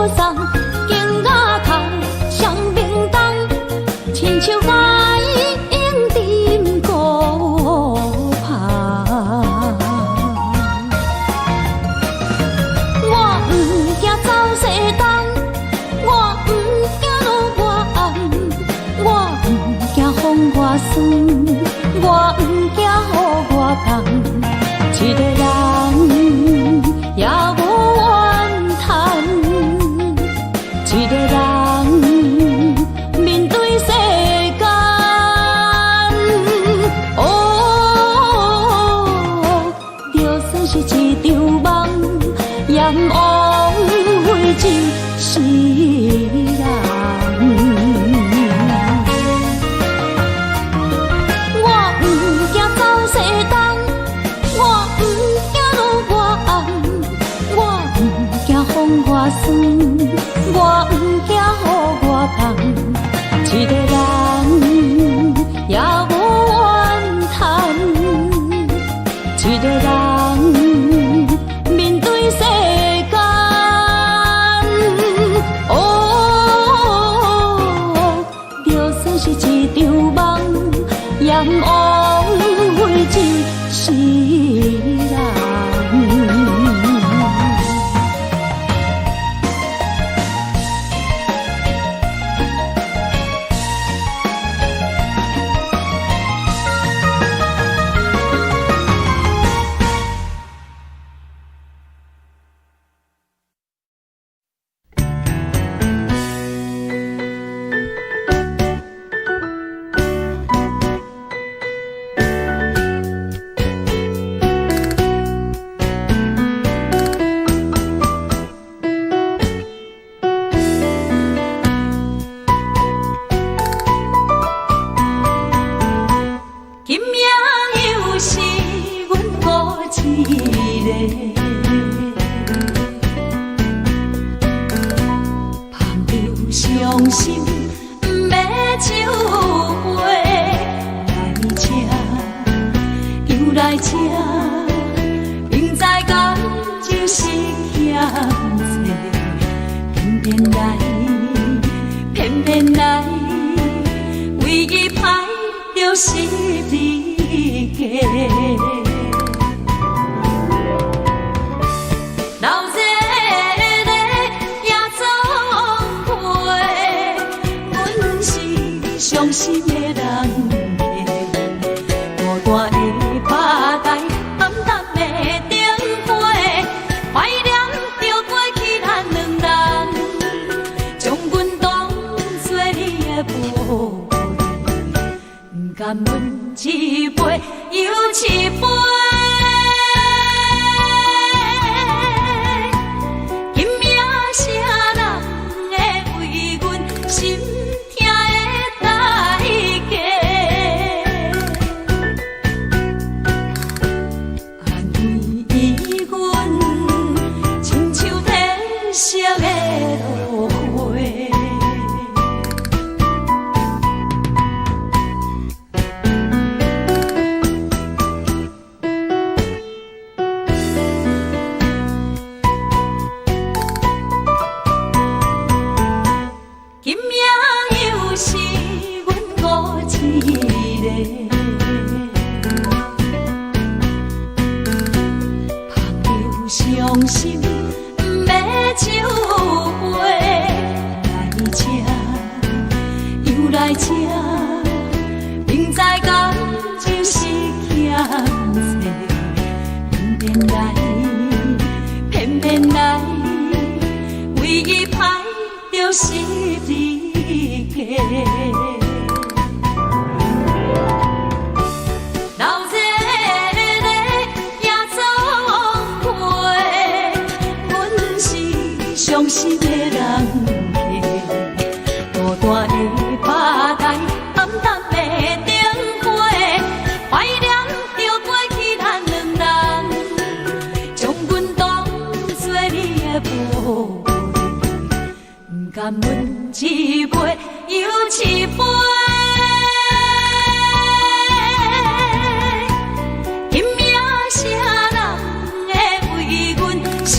好送，景雅空双明灯，亲像爱用沉孤芳。我不惊走西东，我不惊路外暗，我不惊风外酸，我不惊雨外重。一个人也无怨叹，一个人面对世间。哦，就算是一场梦，阎王会尽世人。我不惊走西东，我不惊路外暗，我不惊风外酸，我不惊雨外重。一个人也无怨叹，一个人面对世间。哦，就算是一场梦，阎王会尽世人。伤心的人，孤单的发呆，暗淡的灯花，怀念着过去咱两人，将阮当作你的宝贝，不甘阮一杯又一杯。今夜啥人会为阮心？伤心要酒杯来吃，又来吃，明知感情是欠债，偏偏来，唯一歹就是你家。伤心的人，孤单的发呆，暗淡的灯花，怀念着过去咱两人，将阮当作你的宝贝，不甘阮一杯又一杯。今夜啥人会为阮心？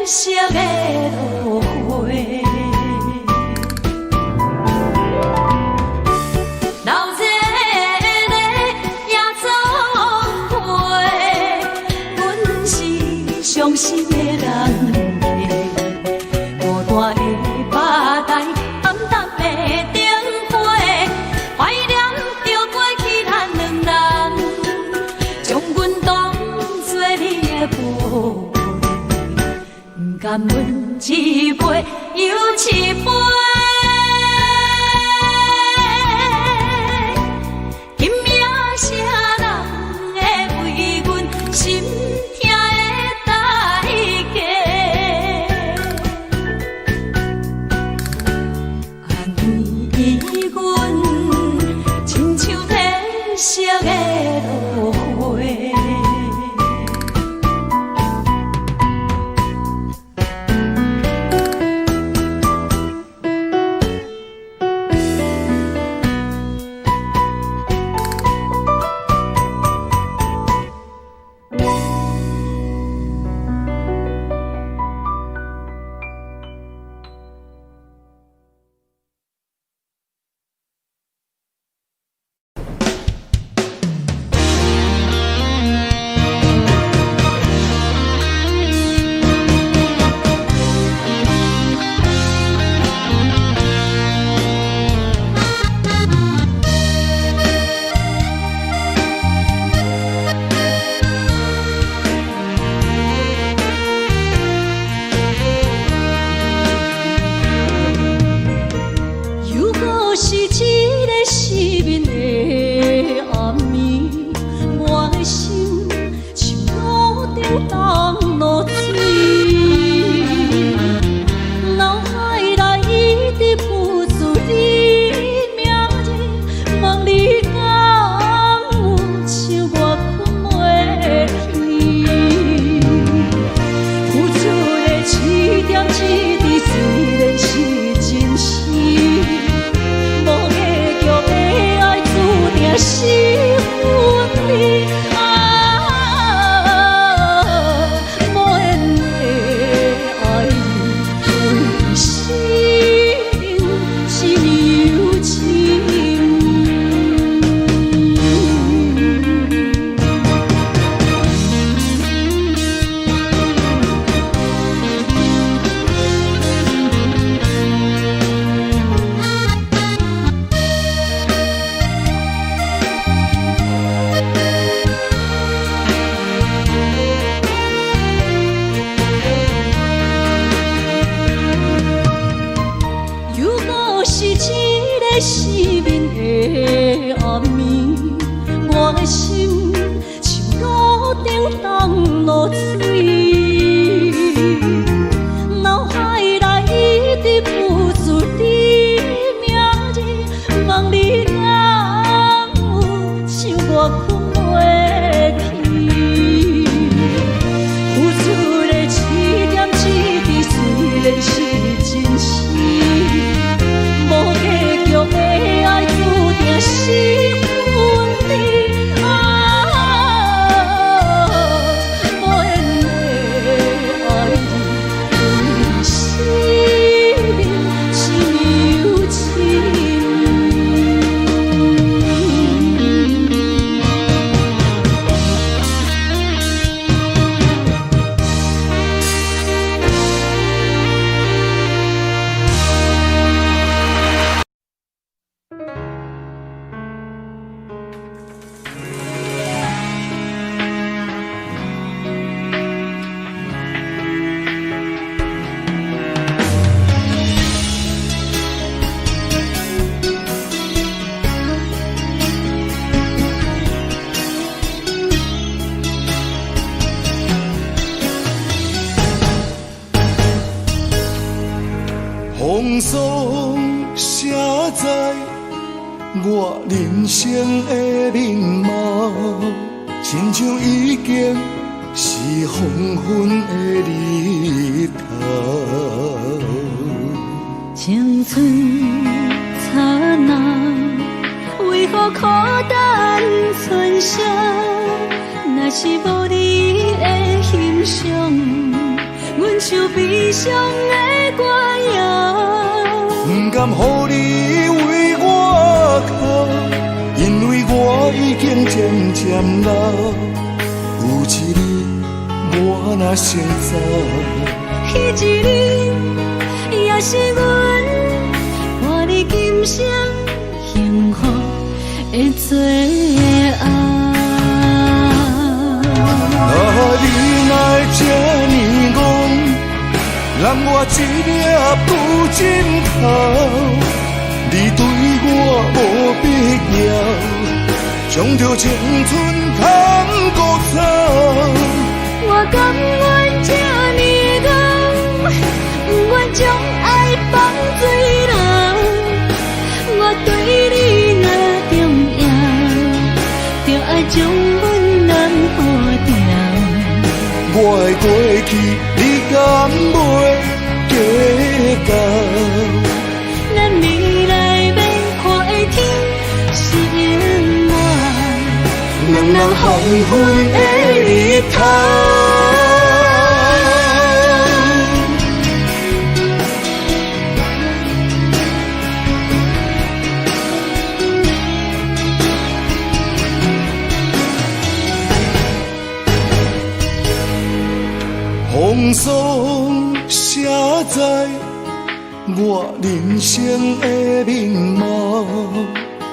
色的落花。老热的夜总会，阮是伤心的人。孤单的吧台，暗淡的灯火，怀念着过去咱两人，将阮当作你的宝贝，不甘阮一杯又一杯。今夜啥人会为阮心痛的代价？安慰阮，亲像天色的落花。风霜写在我人生的面貌，亲像已经是黄昏的日头。青春刹那，为何孤单存剩？若是无你的欣赏，阮像悲伤的歌谣，不甘予你为我哭，因为我已经渐渐老。有一日我若先走，彼一日也是阮伴你今生幸福的最后。你哪会这呢戆，让我一粒不尽头。你对我无必要，将着青春通孤走。我甘愿这呢戆，不愿将爱放水流。我对你若重要，就爱将阮人抱牢。我的过去，你敢袂计较？咱未来要看的天是永远，人人黄昏的日头。风霜写在我人生的面貌，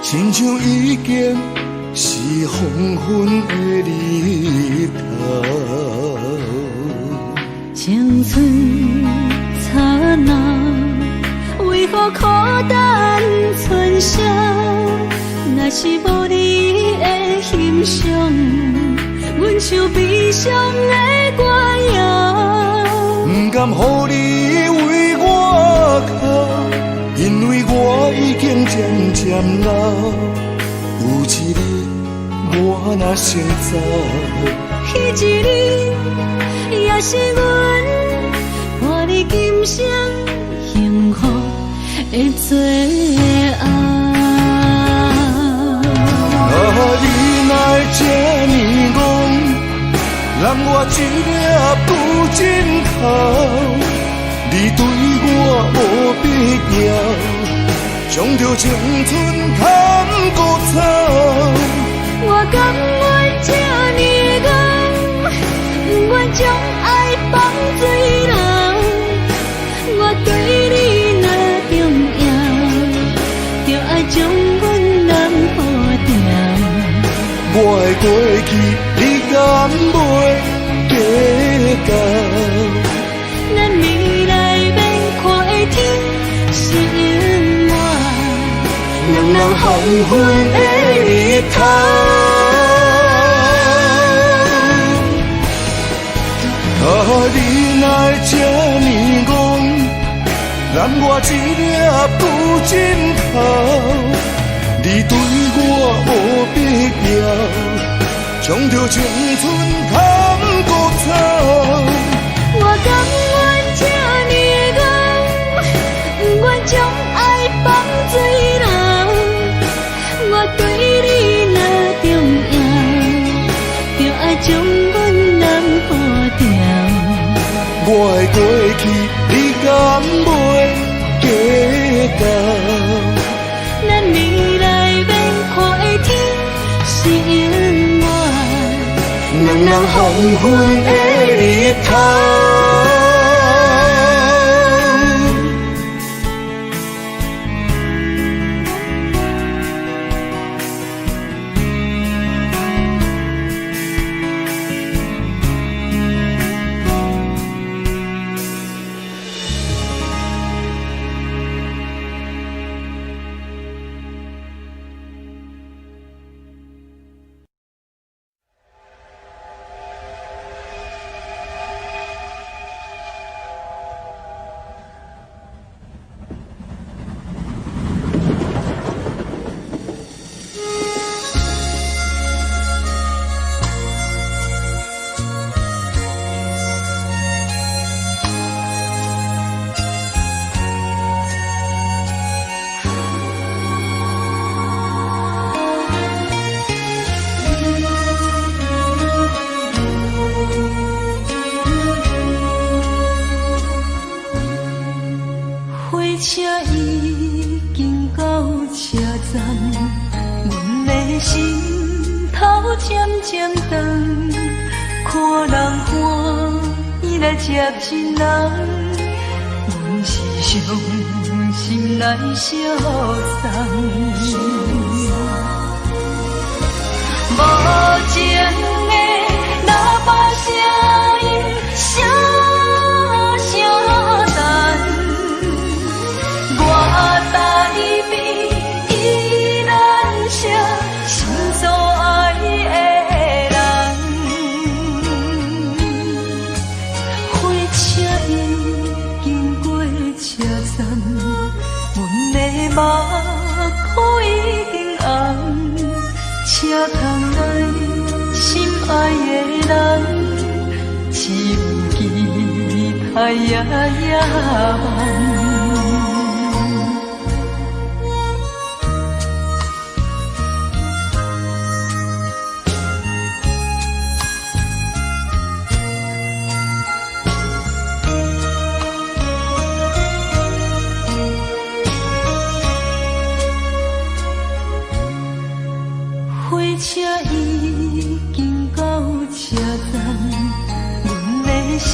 亲像已经是黄昏的日头。青春刹那，为何孤单春宵？若是无你的欣赏，阮像悲伤的歌谣。不甘予你为我哭，因为我已经渐渐老。有一日我若先走，彼一日也是阮伴你今生幸福的最后。你哪会这呢戆，让我一粒不尽头。你对我无必要，将着青春通孤走。我甘愿这呢戆，不愿将爱放水流。我对你若重要，就爱将阮人抱牢。我的过去，你敢袂计较？咱未来要看的天是永远，人人黄昏的日头。你哪会这呢戆，让我一粒不尽头。你对我无必要，将着青春通孤走。我甘愿这呢戆，不愿将爱放水流。我对你若重要，就爱将阮人抱牢。我的过去，你敢袂计较？咱未来要看的天是永远，人人黄昏的日头。车已经到车站，阮的心头渐渐长，看人欢喜来接亲人，阮是伤心来相送。无情的喇叭声音，声声淡。我台边依然是心所爱的人，火车已经过车站，阮的目眶已经红，车窗内心爱的人，只有期待夜夜梦。火车已经到车站，阮的心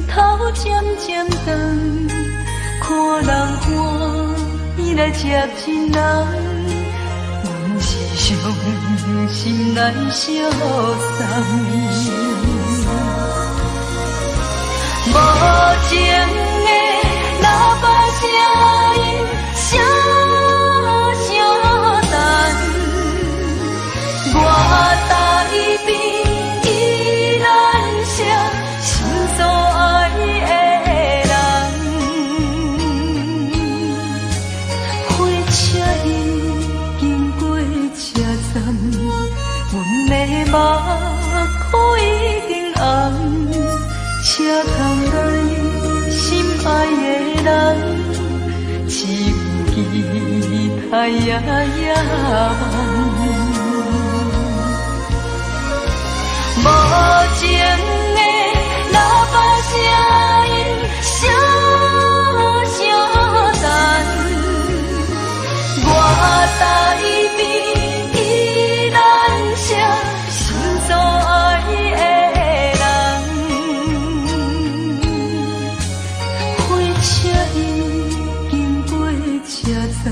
头渐渐长，看人欢喜来接亲人，阮是伤心来相送。无情的喇叭声音，声声淡。我台边依然是心所爱的人，火车已经过车站，阮的目眶已经红，车窗内心爱的人，只有期待夜夜梦。无情的喇叭声音，声声淡。我台边依然是心所爱的人，火车已经过车站，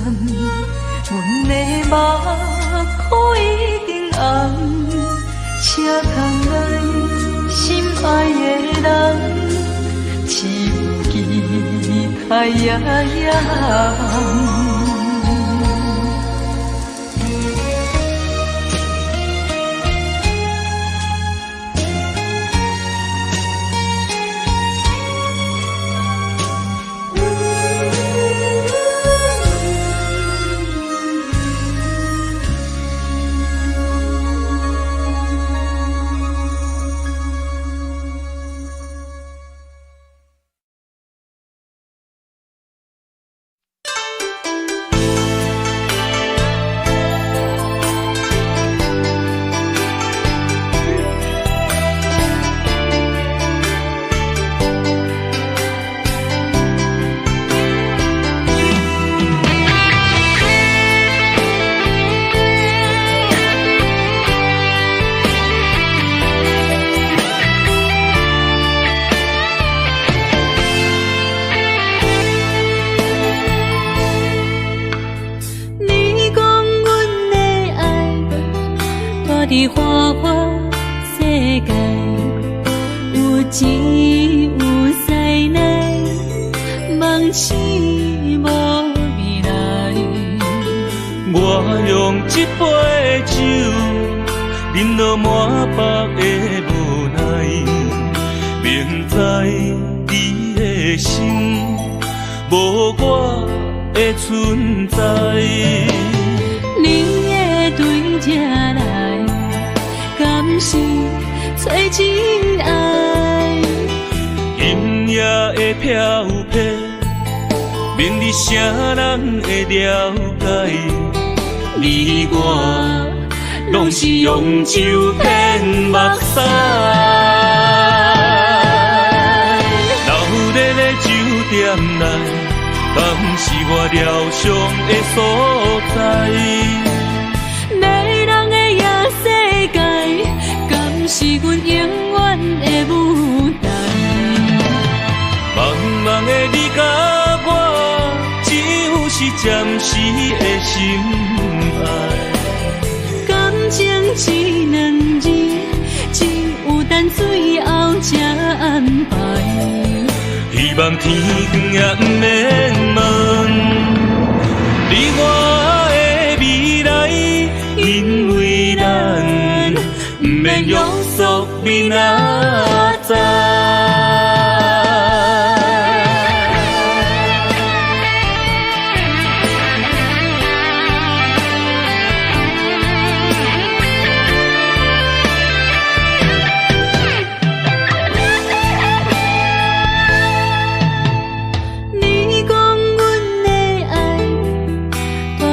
阮的目眶已经红。车窗内心爱的人，只有期待夜夜梦。伫花花世界，有钱有灾难，梦醒无未来。我用一杯酒，饮落满腹的无奈，明知你的心无我的存在。你的对这来，敢是找真爱？今夜的飘泊，明日啥人会了解？你我拢是用酒骗目屎，流热的酒店内，敢是我疗伤的所在？迷人的夜世界，敢是阮永远的舞台？茫茫的你甲我，只有是暂时的心爱。感情一两字，只有等最后才安排。希望天光也不免问，你我的未来，因为咱不免约束明仔载。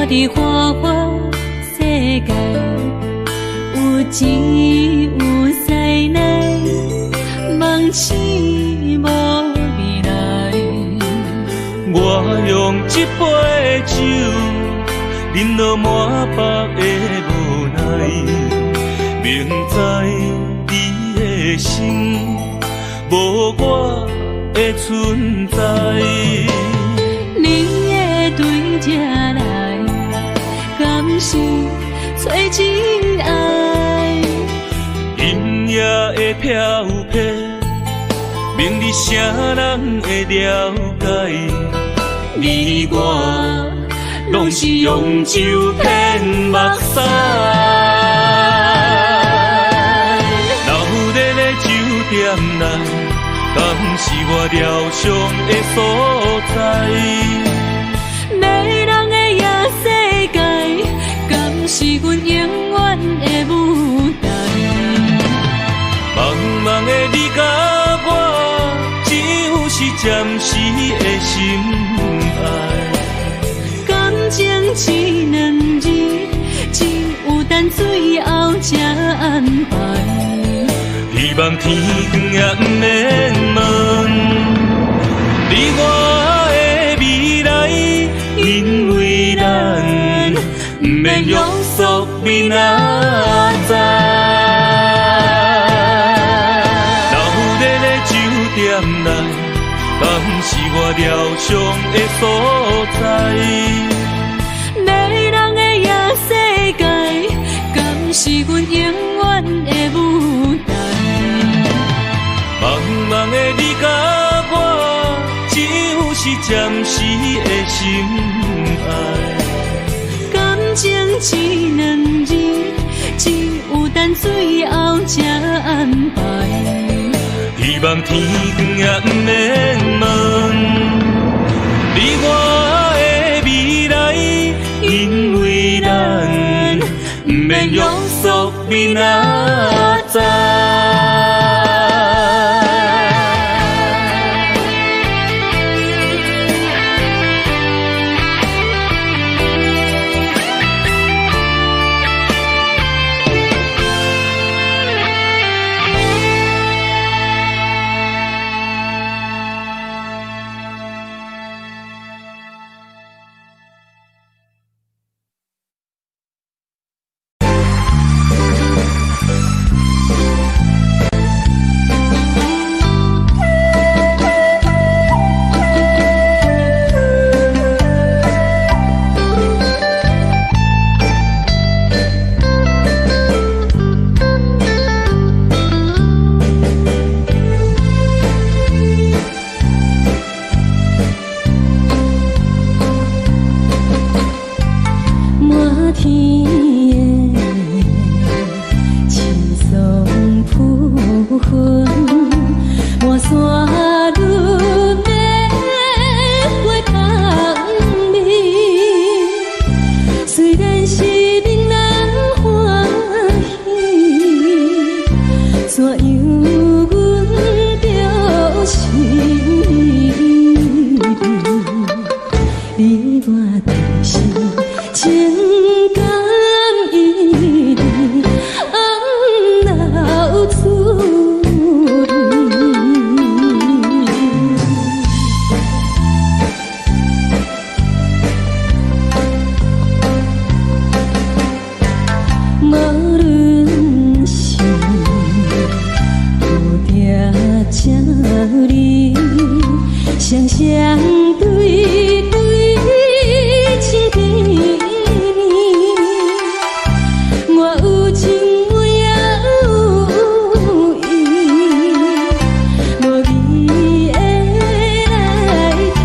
伫花花世界，有钱有势来，梦醒无未来。我用一杯酒，饮落满腹的无奈，明知你的心无我的存在。你的对这来，敢是找真爱？音乐的飘飘，明日谁人会了解？你我拢是用酒骗目屎，留在咧酒店内，敢是我疗伤的所在？迷人的夜世界，敢是阮永远的舞台？茫茫的你甲我，只有是暂时的心爱。感情一两字，只有等最后才安排。希望天光也不免问，你我的未来，因为咱不免约束明仔载。留在咧酒店内，敢是我疗伤的所在？迷人的夜世界，敢是阮永远的舞台？茫茫的你甲我，只有是暂时的心爱。感情一两字，只有等最后才安排。希望天光也不免问，你我的未来，因为咱不免约束明仔载。相对对情甜蜜，我有情我也有意，无义的来挑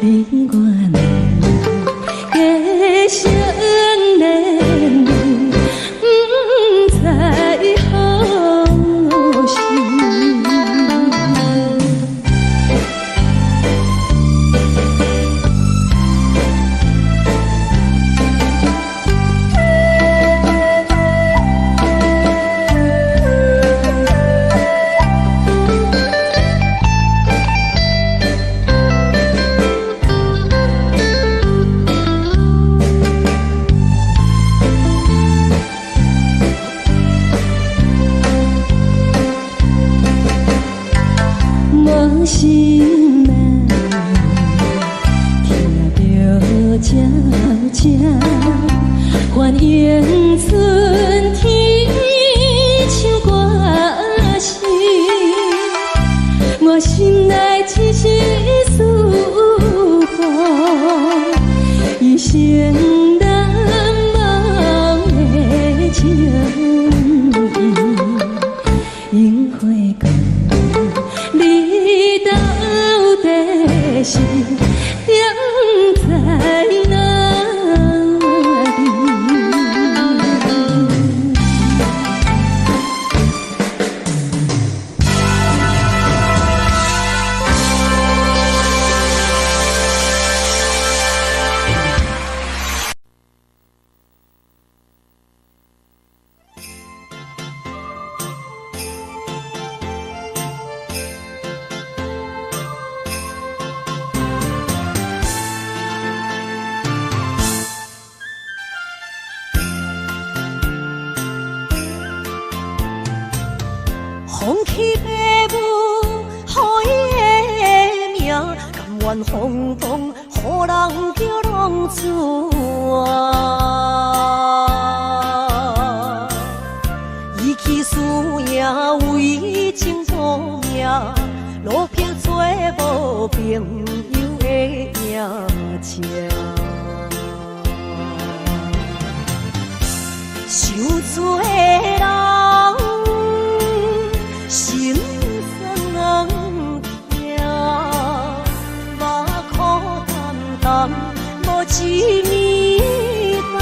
你我能继续恋恋，不知何时。无心难，听着悄悄欢迎春天唱歌声，我心内一丝思慕，一生难忘的情，樱花讲。你到底是踮在哪里？风起白雾，予伊的名，甘愿风风，予人叫浪子啊。伊去输赢，为情赌命，路偏做无朋友的赢情。受罪的人。心酸人听，目眶淡淡，无一面红。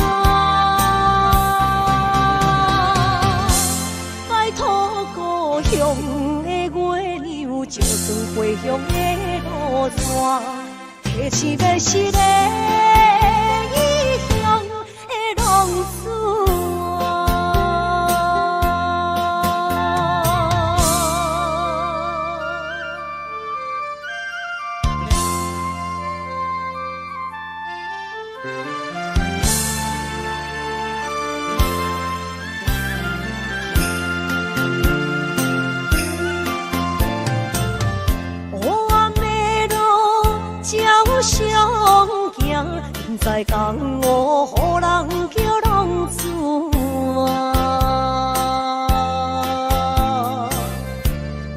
拜托故乡的月亮，照转回乡的路线，提醒要是个异乡的浪子。相行，现在讲我，予人叫浪子啊。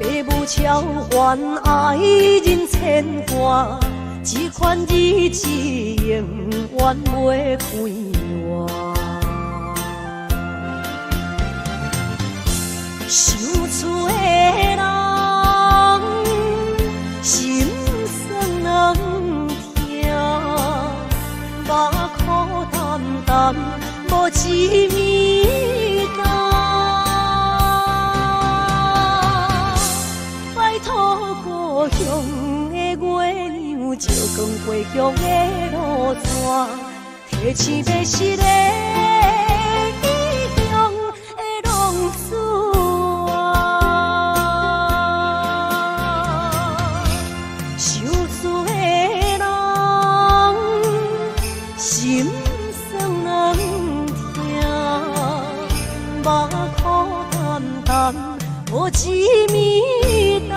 父母超怨，爱人牵挂，这款日子永远袂开换。想出的人，心酸人。目眶淡淡，无一面红。拜托故乡的月亮，照光回乡的路线，提醒要是个异乡的浪子啊。受罪的人。心酸人听，目眶淡淡，无一面红。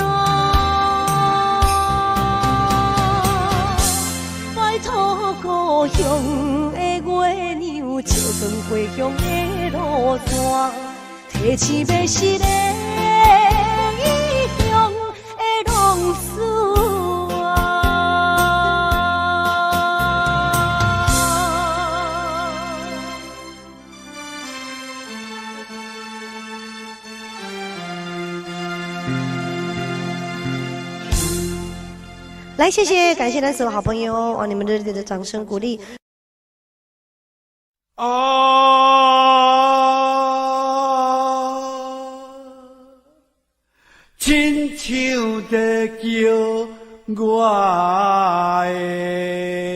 拜托故乡的月亮，照光回乡的路线，提醒要是个异乡。来，谢谢，感谢咱所有好朋友哦，你们热烈的掌声鼓励。亲像在叫我的。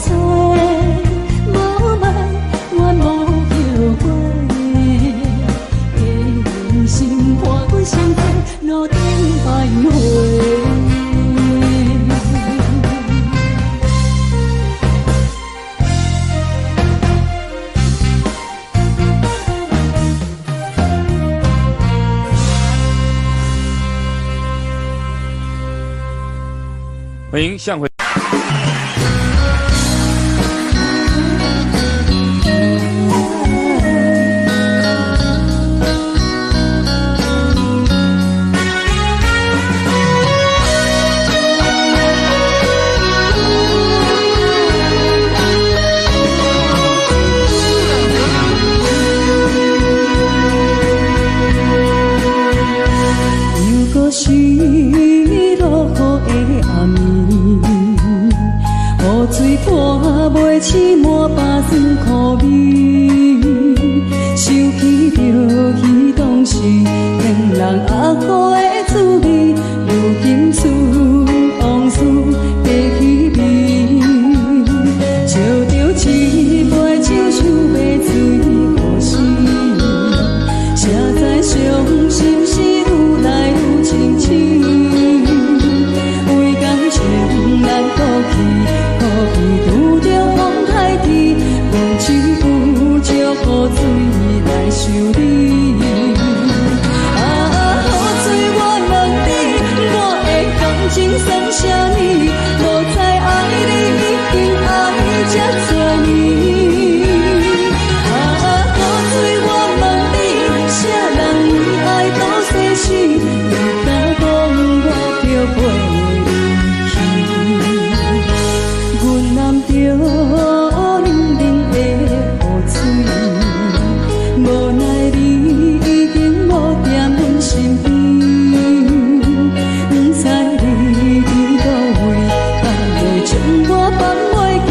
知，无爱怨无后悔，人生看过伤多，路顶徘徊。欢迎向回。又搁是落雨的暗暝，雨水拖袂起满巴酸苦味，想起着彼当时天人压苦的滋味，如今思往事白起味，烧着一杯酒想要醉可惜，谁知伤心事愈来愈清醒。为感情难过去，可悲拄着风台天，阮只有借雨水来想你。雨水我问你，我的感情算啥呢？无知爱你已经爱这多年。雨水我问你，啥人为爱都逝死？你敢讲我着陪？阮揽着冷冷的雨水，无奈你已经无在阮身边，不知你伫倒位，敢会将我放袂记？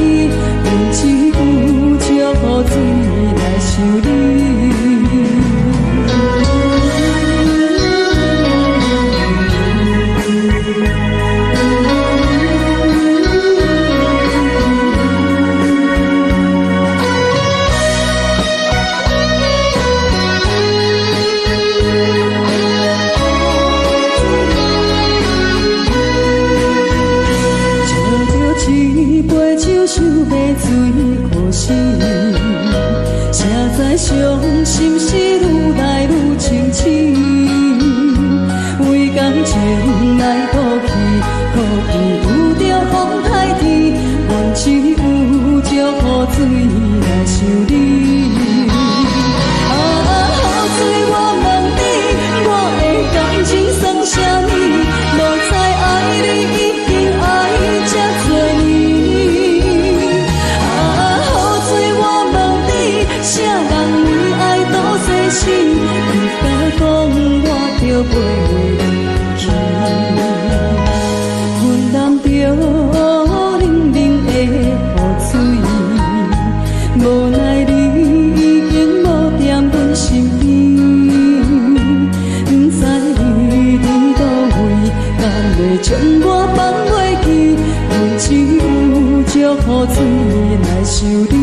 阮只有借雨水来想你。一杯酒想要醉可惜，谁知伤心事愈来愈清醒。为感情来倒去，可悲拄着风台天，阮只有借雨水来想你。雨水我问你，我的感情算啥呢？无知爱你已经爱这多年。啥人为爱都逝死？你敢讲我着陪你去？阮揽着冷冷的雨水，无奈你已经无在阮身边，不知你伫倒位，敢会将我放袂记？阮只有借雨水来想你。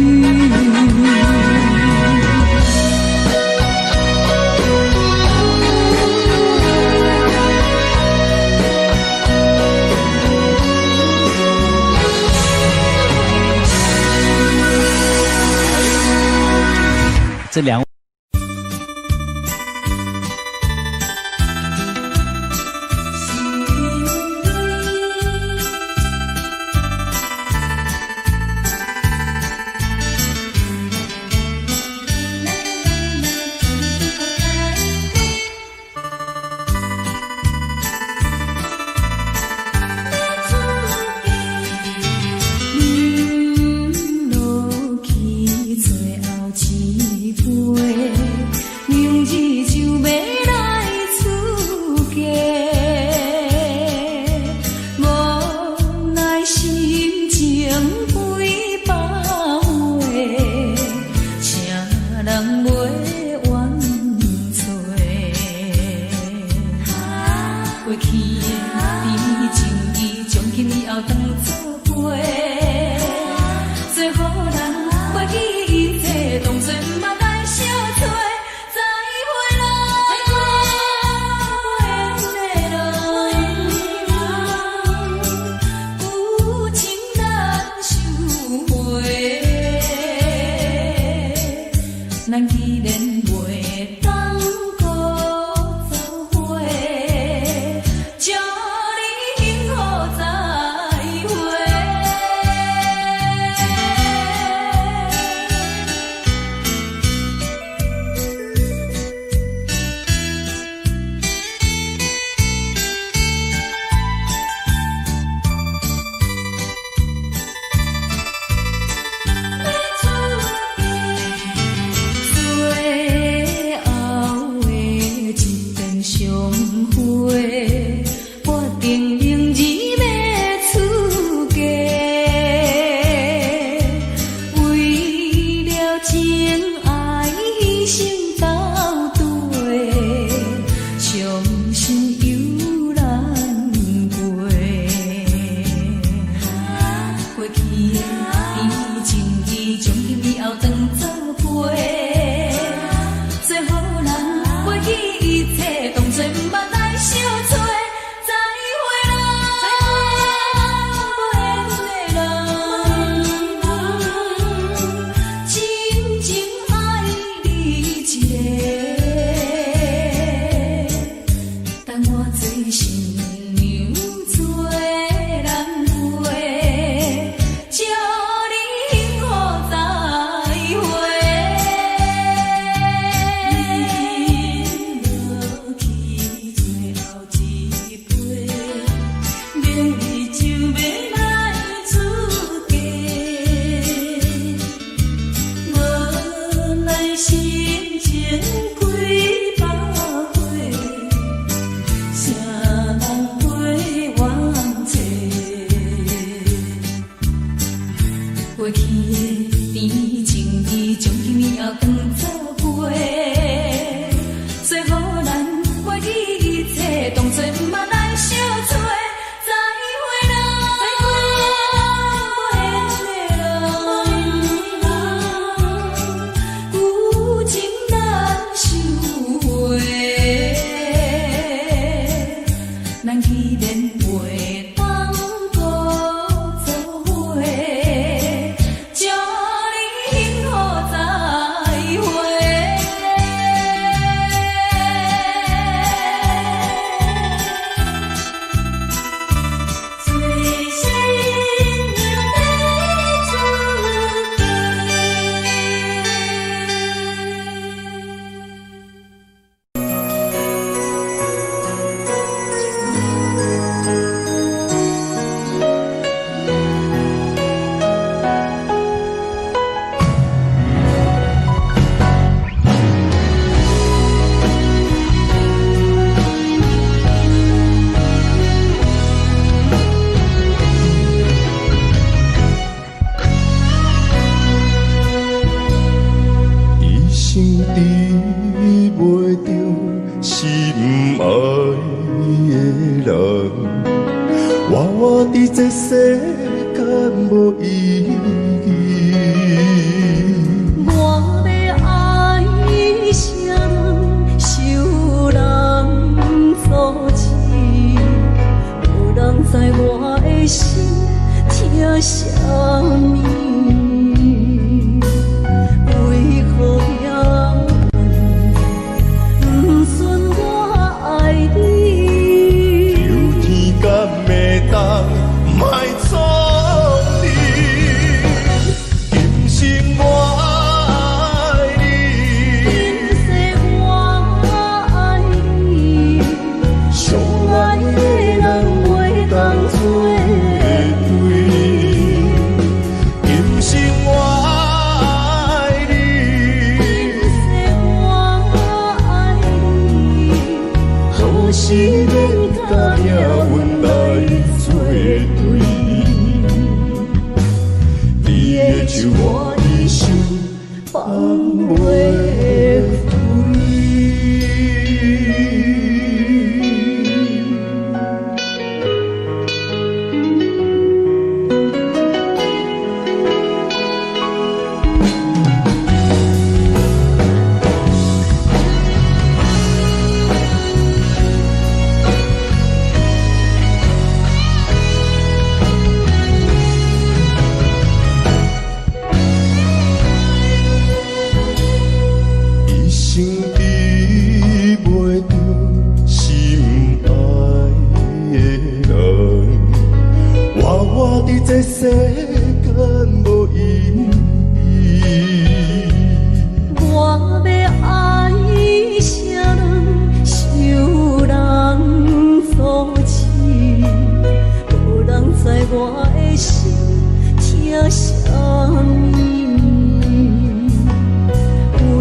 这两位。过去的甜情意，将今也当作过。最好咱过去一切，当作毋捌咱相做。再会啦，有情难收回，咱既然袂当搁做伙，祝你幸福再会。最心一生治袂着心爱的人，我伫这世间无意义。我要爱啥人，受人所欺，无人知我的心疼啥物。为何也不顺我爱你？有天敢会当卖错你，今生我爱你，今世我爱你，相爱的人袂当做对。今生我爱你，今世我爱你，好是免甲命运来作对。你的手我一生放袂开。一生治袂着心爱的人，我伫这世间无意义。我要爱啥人，受人所欺，无人知我的心疼啥物。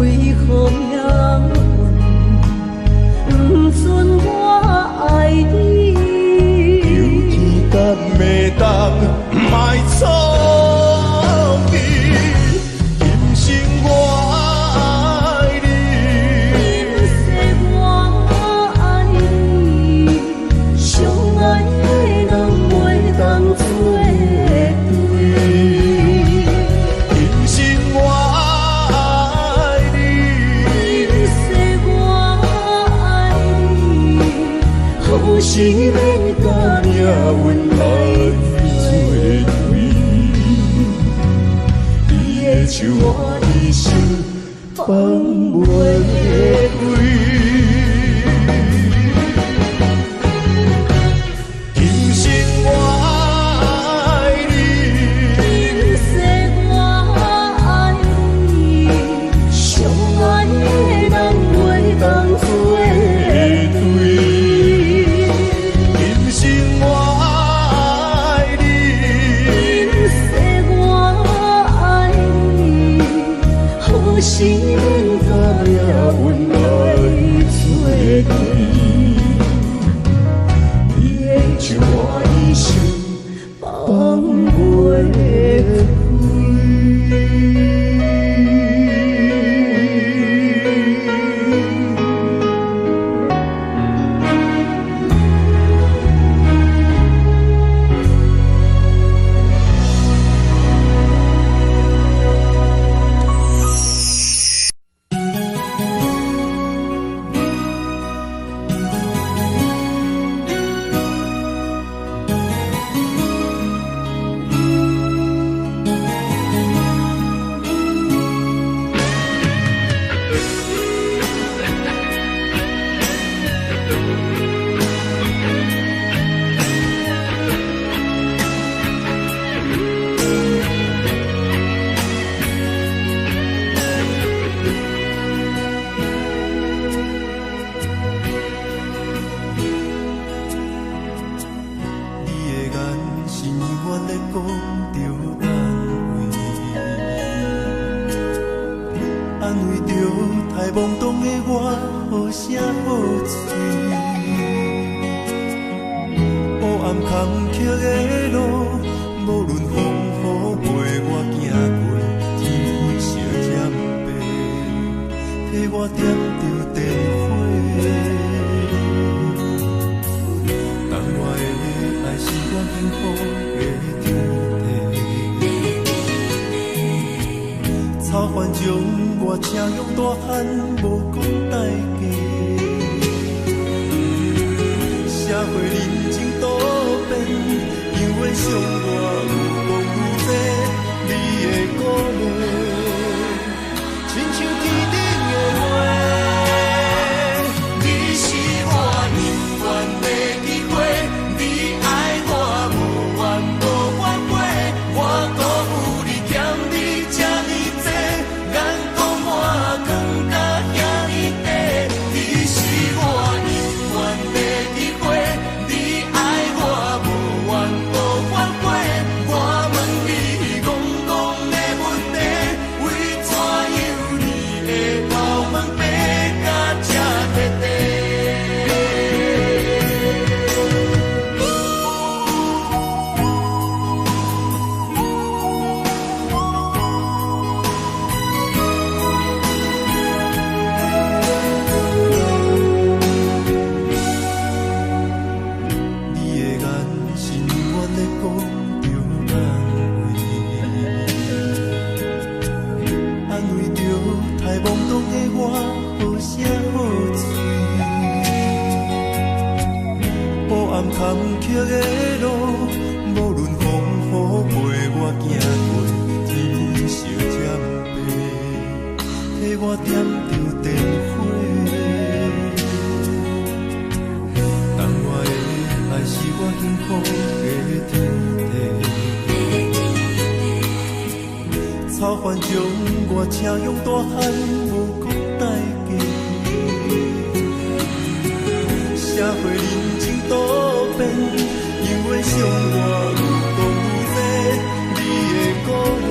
为何命运不准我爱你？有天敢会当卖错你，今生我爱你，今世我爱你，相爱的人袂当做对。今生我爱你，今世我爱你，好是免甲命运来作对。你的手我一生放袂开。今生我爱你，今世我爱你，相爱的人袂当做对。今生我爱你，今世我爱你，好是免甲命运来作对。你的手我一生放袂开。着安慰，安慰着太懵懂的我，好声好嘴。黑暗坎坷的路，无论风雨陪我行过，天昏烧渐白，替我点着灯火。当我的爱是我幸福的天地，草原将我车用大汉，无讲代价。社会人情多变，因为伤我有讲有多，你的鼓励，亲像天顶的花。你是我永远的机会，你爱我无怨无反悔，我辜负你欠你这呢多，眼光我更加遐呢多。你是我永远的机会，你爱我无怨无反悔，我问你戆戆的问题，为怎样你的头毛白甲这彻底？你的眼是永远在讲着安慰，安慰着太懵懂的我，好声好嘴。黑暗坎坷的路，无论风雨陪我行过，天昏烧渐白，替我点着灯火。当我的爱是我幸福的天地，草原将我车用大汉，无讲代价。社会人情多变，因为伤我有讲有多，你的鼓励，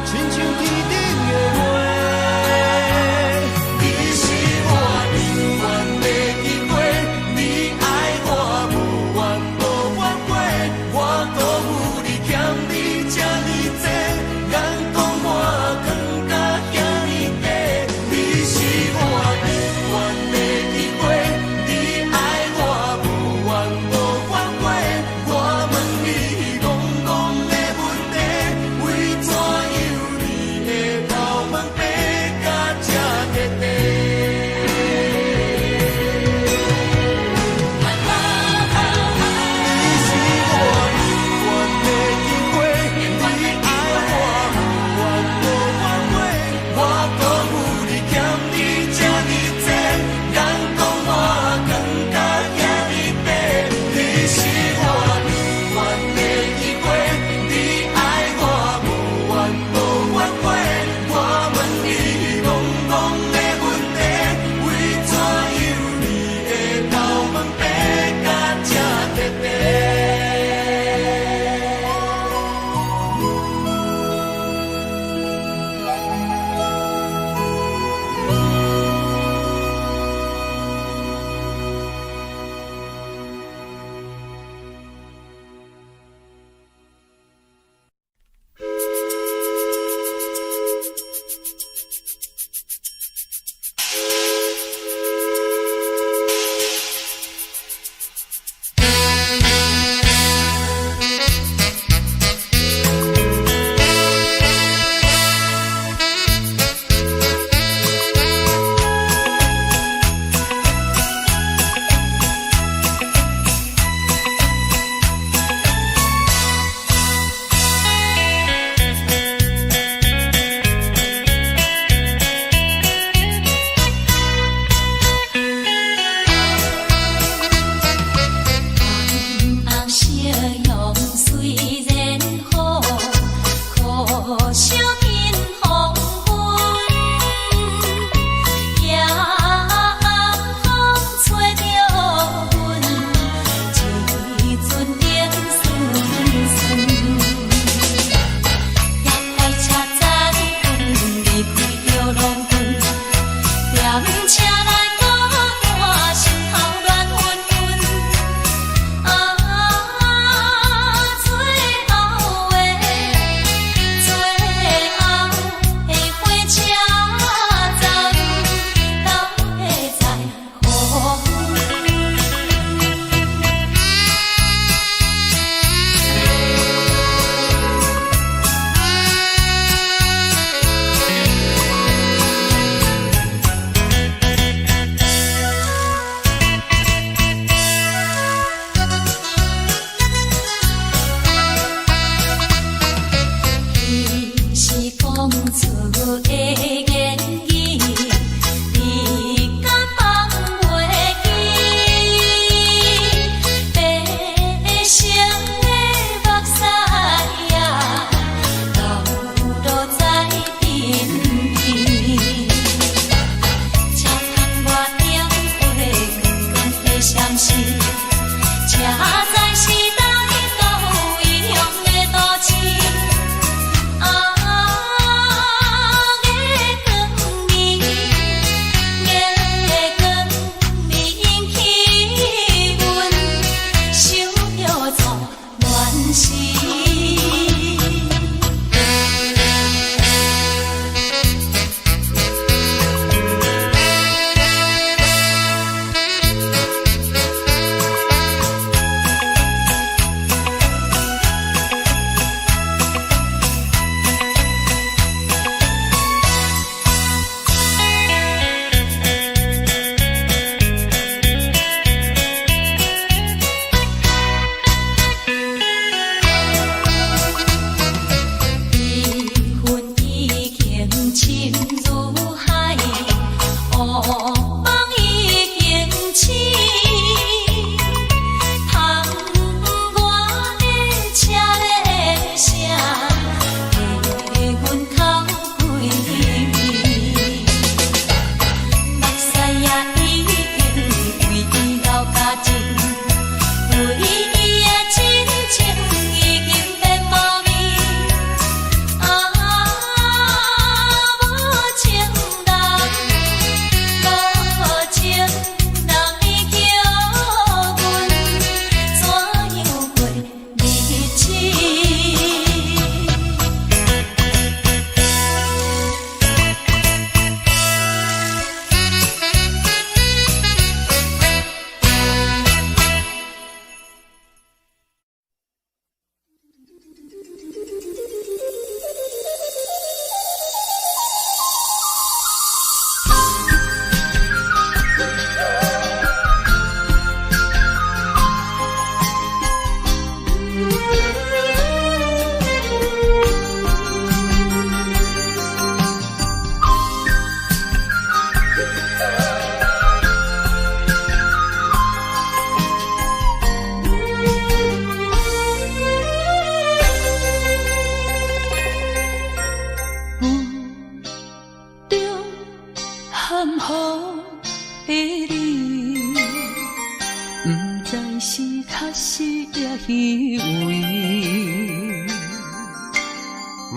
亲像天顶的花。你是我永远的机会，你爱我无怨无反悔，我辜负你欠你这呢多，眼光我更加遐呢多。你是我永远的机会，你爱我无怨无反悔，时。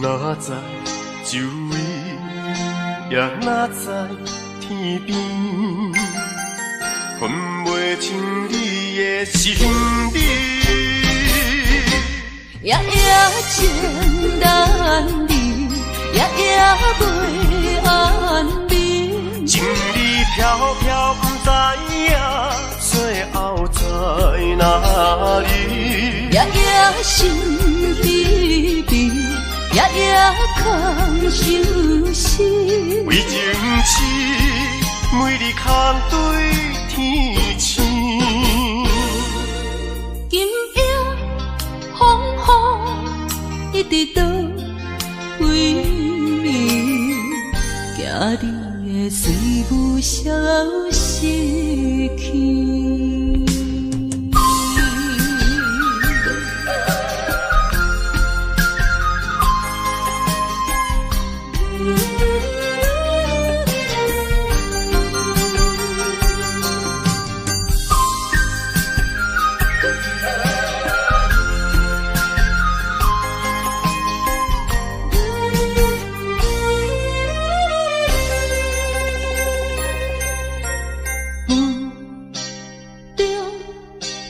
哪知周围，也哪知天边，分袂清你的心理。夜夜情难离，夜夜袂安眠。情意飘飘，不知影最后在哪里。夜夜心悲悲，夜夜空相思。为情痴，每日空对天星。今夜风雨一直到为暝，惊你的水母消失去。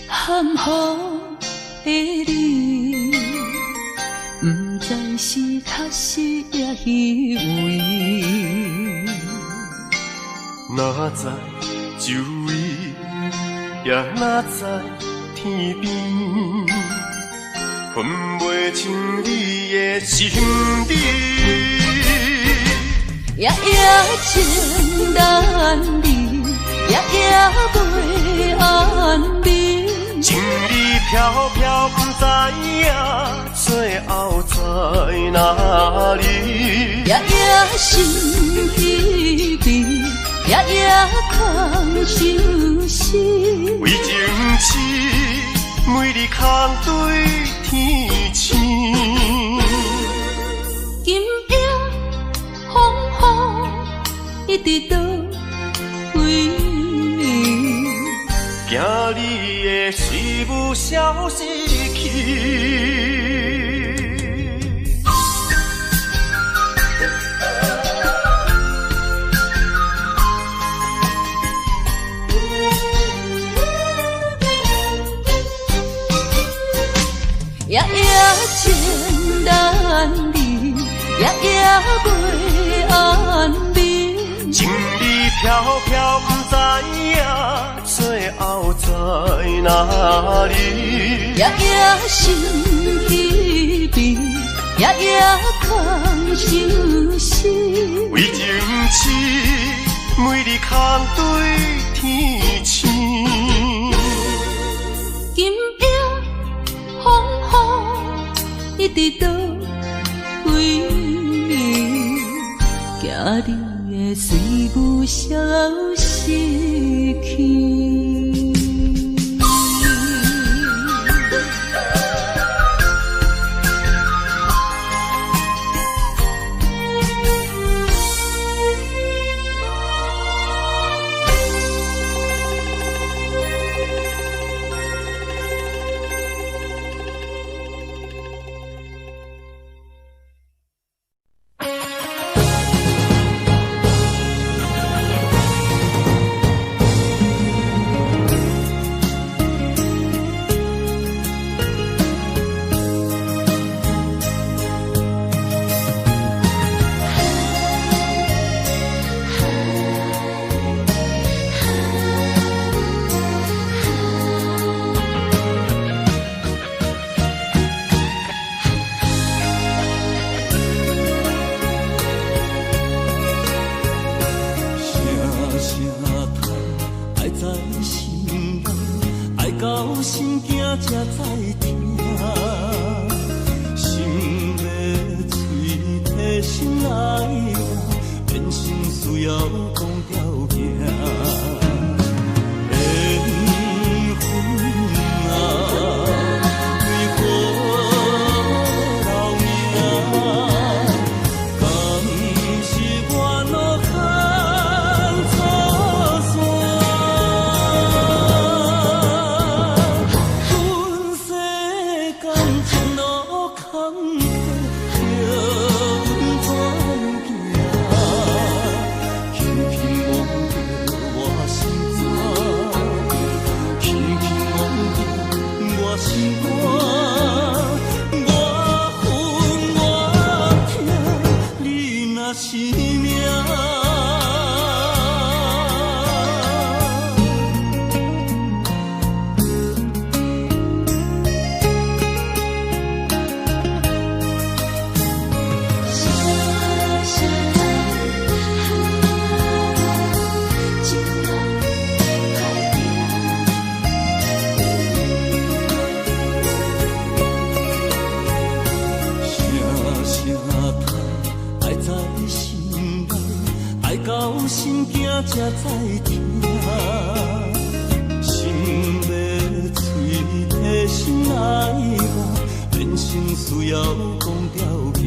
含糊的你，不知是确实也虚伪。哪知周围，也哪知天边，分袂清你的心理。夜夜情难离，夜夜袂安眠。情意飘飘，不知影最后在哪里。夜夜心悲悲，夜夜空相思。为情痴，每日空对天星。今夜风雨一直到为暝，惊你的水母消失去。夜夜情难离，夜袂安眠。情意飘飘，不知影最后在哪里。夜心稀微，夜空相思。为情痴，每日空对天星。今夜风雨一直倒归你，惊你的随我消失去。才知听，心要碎，提心来吧，人生需要讲条件。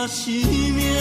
若是命。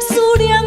思念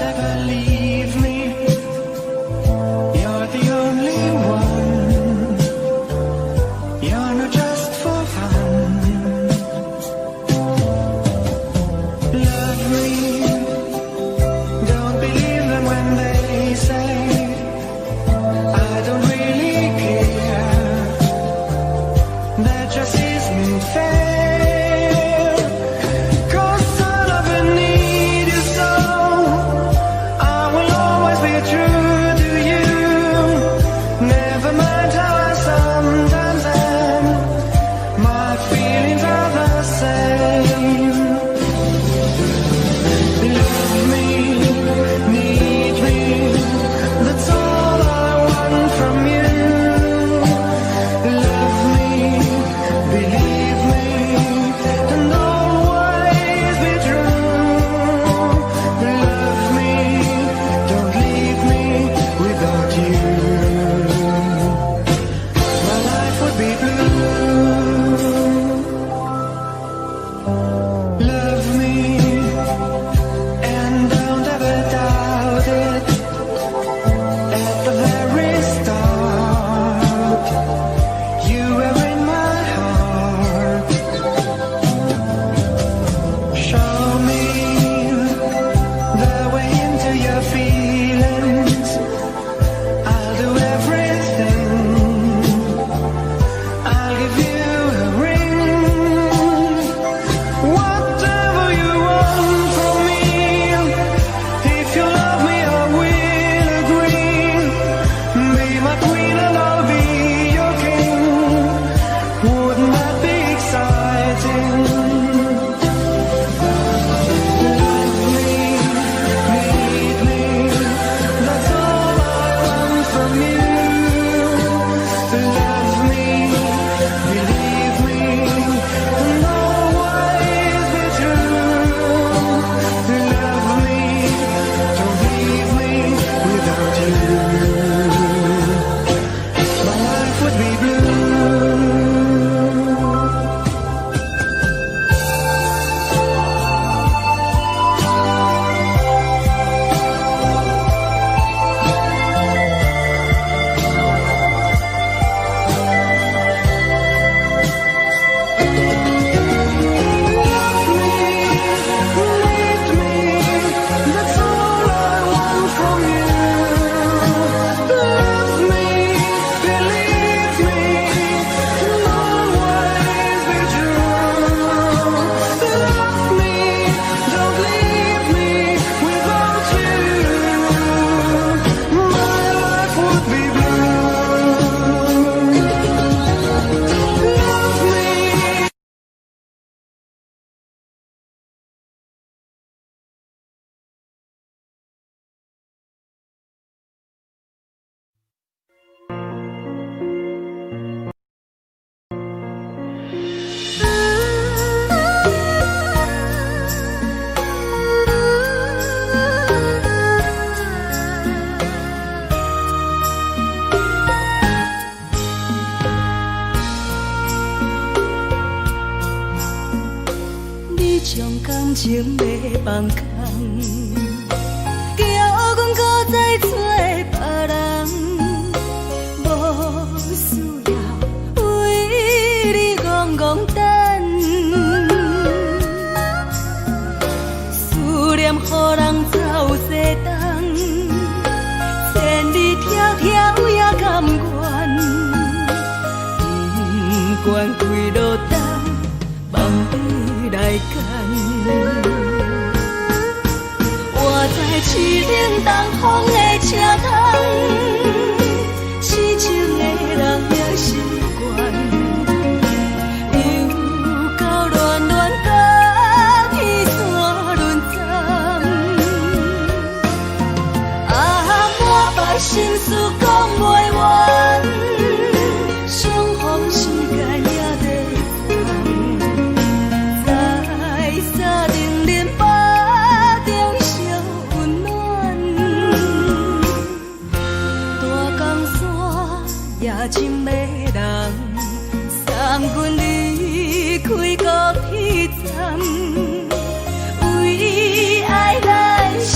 never leave me. You're the only one. You're not just for fun. Love me. Don't believe them when they say I don't really care. That just isn't fair. 'Cause I love and need you so. I will always be true to you. Never mind how I sometimes am. My feelings are the same. Love me, need me. That's all I want from you. Love me, believe me, and always be true. Love me, don't leave me without you. My life would be blue. Love me, and don't ever doubt it. At the very start, you were in my heart. Show me the way into your feelings. I'll do everything. I'll give you a ring. Whatever you want from me. If you love me, I will agree. Be my queen and I'll be your king. Wouldn't that be exciting? Love me, need me. That's all I want from you. Love me, believe me, and always be true. Love me, don't leave me without you. My life would be blue. Love me, need me, that's all I want from you. Love me, believe me, and always be true. Love me, don't leave me without you. My life would be blue. Love me.你将感情要放空，叫阮搁再找别人，无需要为你戆戆等。思念予人走西东，千里迢迢也甘愿，不管几落冬。梦里来干，我在凄冷东风的车窗，痴情的人也习惯，又到暖暖甲天山轮站，啊，满腹心事讲袂完，相逢时间也在长。在沙丁林巴中烧温暖，大江山夜深的人，送阮离开高铁站，为爱来写。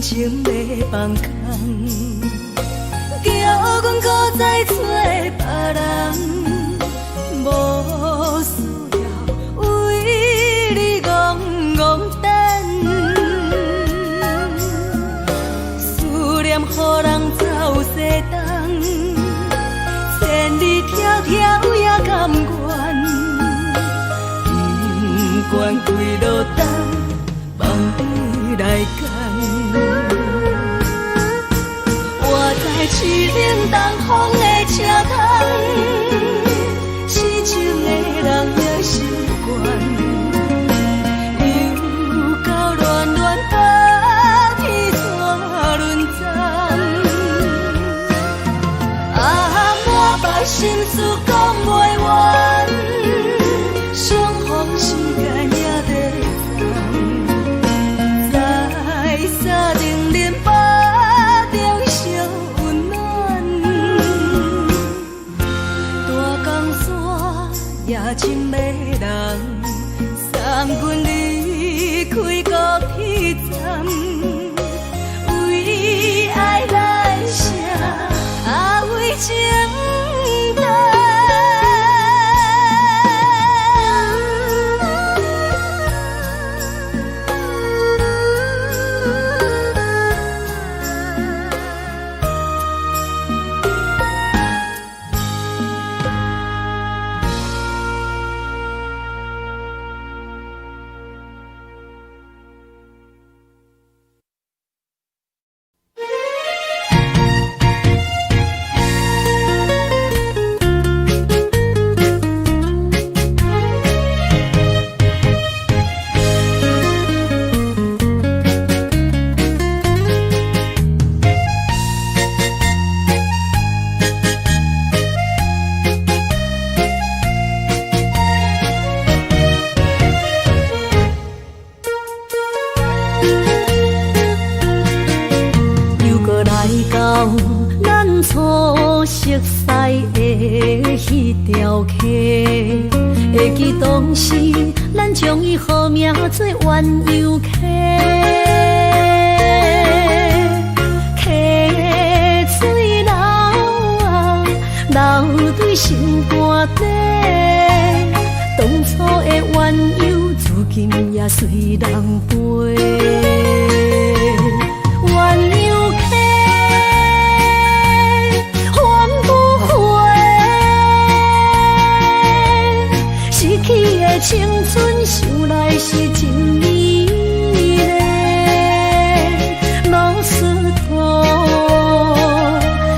情要放空，叫阮搁再找别人，无需要为你戆戆等。思念予人走西东，千里迢迢也甘愿。管几落冬，放你来讲。我在凄冷东风的车窗，痴情的人也习惯，又到恋恋把天线轮转。啊，满腹心事讲袂完。时间也在站，在沙定连巴中烧温暖。大江山也真迷人，送阮离开高铁站，为爱来声，为情等。会记当时，咱将伊号名做鸳鸯溪，溪水流啊，流对心肝底。当初的鸳鸯，如今也随人飞。鸳鸯溪。青春想来是真美丽，老师徒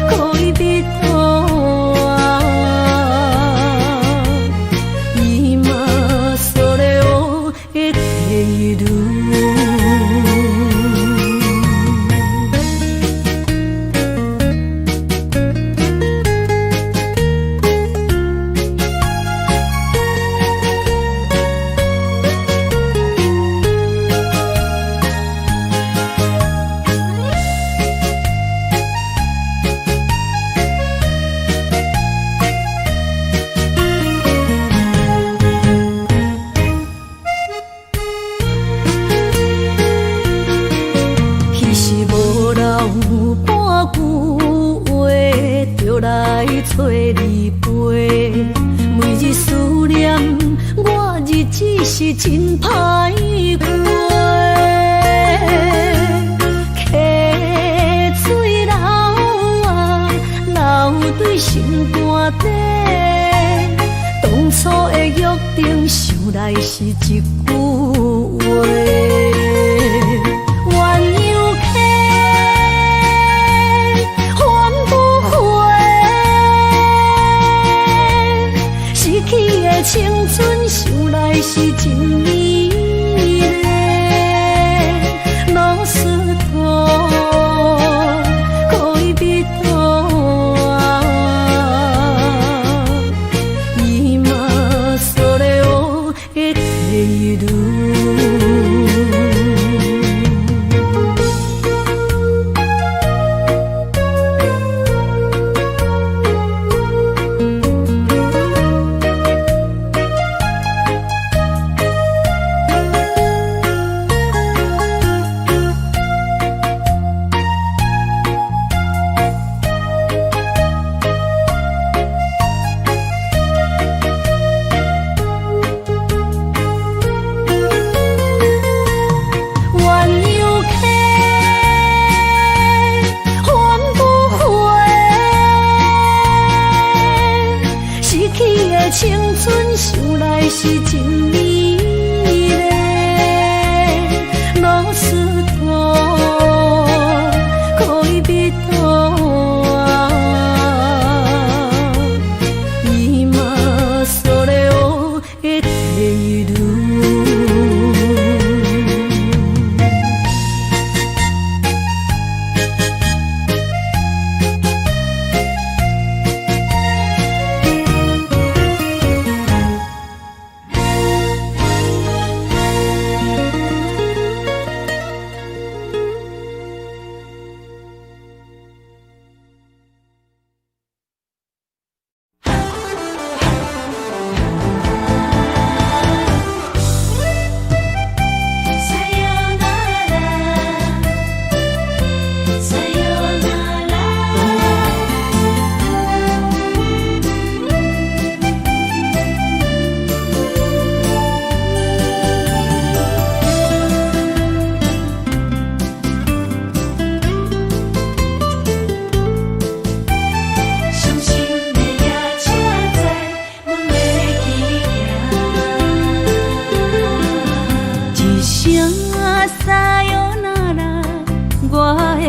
可以比途啊，伊嘛所了的地路。找你陪，每日思念，我日子是真歹过。溪水流啊，流对心肝底。当初的约定，想来是一句话。青春想来是真美丽，老师徒可以比途啊，伊嘛所了的地路。的青春想来是真美丽，老师徒可以比图啊，伊嘛所咧学的体路。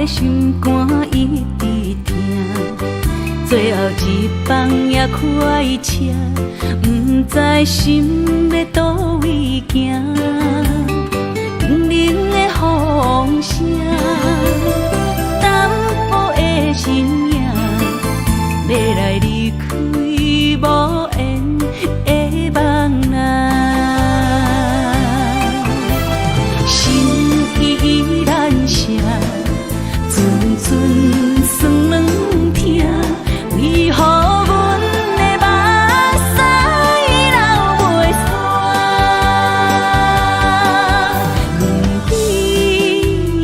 心肝一直疼，最后一放也开车，不知心要倒位行，冷冷的风声，淡薄的身影，要来离开无缘的梦啊，心依然舍。阵阵酸软疼，为何阮的目屎流袂煞？不知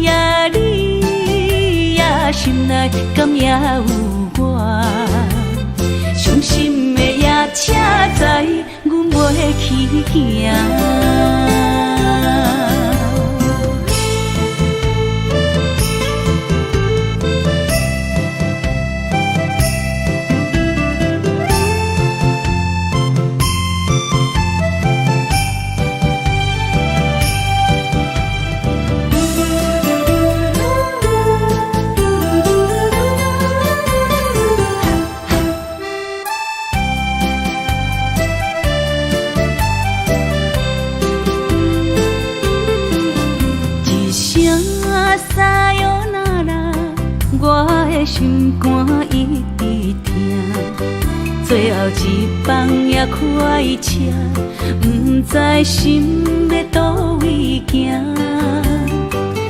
呀你呀心内敢也有我？伤心的夜车载，阮袂去行。心肝一直疼，最后一放也开车，不知心要倒位行。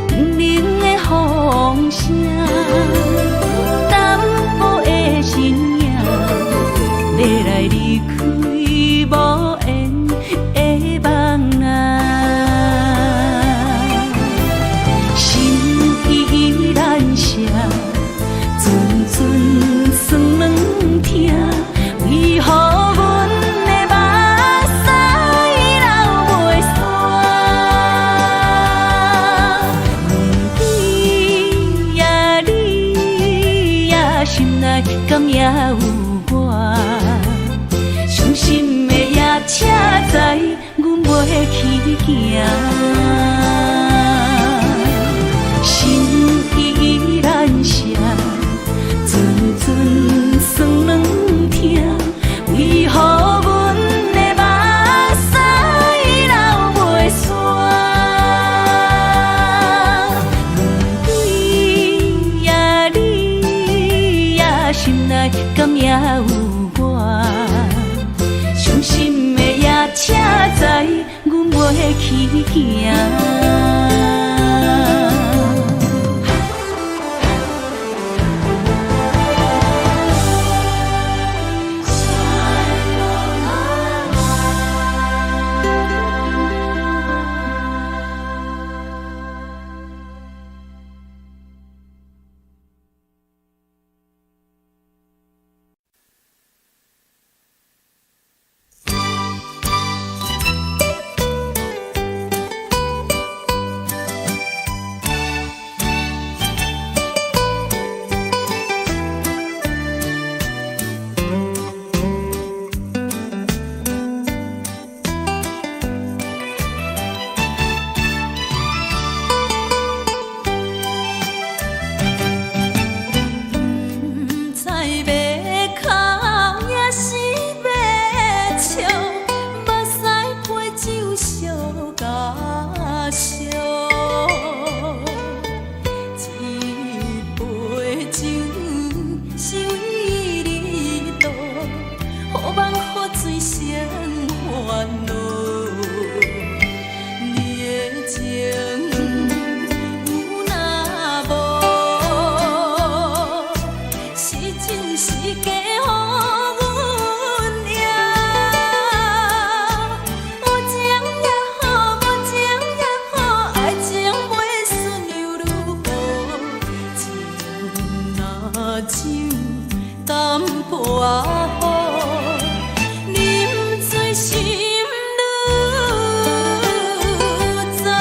冷冷的风声，淡薄的身影，要来离开无缘的梦啊，心依然舍。阵阵酸软疼，为何阮的目屎流袂煞？不知呀你呀心内敢也有我？伤心的夜车载，阮袂去行。心依然舍。阵阵酸软疼，为何阮的目屎流袂煞？不知呀你呀心内敢也有我？伤心的夜车载，阮袂去行。薄仔雨，饮醉心愈早。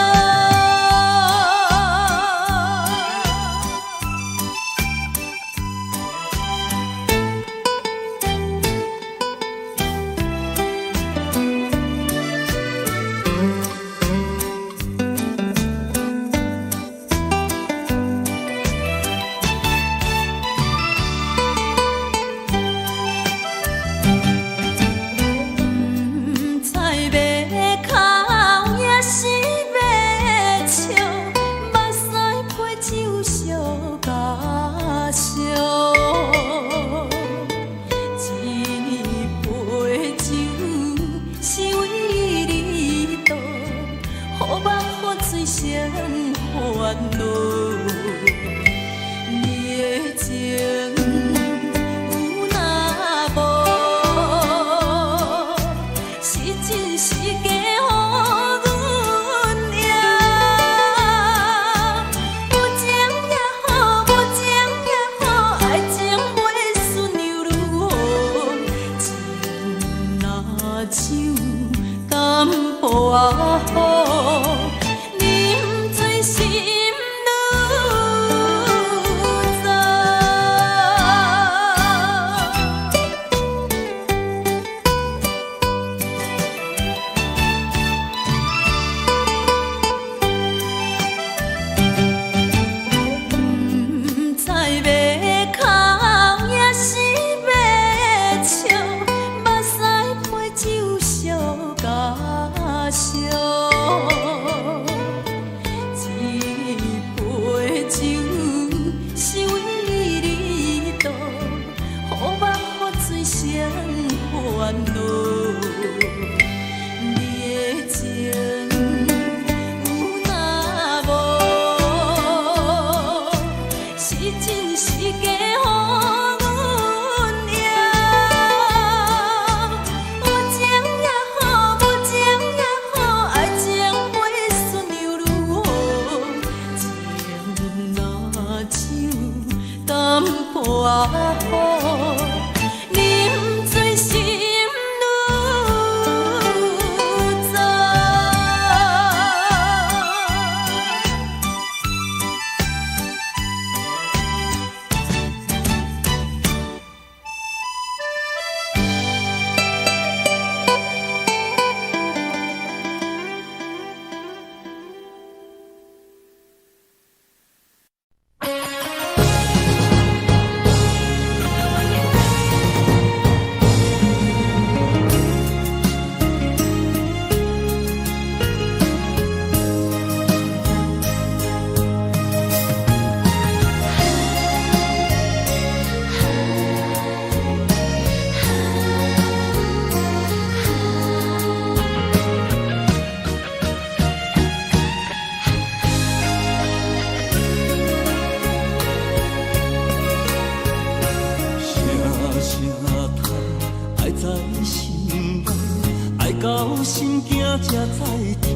到心惊才知听，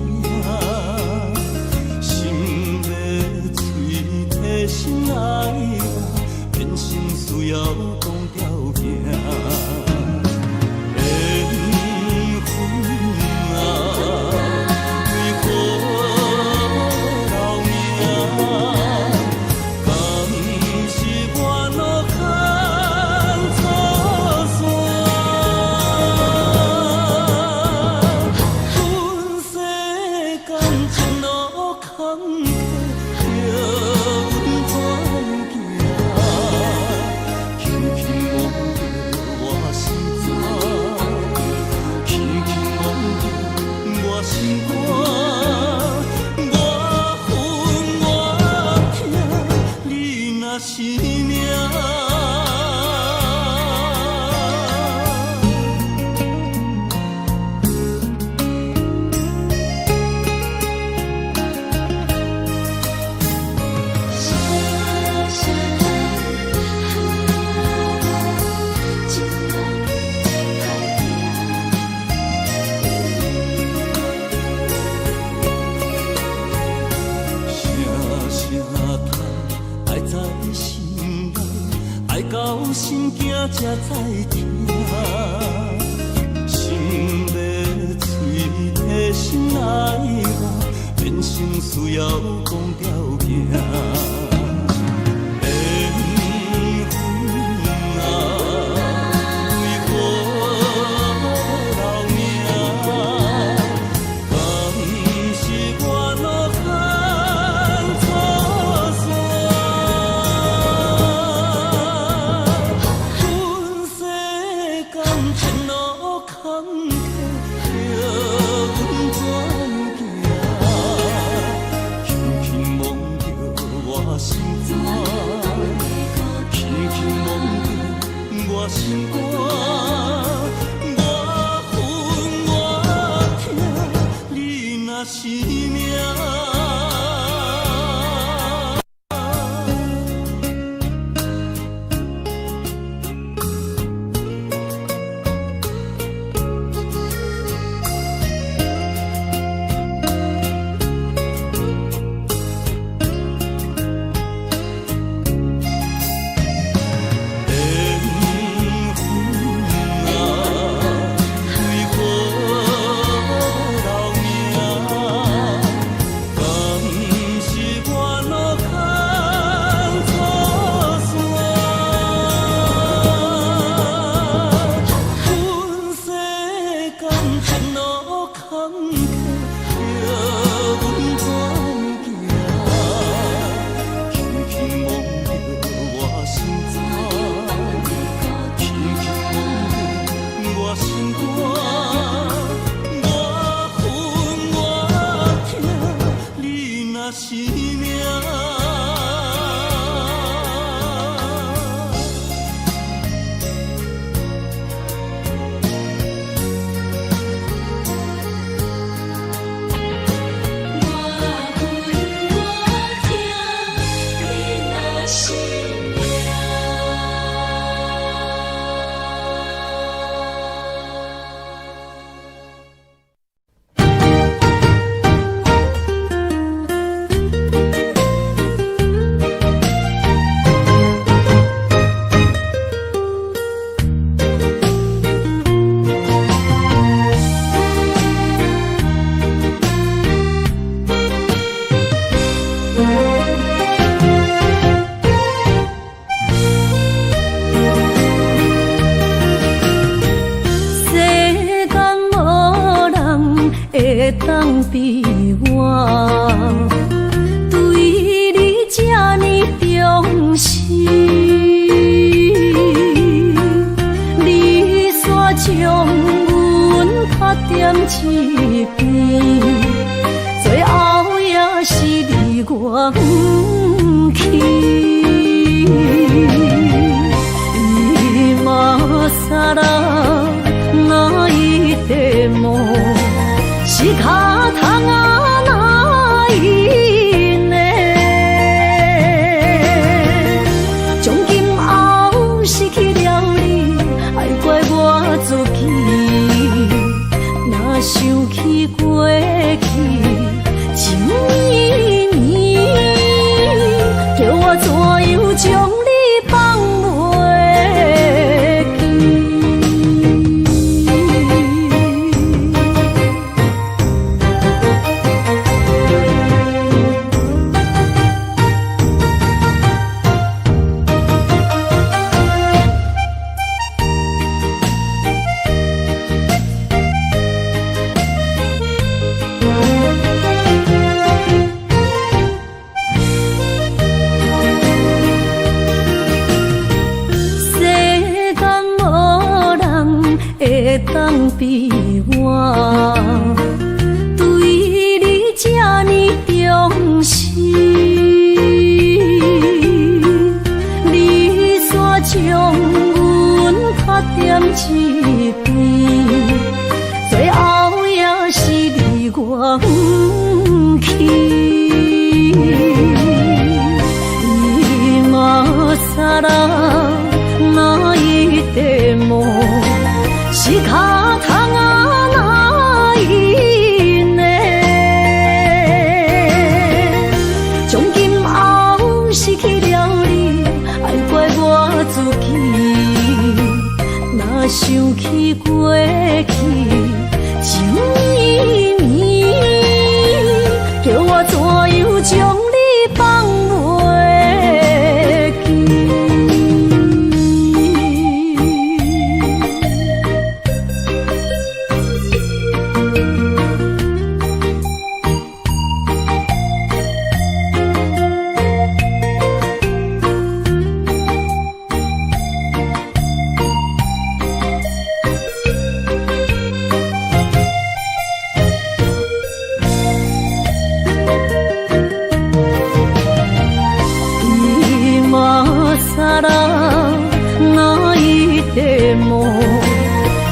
心要嘴替心爱人，变心需要讲条件。缘分啊，为何留名？敢是我路牵错线？阮世间前路坎坷，叫阮怎行？轻轻摸着我行才知听，心要碎的心来话，变成需要讲条件。心肝，我恨我痛，你若是命。当比我对你这呢重视，你煞将阮拍点一边，最后也是你我不去。今ら泣いても仕方がないね。从今后失去了你，爱怪我自己。若想起过去情绵绵，叫我怎样将你放袂？当比我对你这呢重视，你煞将阮拍点一边，最后也是你我不去。今ら泣いても仕方がないね。从今后失去了你，爱怪我自己。若想起过去情绵绵，叫我怎样将你放袂记？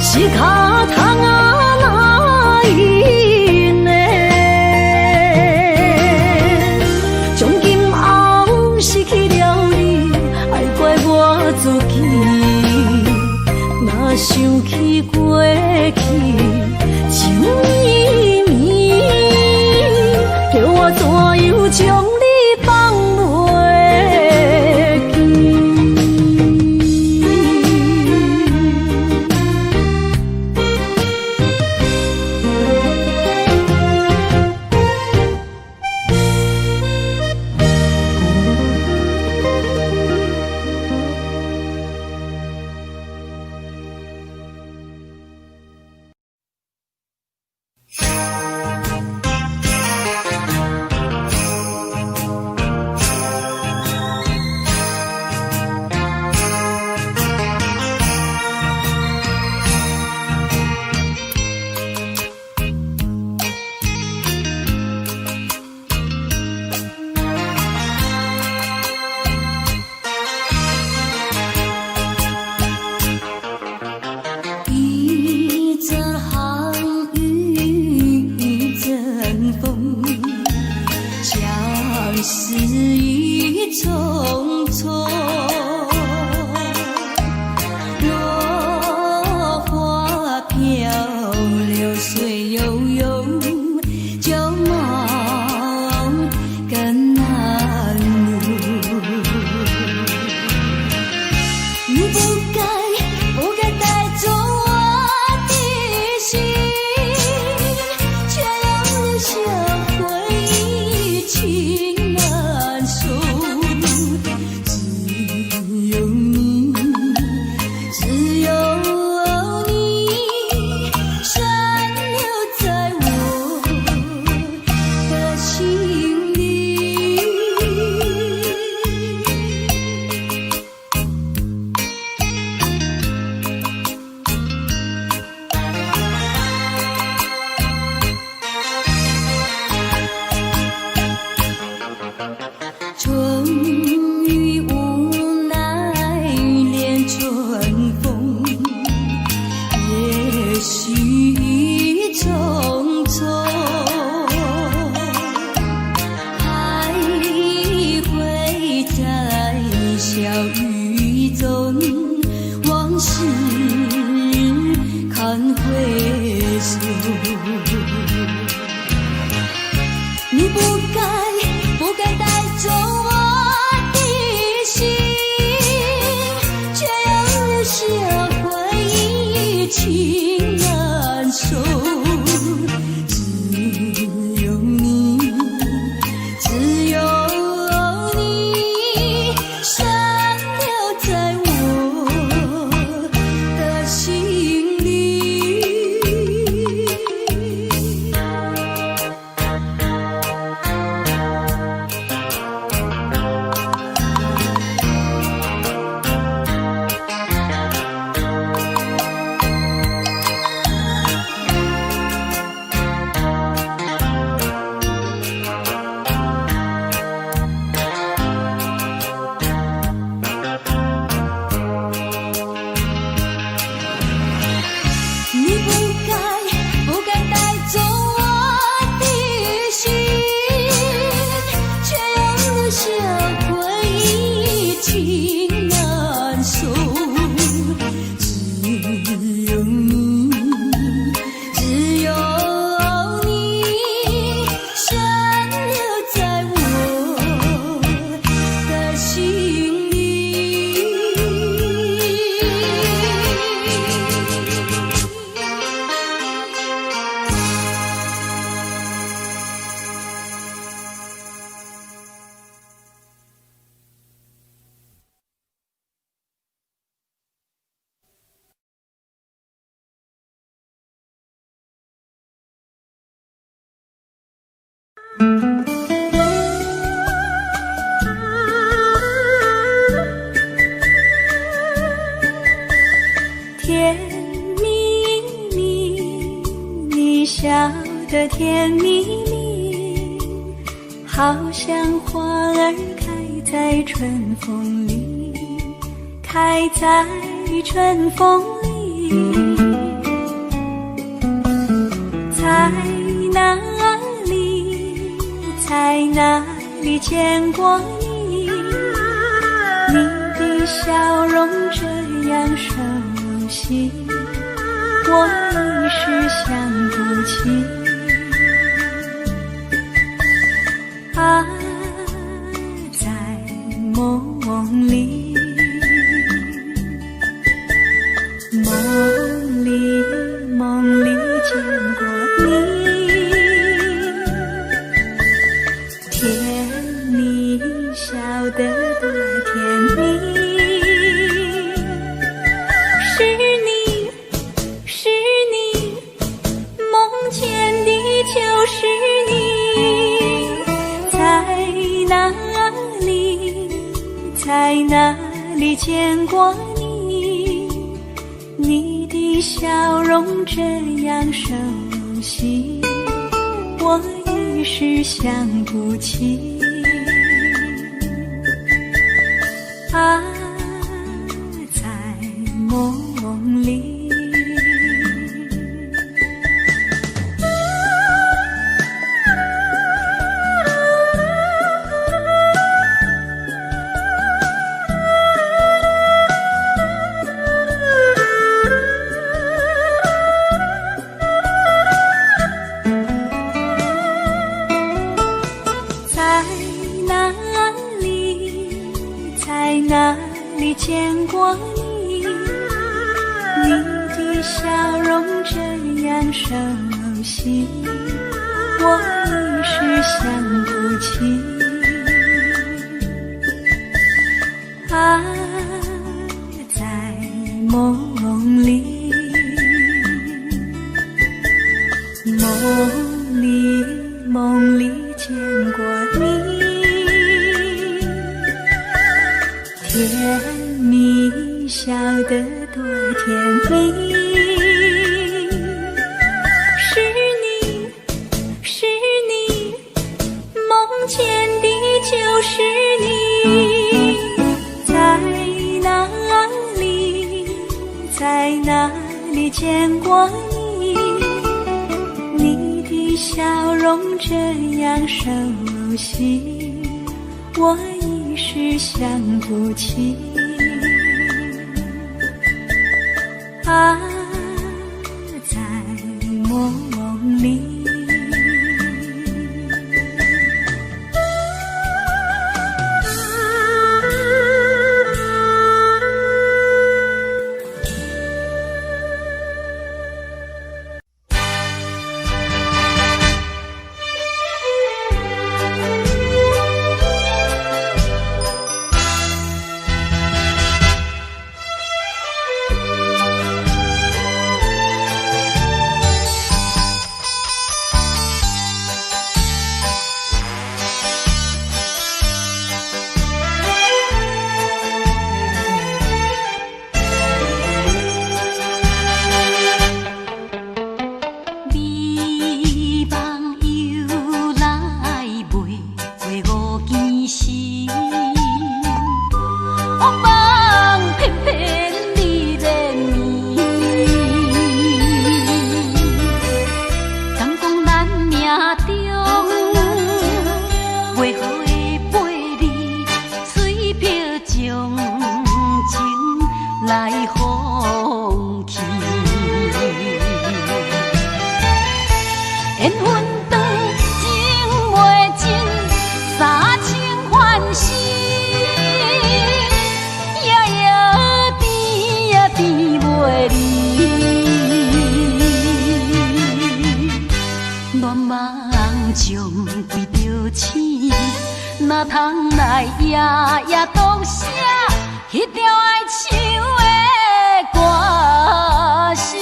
是脚痛啊哪一呢？从今后失去了你，爱怪我自己。若想起过去情绵绵，叫我怎样将你放袂记？笑得甜蜜蜜，好像花儿开在春风里，开在春风里。在哪里，在哪里见过你？你的笑容这样熟悉，我一时想不起。啊，在梦里，梦里，梦里见过你，甜蜜笑得多甜蜜。是你，梦见的就是你。在哪里，在哪里见过你？你的笑容这样熟悉，我一时想不起。啊，在梦里。在哪里见过你？你的笑容这样熟悉，我一时想不起。啊，在梦里，梦里，梦里见过你。甜蜜笑得多甜蜜，是你，梦见的就是你。在哪里，在哪里见过你？你的笑容这样熟悉，我一时想不起。啊，在梦里。哪通来夜夜当写迄条爱唱的歌词？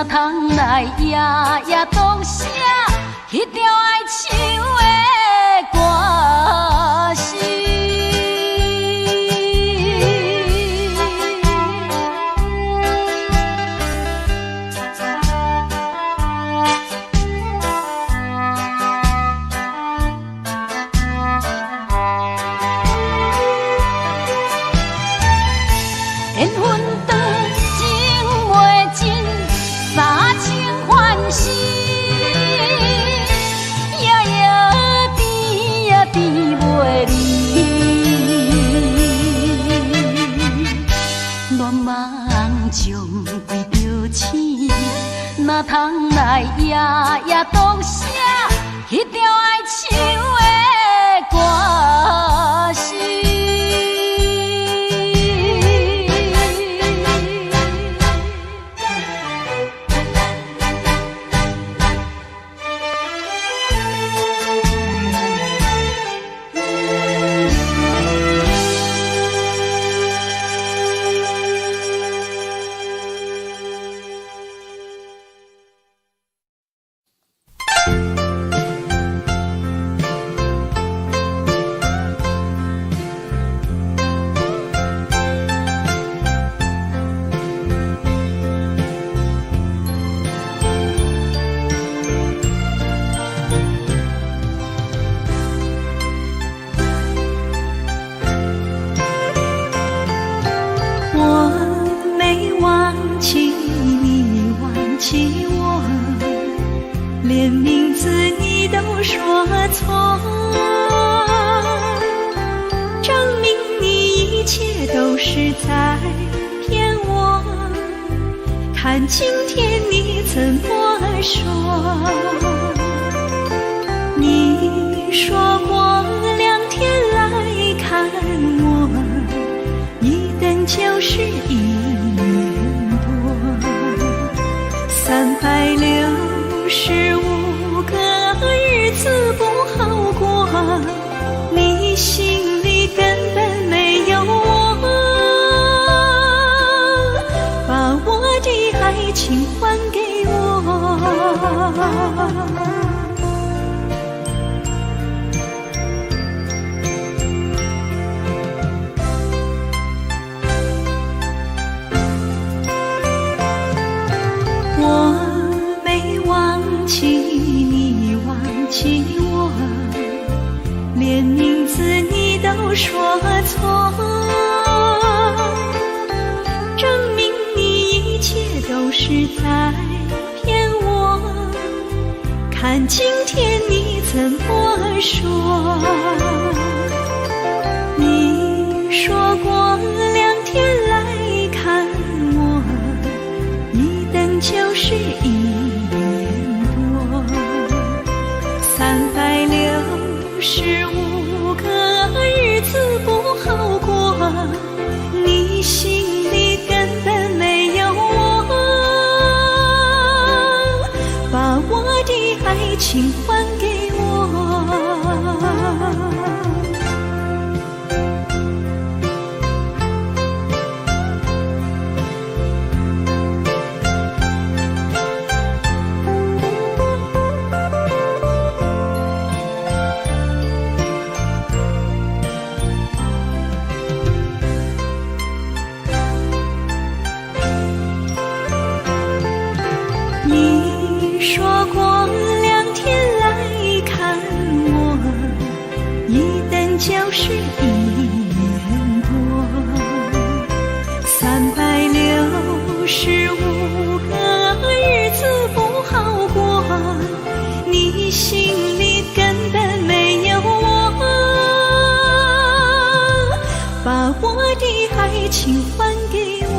哪通来夜夜当写迄条爱唱的歌词？缘分长情袂尽，三情换死，夜夜甜也甜袂离。乱梦将规着醒，哪通来夜夜当写迄条爱唱的歌词？连名字你都说错，证明你一切都是在骗我。看今天你怎么说？你说过2天来看我，一等就是1年多。365个日子不好过，你心里根本没有我，把我的爱情还给我。你忘记我，连名字你都说错，证明你一切都是在骗我。看今天你怎么说？你说过2天来看我，一等就是1年。365个日子不好过，你心里根本没有我，把我的爱情还给我。你说过2天来看我，一等就是1年多。365个日子不好过，你心里根本没有我，把我的爱情还给我。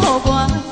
我